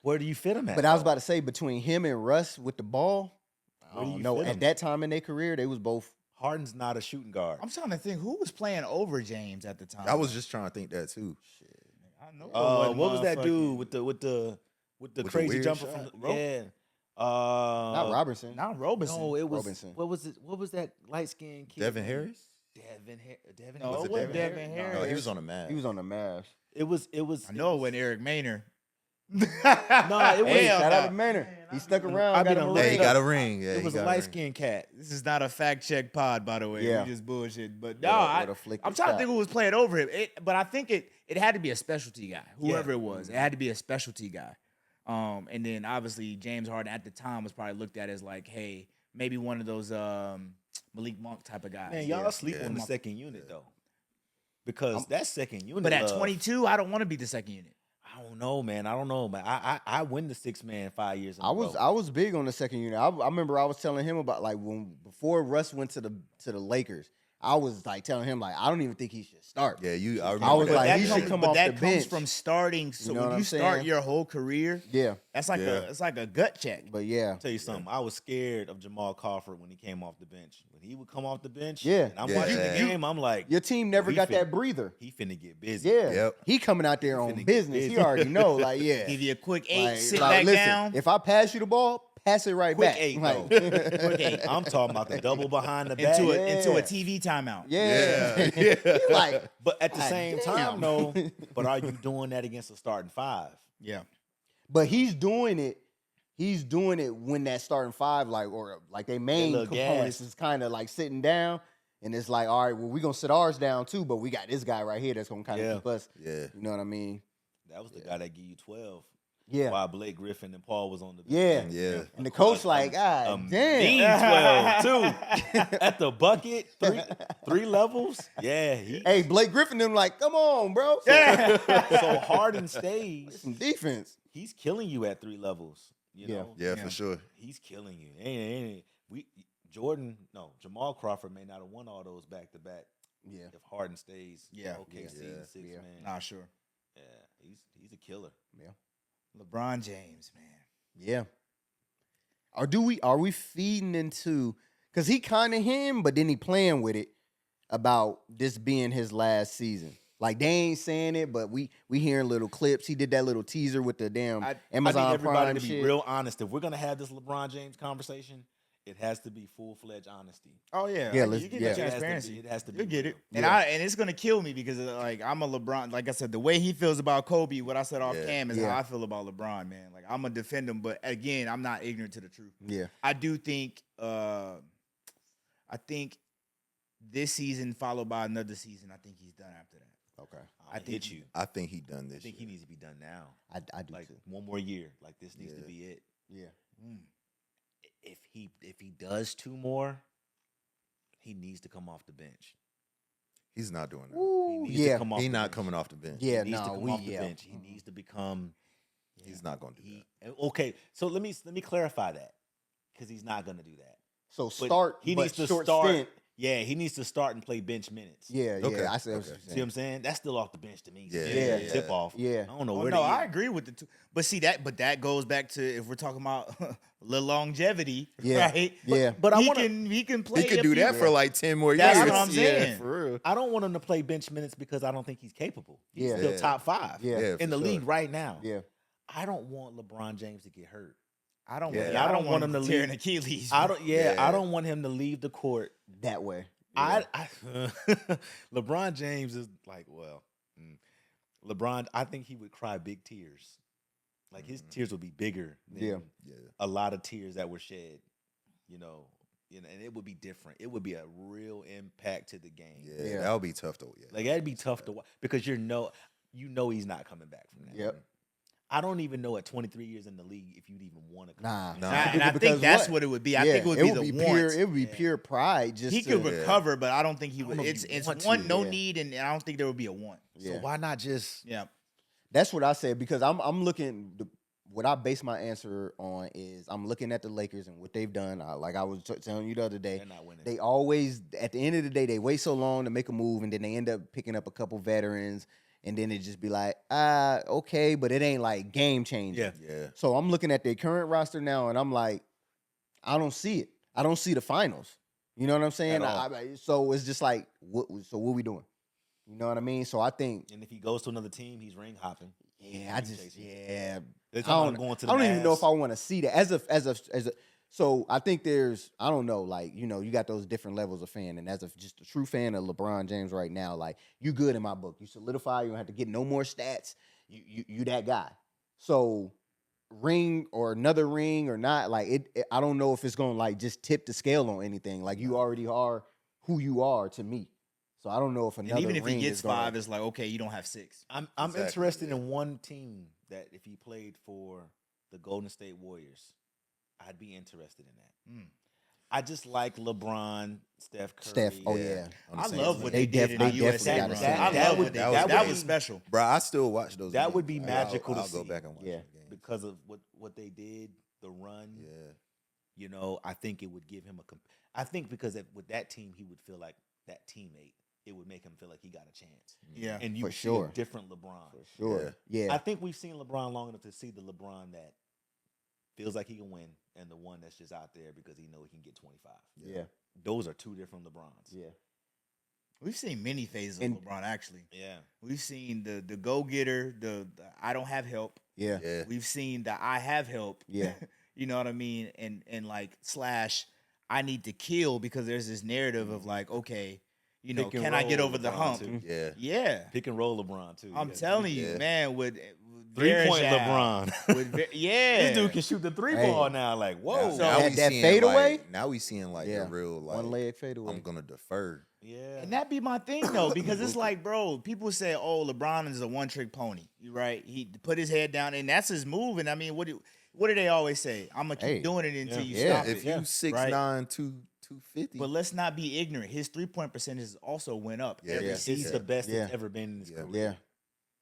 Where do you fit him at? But I was though? about to say between him and Russ with the ball, I Where do don't you know. fit At 'em? that time in their career, they was both. Harden's not a shooting guard. I'm trying to think who was playing over James at the time. I was just trying to think that too. I know. What was that dude with the the crazy weird jumper shot? from yeah? Not Robinson. Not Robeson. No, it was Robinson. what was that light skinned kid? Devin Harris? Devin No, Harris. it wasn't Devin Harris. No, he was on the Mavs. He was on the Mavs. It was. I know it wasn't Eric Maynard. No, it was. Hey, Hell shout no. out to Manor. He stuck around. I Got be him a done Yeah, ring. he got a ring. Yeah, It he was a got ring. light skinned cat. This is not a fact check pod, by the way. Yeah. We just bullshit. But no, Yeah, with a flick I'm of trying to shot. think who was playing over him. But I think it had to be a specialty guy, whoever Yeah. it was. It had to be a specialty guy. And then obviously James Harden at the time was probably looked at as like, hey, maybe one of those Malik Monk type of guys. Man, y'all sleep Yeah. on the second unit though, because that second unit. But at love- 22, I don't want to be the second unit. I don't know, man. I win the 6 man 5 years. In a row. I was big on the second unit. I remember I was telling him about like before Russ went to the Lakers. I was like telling him like I don't even think he should start. Yeah, I remember I was that. like, he should come off the that bench. comes from starting. So You know when what you I'm start saying? your whole career, Yeah, that's like it's like a gut check. but yeah, I'll tell you something. I was scared of Jamal Crawford when he came off the bench. When he would come off the bench, Yeah. and I'm Yeah. watching the game, I'm like, your team never he got finna- that breather. he finna get busy. Yeah, Yep. he coming out there He on finna get business. He busy. already know, like yeah. Give you a quick 8, Like- sit like, back listen, down. If I pass you the ball, pass it right Quick back. 8, Like, though. Quick 8. I'm talking about the double behind the back. into Yeah. a TV timeout. yeah, Yeah. He like, But at the God same damn. time, though, but are you doing that against a starting 5? Yeah. but he's doing it. He's doing it when that starting 5, like, or like they main little components gas. is kind of like sitting down, and it's like, all right, well, we're gonna sit ours down too, but we got this guy right here that's gonna kind of Yeah. keep us. Yeah. You know what I mean? That was the guy that gave you 12. Yeah, While Blake Griffin and Paul was on the bench. yeah, Yeah. And the coach like, ah, mean damn. 12 too. At the bucket, 3 levels. Yeah, Hey, Blake Griffin, them like, come on, bro. so Harden stays. Some defense. He's killing you at 3 levels. You Yeah. know, Yeah, for sure. he's killing you. Jamal Crawford may not have won all those back to back. Yeah. If Harden stays, Yeah. OKC, Yeah. the 6 Yeah. man. Nah, sure. Yeah, he's a killer. LeBron James, man. Yeah. Are we feeding into, because he kind of him, but then he playing with it about this being his last season. Like they ain't saying it, but we hearing little clips. He did that little teaser with the damn I Amazon need everybody Prime to be shit. real honest. If we're gonna have this LeBron James conversation, it has to be full-fledged honesty. Oh yeah, Yeah, like, let's- you get yeah. the It has to be- transparency. It has to be. You get it, real. and it's gonna kill me because like I'm a LeBron. Like I said, the way he feels about Kobe, what I said off Yeah. cam is Yeah. how I feel about LeBron, man. Like I'm gonna defend him, but again, I'm not ignorant to the truth. Yeah. I do think, I think this season followed by another season. I think he's done after that. Okay. I hit you. I think he done I this. think he year. needs to be done now. I do Like too. one more year. Like this needs to Yeah. be it. Yeah. If he does 2 more, he needs to come off the bench. He's not doing that. Ooh, needs to yeah. come off He's the not bench. coming off the bench. Yeah, He needs to no, come we off the yeah. bench. He needs to become. He's not going to do that. Okay, so let me clarify that because he's not going to do that. So But start, He but needs to short start. stint. Yeah, he needs to start and play bench minutes. Yeah, Okay, yeah. I see what okay. you're See what saying. I'm saying? That's still off the bench to me. Yeah, yeah, It's tip off. yeah. I don't know Oh, where. no, they I is. agree with the two. But see that goes back to if we're talking about the longevity, Yeah. right? Yeah. But I he want can play. He could a do few- that for like 10 more That's years. what I'm saying. Yeah, for real. I don't want him to play bench minutes because I don't think he's capable. He's Yeah. still Yeah. top 5 Yeah. Yeah, in the for sure. league right now. Yeah. I don't want LeBron James to get hurt. I don't. Yeah. Want, I I don't don't want want him him to to tear leave- an Achilles. I don't. Yeah, Yeah. I don't want him to leave the court. That way. I LeBron James is like, LeBron. I think he would cry big tears. Like his tears would be bigger than Yeah. Yeah. a lot of tears that were shed. You know, and it would be different. It would be a real impact to the game. Yeah, Yeah. that would be tough though. Yeah. Like that'd be tough to watch because you know he's not coming back from that. Yep. I don't even know at 23 years in the league if you'd even want to come Nah. back. Nah. and I Because think that's what? what it would be. I Yeah, think it would be the pure. want. It would be Yeah. pure pride. Just He to, could recover, but I don't think he I would. don't know if It's you it's want one, to. no Yeah. need, and I don't think there would be a want. Yeah. So why not just? Yeah. That's what I said because I'm looking. What I base my answer on is I'm looking at the Lakers and what they've done. Like I was telling you the other day, They're not winning. they always at the end of the day they wait so long to make a move and then they end up picking up a couple veterans and then it just be like okay, but it ain't like game changing. Yeah. Yeah. So I'm looking at their current roster now and I'm like, I don't see it. I don't see the finals. You know what I'm saying? At all. So it's just like, what we doing? You know what I mean? So I think, And if he goes to another team, he's ring hopping. yeah, I just, yeah. They're I talking don't, about going to I the don't even know if I Mavs. want to see that as a. So I think there's, I don't know, like you got those different levels of fan, and as just a true fan of LeBron James right now, like you good in my book. You solidify. You don't have to get no more stats. You that guy. So ring or another ring or not, like it I don't know if it's gonna like just tip the scale on anything. Like you already are who you are to me. So I don't know if another And even if ring he gets is gonna, 5, it's like okay, you don't have 6. I'm Exactly, interested yeah. in one team that if he played for the Golden State Warriors, I'd be interested in that. Mm. I just like LeBron, Steph Curry. Steph. Oh yeah. On the I same love team. what They they did in the definitely USA gotta run. say I that. love what they That did. was That great. was special. Bro, I still watch those. That games. would be I'll- magical to I'll go see. back and watch Yeah. those games. because of what they did, the run. Yeah. You know, I think it would give him I think because with that team, he would feel like that teammate, it would make him feel like he got a chance. Yeah. And you For see sure. a different LeBron. For sure. Yeah. I think we've seen LeBron long enough to see the LeBron that feels like he can win and the one that's just out there because he knows he can get 25. Yeah. Those are two different LeBrons. Yeah. We've seen many phases of LeBron, actually. Yeah. We've seen the go-getter, the I don't have help. Yeah. Yeah. We've seen the I have help. Yeah. You know what I mean? And like / I need to kill because there's this narrative of like, okay, you know, Pick and can I get roll over the LeBron, hump? too. Yeah. Yeah. Pick and roll LeBron, too. I'm telling you, yeah. man, with 3-point Verjao, LeBron. yeah. This dude can shoot the 3 ball now. Like, whoa. So- Now That- we that seeing, fadeaway? like, now we seeing like Yeah. the real like One leg fade away. I'm gonna defer. yeah. And that be my thing though, because it's like, bro, people say, "Oh, LeBron is a one-trick pony." You right? He put his head down, and that's his move. And I mean, what do they always say? I'm gonna keep Hey. doing it until you Yeah. stop If it. you 6'9", Right. 250, But let's not be ignorant. His 3-point percentage also went up Yeah. every Yeah. He's season. the best Yeah. that's ever been in his Yeah. career. Yeah.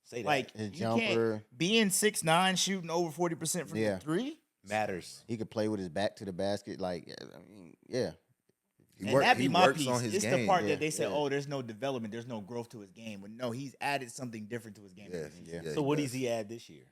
Say that. Like His you jumper. can't being 6'9", shooting over 40% from Yeah. the three. matters. He could play with his back to the basket. Like, I mean, yeah. And that be my works piece. on his It's game. the part Yeah, that they say, yeah. "Oh, there's no development, there's no growth to his game." But no, he's added something different to his game. Yeah. Yeah. yeah, So what does. does he add this year?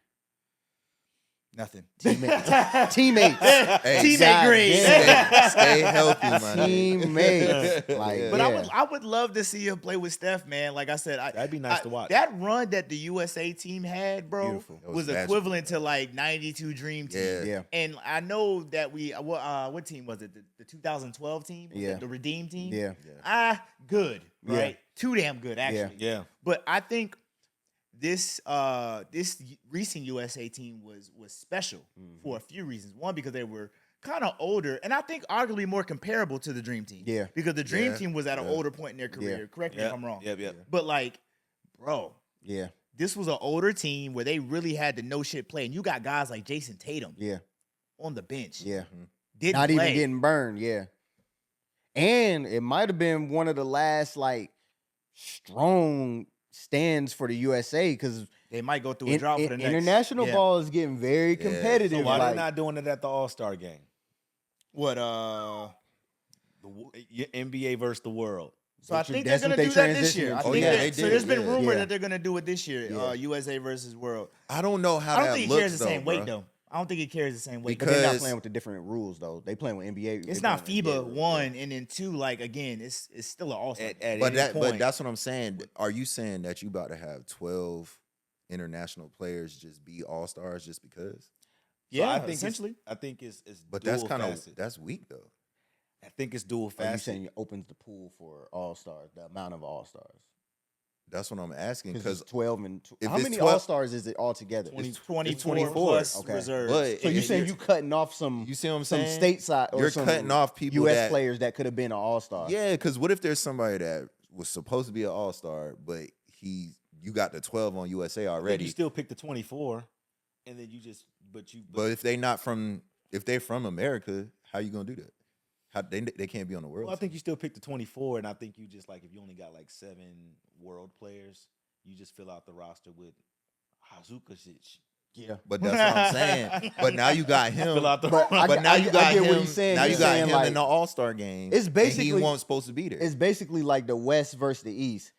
Nothing. Teammates. Hey, Teammate God grade. damn. Stay healthy, man. Teammates. Like, Yeah. But yeah. I would love to see him play with Steph, man. Like I said, That'd be nice to watch. That run that the USA team had, bro, Beautiful. That was was magical. equivalent to like 92 Dream Team. Yeah. Yeah. And I know that what team was it? The 2012 team? Was Yeah. it the Redeem team? Yeah. Good, Yeah. right? Too damn good, actually. Yeah. But I think this recent USA team was special for a few reasons. One, because they were kind of older, and I think arguably more comparable to the Dream Team. Yeah. Because the Dream Yeah. Team was at an Yeah. older point in their career. Yeah. Correct me if I'm wrong. Yep. But like, bro, Yeah. this was an older team where they really had to no shit play, and you got guys like Jason Tatum Yeah. on the bench. Yeah. Didn't Not play. even getting burned. Yeah. And it might have been one of the last like strong stands for the USA because They might go through a drought for the next. international Yeah. ball is getting very competitive. So why like, they not doing it at the All-Star game? What? NBA versus the world. So I That's think what they're gonna they do that this transitioning year. I to. think yeah, that- they so did, there's been yeah. rumor Yeah. that they're gonna do it this year. Yeah. USA versus World. I don't know how I don't that think it looks carries the same though, weight bro. though. I don't think it carries the same weight. but they're not because- playing with the different rules though. They playing with NBA. It's they not playing with FIBA NBA rules. one, and then two. Like again, it's still an all star. At But any that, point, but that's what I'm saying. Are you saying that you about to have 12 international players just be all stars just because? Yeah, I think essentially. I think it's But dual that's kind of facet. that's weak though. I think it's dual Are you facet. saying it opens the pool for all stars? The amount of all stars. That's what I'm asking Because because 12 and if how it's many 12 all stars is it altogether? 24 plus Okay. reserves. But So you if saying you cutting off some you see what I'm some saying? stateside or You're some cutting off people U.S. that players that could have been an all star? Yeah, because what if there's somebody that was supposed to be an all star, but you got the 12 on USA Then already. you still pick the 24, and then you just But if they're from America, how you gonna do that? How they can't be on the world. Well, I think you still pick the 24, and I think you just like if you only got like 7 world players, you just fill out the roster with Hazukic. Yeah. But that's what I'm saying. But now you got him. Fill out the But I But get- now I you get- got I get him. what he's saying. Now He's you got saying, him like, in the All Star game. it's and basically- he wasn't supposed to be there. It's basically like the West versus the East.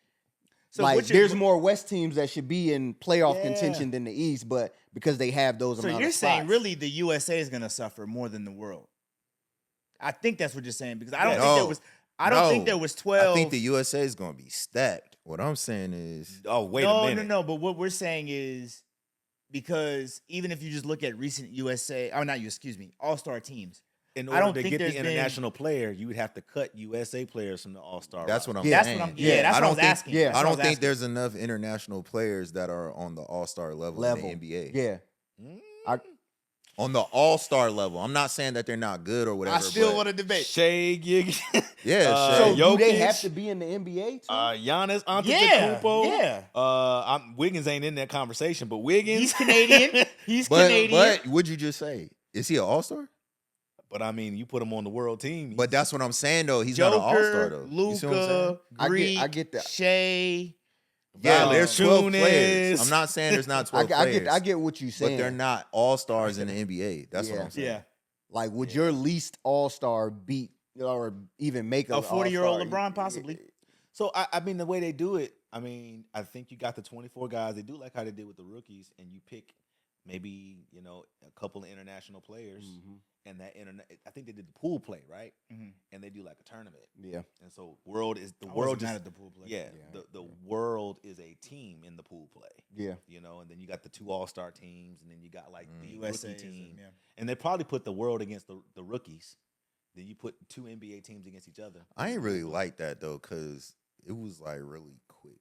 So like what you're- there's more West teams that should be in playoff Yeah. contention than the East, but because they have those So amount you're of saying spots. really the USA is gonna suffer more than the world? I think that's what you're saying because I don't Yeah. think there No. was. I don't think there was 12. I think the USA is gonna be stacked. What I'm saying is, Oh, wait a no, minute. no. But what we're saying is because even if you just look at recent USA, oh not you, excuse me, All-Star teams. In I order don't to think get there's the been- international player, you would have to cut USA players from the All-Star. that's what I'm Yeah. That's saying. what I'm. Yeah, that's I what I don't was think, asking. yeah. That's I what don't was think asking. there's enough international players that are on the All Star level in the NBA. Yeah. On the All Star level, I'm not saying that they're not good or whatever. I still but- want to debate. Shea Gig, Yeah, So Shea. do they Jokic, have to be in the NBA too? Giannis Yeah, Antetokounmpo. yeah. Wiggins ain't in that conversation, but Wiggins. He's Canadian. He's but Canadian. what'd you just say? Is he an All Star? But I mean, you put him on the world team. But that's what I'm saying though. He's not an All Star Joker, though. You see what I'm saying? Luca, Greek, I get that. Shea. Yeah, Valanciunas. there's 12 players. I'm not saying there's not 12 players. I get what you're saying. But they're not All Stars in the NBA. That's what Yeah. I'm saying. Yeah. Like, would your least all star beat or even make A 40-year-old all-star? LeBron, possibly. So I mean, the way they do it, I mean, I think you got the 24 guys. They do like how they did with the rookies, and you pick maybe a couple of international players, and that I think they did the pool play, right? And they do like a tournament. Yeah. And so world just the pool play. Yeah. The world is a team in the pool play. Yeah. And then you got the 2 all-star teams, and then you got like the USA rookie team, yeah. and they probably put the world against the rookies. Then you put 2 NBA teams against each other. I ain't really like that though, cause it was like really quick.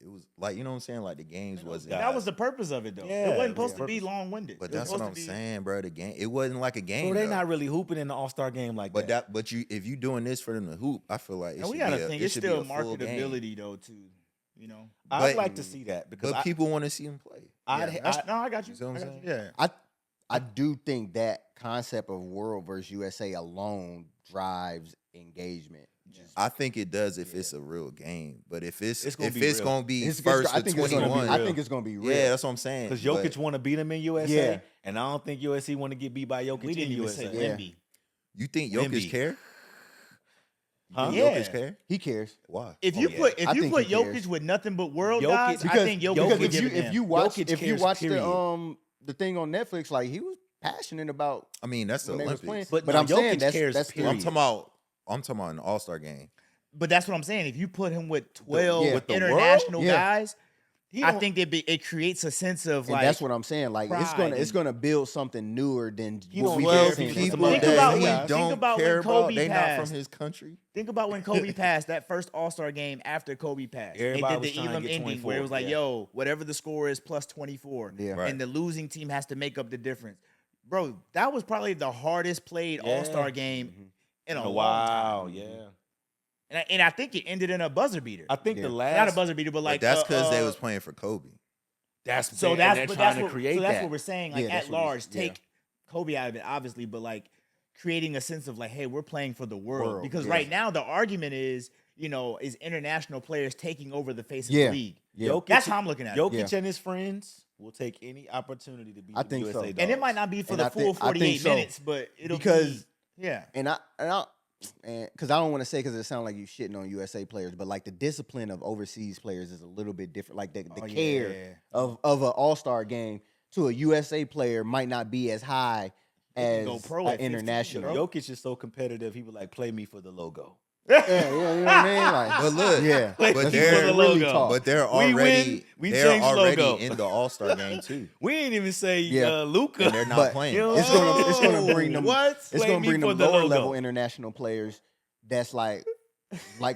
It was like, you know what I'm saying? Like the games wasn't. That was the purpose of it though. Yeah, it wasn't supposed yeah. to be long-winded. But that's what I'm saying, bro. The game, it wasn't like a game. So they're though. not really hooping in the All-Star game like that. But if you doing this for them to hoop, I feel like it And should we gotta be think it it's should be still a full game. marketability though too. I'd But- like to see that because But people want to see him play. No, I got you. See what I'm I got saying? you. Yeah. I do think that concept of world versus USA alone drives engagement. I think it does if it's a real game, but if it's gonna be real. gonna be It's- first I to think it's gonna be. 21, I think it's gonna be real. yeah, that's what I'm saying. because But Jokic want to beat him in USA, Yeah. and I don't think USC want to get beat by Jokic We didn't in even USA. say Yeah. Wemby. you think Jokic Wemby. care? Huh? You think Yeah. Jokic care? He cares. Why? If Oh, you yeah. put I you think put he Jokic cares. with nothing but world Jokic- guys, I think Jokic Because would if you watch Jokic if you cares, watch period. the thing on Netflix, like he was passionate about I mean, that's the when they was Olympics. playing. But I'm no, saying Jokic that's cares, that's period. I'm talking about an All-Star game. But that's what I'm saying. If you put him with 12 yeah. With the international world? Yeah. guys, He I don't- think it creates a sense of and like that's what I'm saying. Like it's pride it's gonna build something newer than He what don't we've care been if seeing. he's That's People about Think it. about that when- he think don't about when care about, Kobe they not passed. from his country. Think about when Kobe passed that first All-Star game after Kobe passed. Everybody They was did the trying to Elam get ending 24, where it was like, yeah. yo, whatever the score is plus 24. Yeah. Right. And the losing team has to make up the difference. Bro, that was probably the hardest played All-Star game in a Oh, long wow, time. yeah. And I think it ended in a buzzer beater. I think Yeah. the Not last a buzzer beater, but like But that's because they was playing for Kobe. that's so and that's they're but trying that's to what, create so that's that. what we're saying. Like Yeah, that's at what it is. large, take Kobe out of it, obviously, but like creating a sense of like, hey, we're playing for the world. Because yeah. right now the argument is, is international players taking over the face of Yeah. the league. Yeah. Jokic, That's how I'm looking at it. Jokic and his friends will take any opportunity to be I the think USA so. dogs. And it might not be for And the I full think- I think 48 so. minutes, but it'll Because- be yeah. And because I don't want to say because it sounds like you shitting on USA players, but like the discipline of overseas players is a little bit different. Like the Oh, care yeah. of an All-Star game to a USA player might not be as high can as go pro an at 15, international. bro. Jokic is so competitive. He would like play me for the logo. Yeah, you know what I mean? Like, But look, yeah, but Let's they're really logo. talk. But they're We win, already we they're change already logo. in the All-Star game too. We ain't even say Yeah. Luca. And they're not But playing. it's gonna bring them. What? It's Play gonna me bring for them the lower logo. level international players. That's like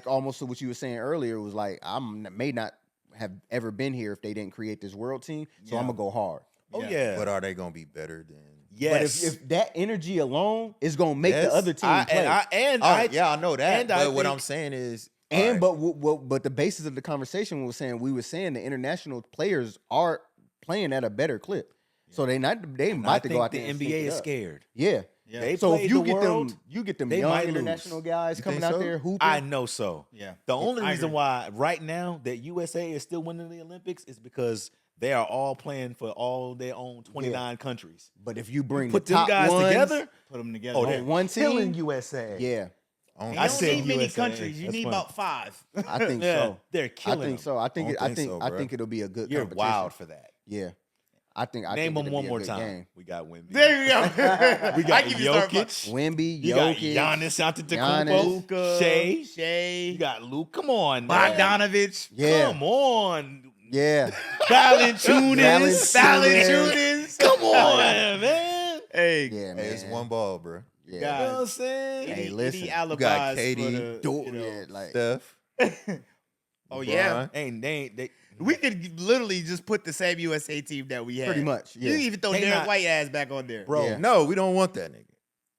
almost to what you were saying earlier. Was like may not have ever been here if they didn't create this world team. So I'm gonna go hard. Oh Yeah. yeah. But are they gonna be better than? yes. But if that energy alone is gonna make Yes. the other team play, Yeah, I know that. and But I what think- I'm saying is, and all right, but the basis of the conversation we were saying the international players are playing at a better clip, so they And I might to go think out the there and NBA stink it is up. scared. Yeah. Yeah. They So if played you the world, get them they young might international lose. guys You coming think out so? there hooping. I know so. Yeah. The only I reason agree. why right now that USA is still winning the Olympics is because they are all playing for all their own 29 countries. But if you bring Put the them top guys ones together. Put them together. Oh, on they're one killing team, USA. yeah, I don't You I don't said need many USA. countries. You That's need funny. about 5. I think Yeah, so. they're I killing think them. so. I think I don't think so, I bro. think it'll be a good. You're competition. wild for that. Yeah, I think. Name think them it'll one be a more good time. game. We got Wemby. There you go. We got Jokic. Wemby, You got Jokic, Giannis Giannis, Antetokounmpo. Luka, Shea. Shea, You got Luke. Come on, man. Bogdanovich. Yeah, Come on. yeah. Valanciunas. Valanciunas. Come on, man. Hey, Yeah, man. Hey, it's one ball, bro. Yeah, You know what I'm guys. saying? Hey, Any listen, alibis KD, for the, yeah, like Steph. Oh yeah, LeBron. Ain't they we could literally just put the same USA team that we had. pretty much. You Yeah. even throw They Derek not- White ass back on there. bro? Yeah. No, we don't want that nigga.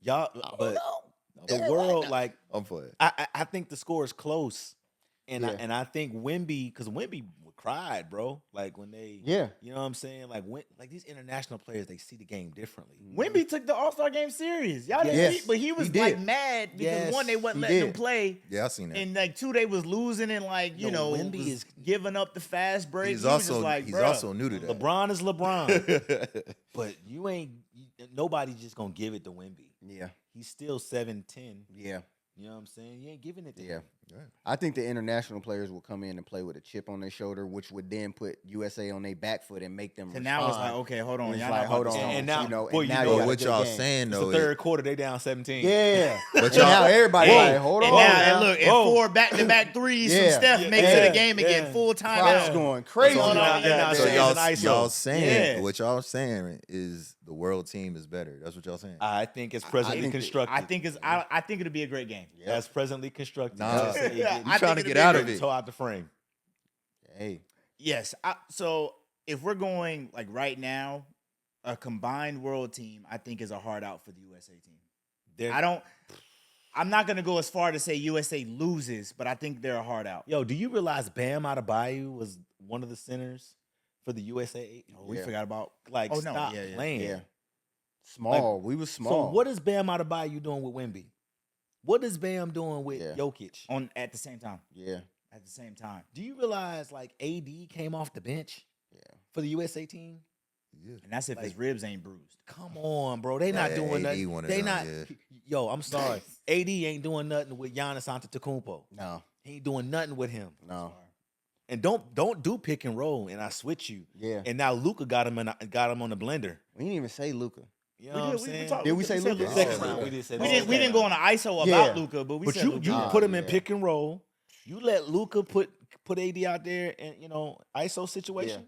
Y'all, but the world, like I'm playing. I think the score is close, and Yeah. I think Wemby, because Wemby cried, bro. Like when they, Yeah. you know what I'm saying? Like like these international players, they see the game differently. Wemby took the All-Star game serious. Y'all didn't Yes. see, but he was He like did. mad because Yes, one, they wasn't he letting him did. play. Yeah, I seen that. And like 2, they was losing and like, Yo, Wemby was is- giving up the fast break. He's He was also just like, he's bruh. also new to that. LeBron is LeBron, but nobody's just gonna give it to Wemby. Yeah. He's still 7'10". Yeah. You know what I'm saying? You ain't giving it to Yeah. him. I think the international players will come in and play with a chip on their shoulder, which would then put USA on their back foot and make them respond. now it's like, okay, hold on. And it's y'all like, not hold about to on. stop. And now, you know, boy, and you now know you got what a y'all good game. saying It's though. the third quarter, they down 17. Yeah. But And y'all- now everybody Hey, like, hold on. and now, now. and look, and 4 back-to-back threes from Yeah. Steph Yeah. makes it Yeah. a game again. Yeah. Full time Clock's out. going crazy. So on now- that now damn So Stays y'all, in ISO. y'all saying Yeah. what y'all saying is the world team is better. That's what y'all saying. I think it's presently think constructed. I think it'll be a great game. As presently constructed. Nah. Just say Yeah, get- I You trying think to it'll get be out a of great it. toe out the frame. Hey, Yes. So if we're going like right now, a combined world team, I think is a hard out for the USA team. I'm not gonna go as far to say USA loses, but I think they're a hard out. Yo, do you realize Bam Adebayo was one of the centers for the USA? Oh, we Yeah. forgot about Like, Oh, no. stop Yeah. playing. yeah. Small. We was small. So what is Bam Adebayo doing with Wemby? What is Bam doing with Yeah. Jokic? on at the same time. Yeah. At the same time. Do you realize like AD came off the bench Yeah. for the USA team? Yeah. And that's if his ribs ain't bruised. Come on, bro. They not Yeah, doing AD nothing. one of They them, not. yeah. Yo, I'm sorry. AD ain't doing nothing with Giannis Antetokounmpo. No. He ain't doing nothing with him. No. And don't do pick and roll. And I switch you. Yeah. And now Luka got him on the blender. We didn't even say Luca. You know what I'm saying? talked- Did we say Luka? Luka. Second Oh, round, yeah. we did say We Luka. didn't go on an ISO Yeah. about Luka, but we But said you Luka. you Oh, put him in yeah. pick and roll. You let Luka put AD out there and ISO situation.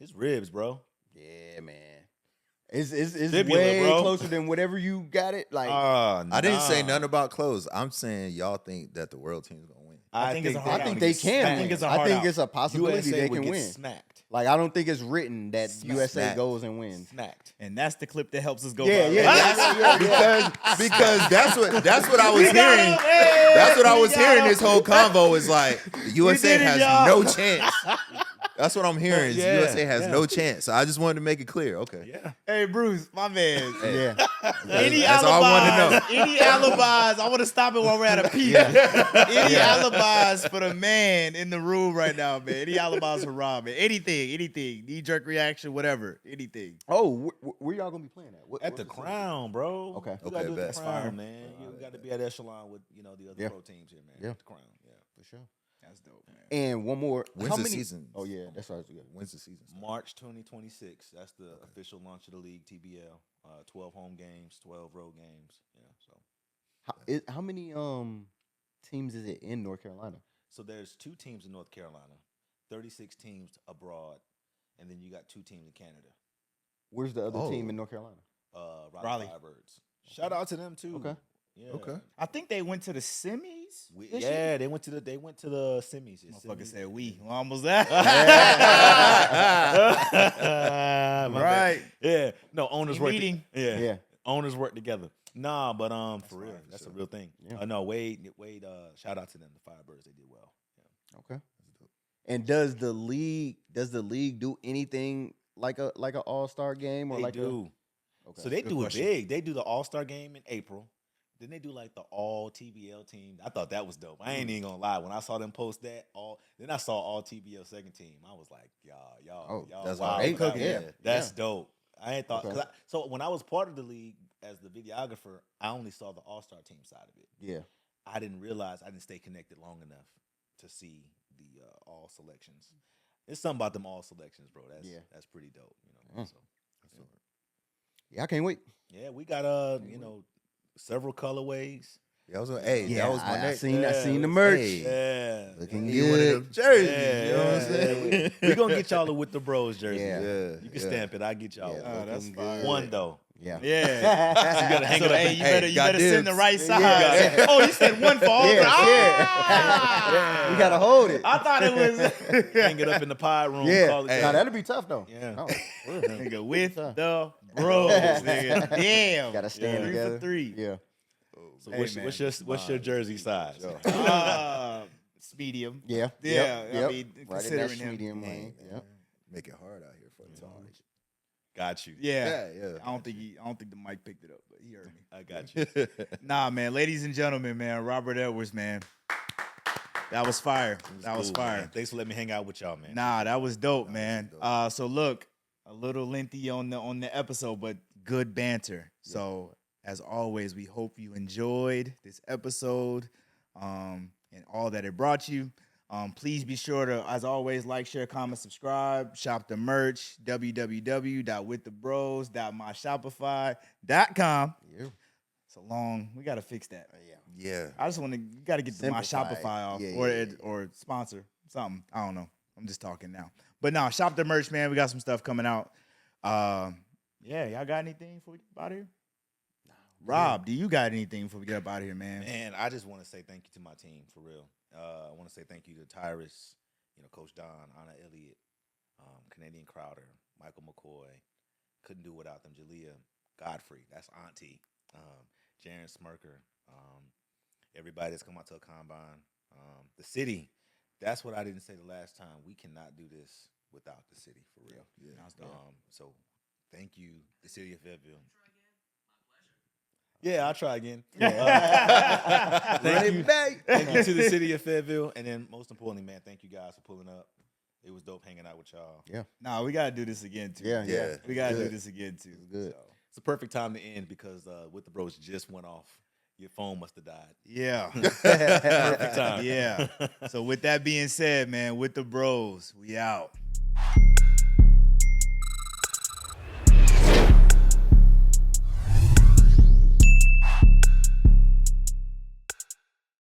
His ribs, bro. Yeah, man. It's Fibula, way bro. closer than whatever you got it. Like, I didn't say nothing about clothes. I'm saying y'all think that the world team's gonna win. I think it's a hard I out. think they can I win. think it's a I hard think out. it's a possibility USA they would can get win. smacked. Like, I don't think it's written that USA Smacked. goes and wins. Smacked. And that's the clip that helps us go. Yeah, viral. yeah, Because that's what I was We got hearing. him, hey! That's what I We was got hearing. him. This whole convo is like the USA did it, has y'all. no chance. That's what I'm hearing. Is Yeah, USA has yeah. no chance. So I just wanted to make it clear. Okay. Yeah. Hey, Bruce, my man. Yeah. Any That's all I wanted alibis? to know. Any alibis? I want to stop it while we're at a peak. Any alibis for the man in the room right now, man? Any alibis for Rob, man? Anything. Knee-jerk reaction, whatever. Anything. Oh, where y'all gonna be playing at? At the Crown, bro. Okay. You gotta do it at bet. the That's Crown, man. You got to be at echelon with the other Yeah. pro teams here, man. Yeah. At the Crown. Yeah. For sure. That's dope, man. And one more. When's How the many? season? Oh yeah, that's right. Yeah. When's the season? start? March 2026. That's the official launch of the league, TBL. 12 home games, 12 road games. Yeah. So How many teams is it in North Carolina? So there's 2 teams in North Carolina, 36 teams abroad, and then you got 2 teams in Canada. Where's the other Oh. team in North Carolina? Raleigh. Firebirds. Shout out to them too. Okay. Yeah. Okay. I think they went to the semis. this Yeah, year? they went to the semis. Motherfucker Semis. said we. Well, almost there. My bad. Right. Yeah. No, owners We work. meeting. Yeah. Yeah. Owners work together. Nah, but for real, fine, for that's sure. a real thing. Yeah. No, Wade. Shout out to them, the Firebirds. They did well. Yeah. Okay. And does the league do anything like a all-star game or They like do. Okay. So they Good do question. it big. They do the All-Star game in April. Then they do like the all TBL team. I thought that was dope. I ain't even gonna lie. When I saw them post that, then I saw all TBL second team. I was like, y'all, that's wow, all they cooking. yeah. that's dope. I ain't thought. Okay. So when I was part of the league as the videographer, I only saw the All-Star team side of it. Yeah. I didn't realize I didn't stay connected long enough to see the all selections. It's something about them all selections, bro. That's pretty dope. So, Yeah, I can't wait. yeah, we got several colorways. That was that was my I next. seen the merch. Hey. Yeah. Looking Need one of good. them jerseys. Yeah, You know what I'm saying? We're gonna get y'all with the Brose jersey. Yeah. Yeah. You can stamp it. I get y'all. Yeah, one. that's looking fire. good. One though. Yeah. Yeah. You gotta hang So, it up. hey, you better got send the dibs. right size. Yeah. Oh, you said one for all. Yeah, Ah! We gotta hold it. I thought it was hang it up in the pod room. Yeah. Call it Now that'll be tough though. Yeah. No, for real. nigga with Tough. the Bros. Nigga. Damn. Gotta stand 3 together. for 3. Yeah. So Hey, what's your jersey size? It's medium. Yeah. Yeah, Yep. I mean, right in that considering him. medium lane. Yep. Make it hard out here for the tall. Got you. Yeah. Yeah. I don't think the mic picked it up, but he heard me. I got you. Nah, man. Ladies and gentlemen, man. Robert Edwards, man. That was fire. That was Cool, fire. man. Thanks for letting me hang out with y'all, man. Nah, that was dope, man. dope. So look, a little lengthy on the episode, but good banter. So as always, we hope you enjoyed this episode. and all that it brought you. Please be sure to, as always, like, share, comment, subscribe, shop the merch, www.withthebros.myshopify.com. Yeah. It's a long, we got to fix that. Yeah. I just want to, you got to get the My Shopify off or sponsor something. I don't know. I'm just talking now. But no, shop the merch, man. We got some stuff coming out. Y'all got anything before we get out of here? Rob, do you got anything before we get up out of here, man? Man, I just want to say thank you to my team, for real. I want to say thank you to Tyrus, Coach Don, Anna Elliott, Canadian Crowder, Michael McCoy. Couldn't do without them. Jalea Godfrey, that's Auntie. Jaron Smirker. Everybody that's come out to a combine. The city, that's what I didn't say the last time. We cannot do this without the city, for real. So thank you, the city of Fayetteville. Yeah, I'll try again. Thank you. Thank you to the city of Fayetteville. And then most importantly, man, thank you guys for pulling up. It was dope hanging out with y'all. Yeah. Nah, we gotta do this again too. Yeah. We gotta do this again too. Good. So. It's a perfect time to end because with the Brose just went off. Your phone must have died. Yeah. Perfect time. Yeah. So with that being said, man, with the Brose, we out.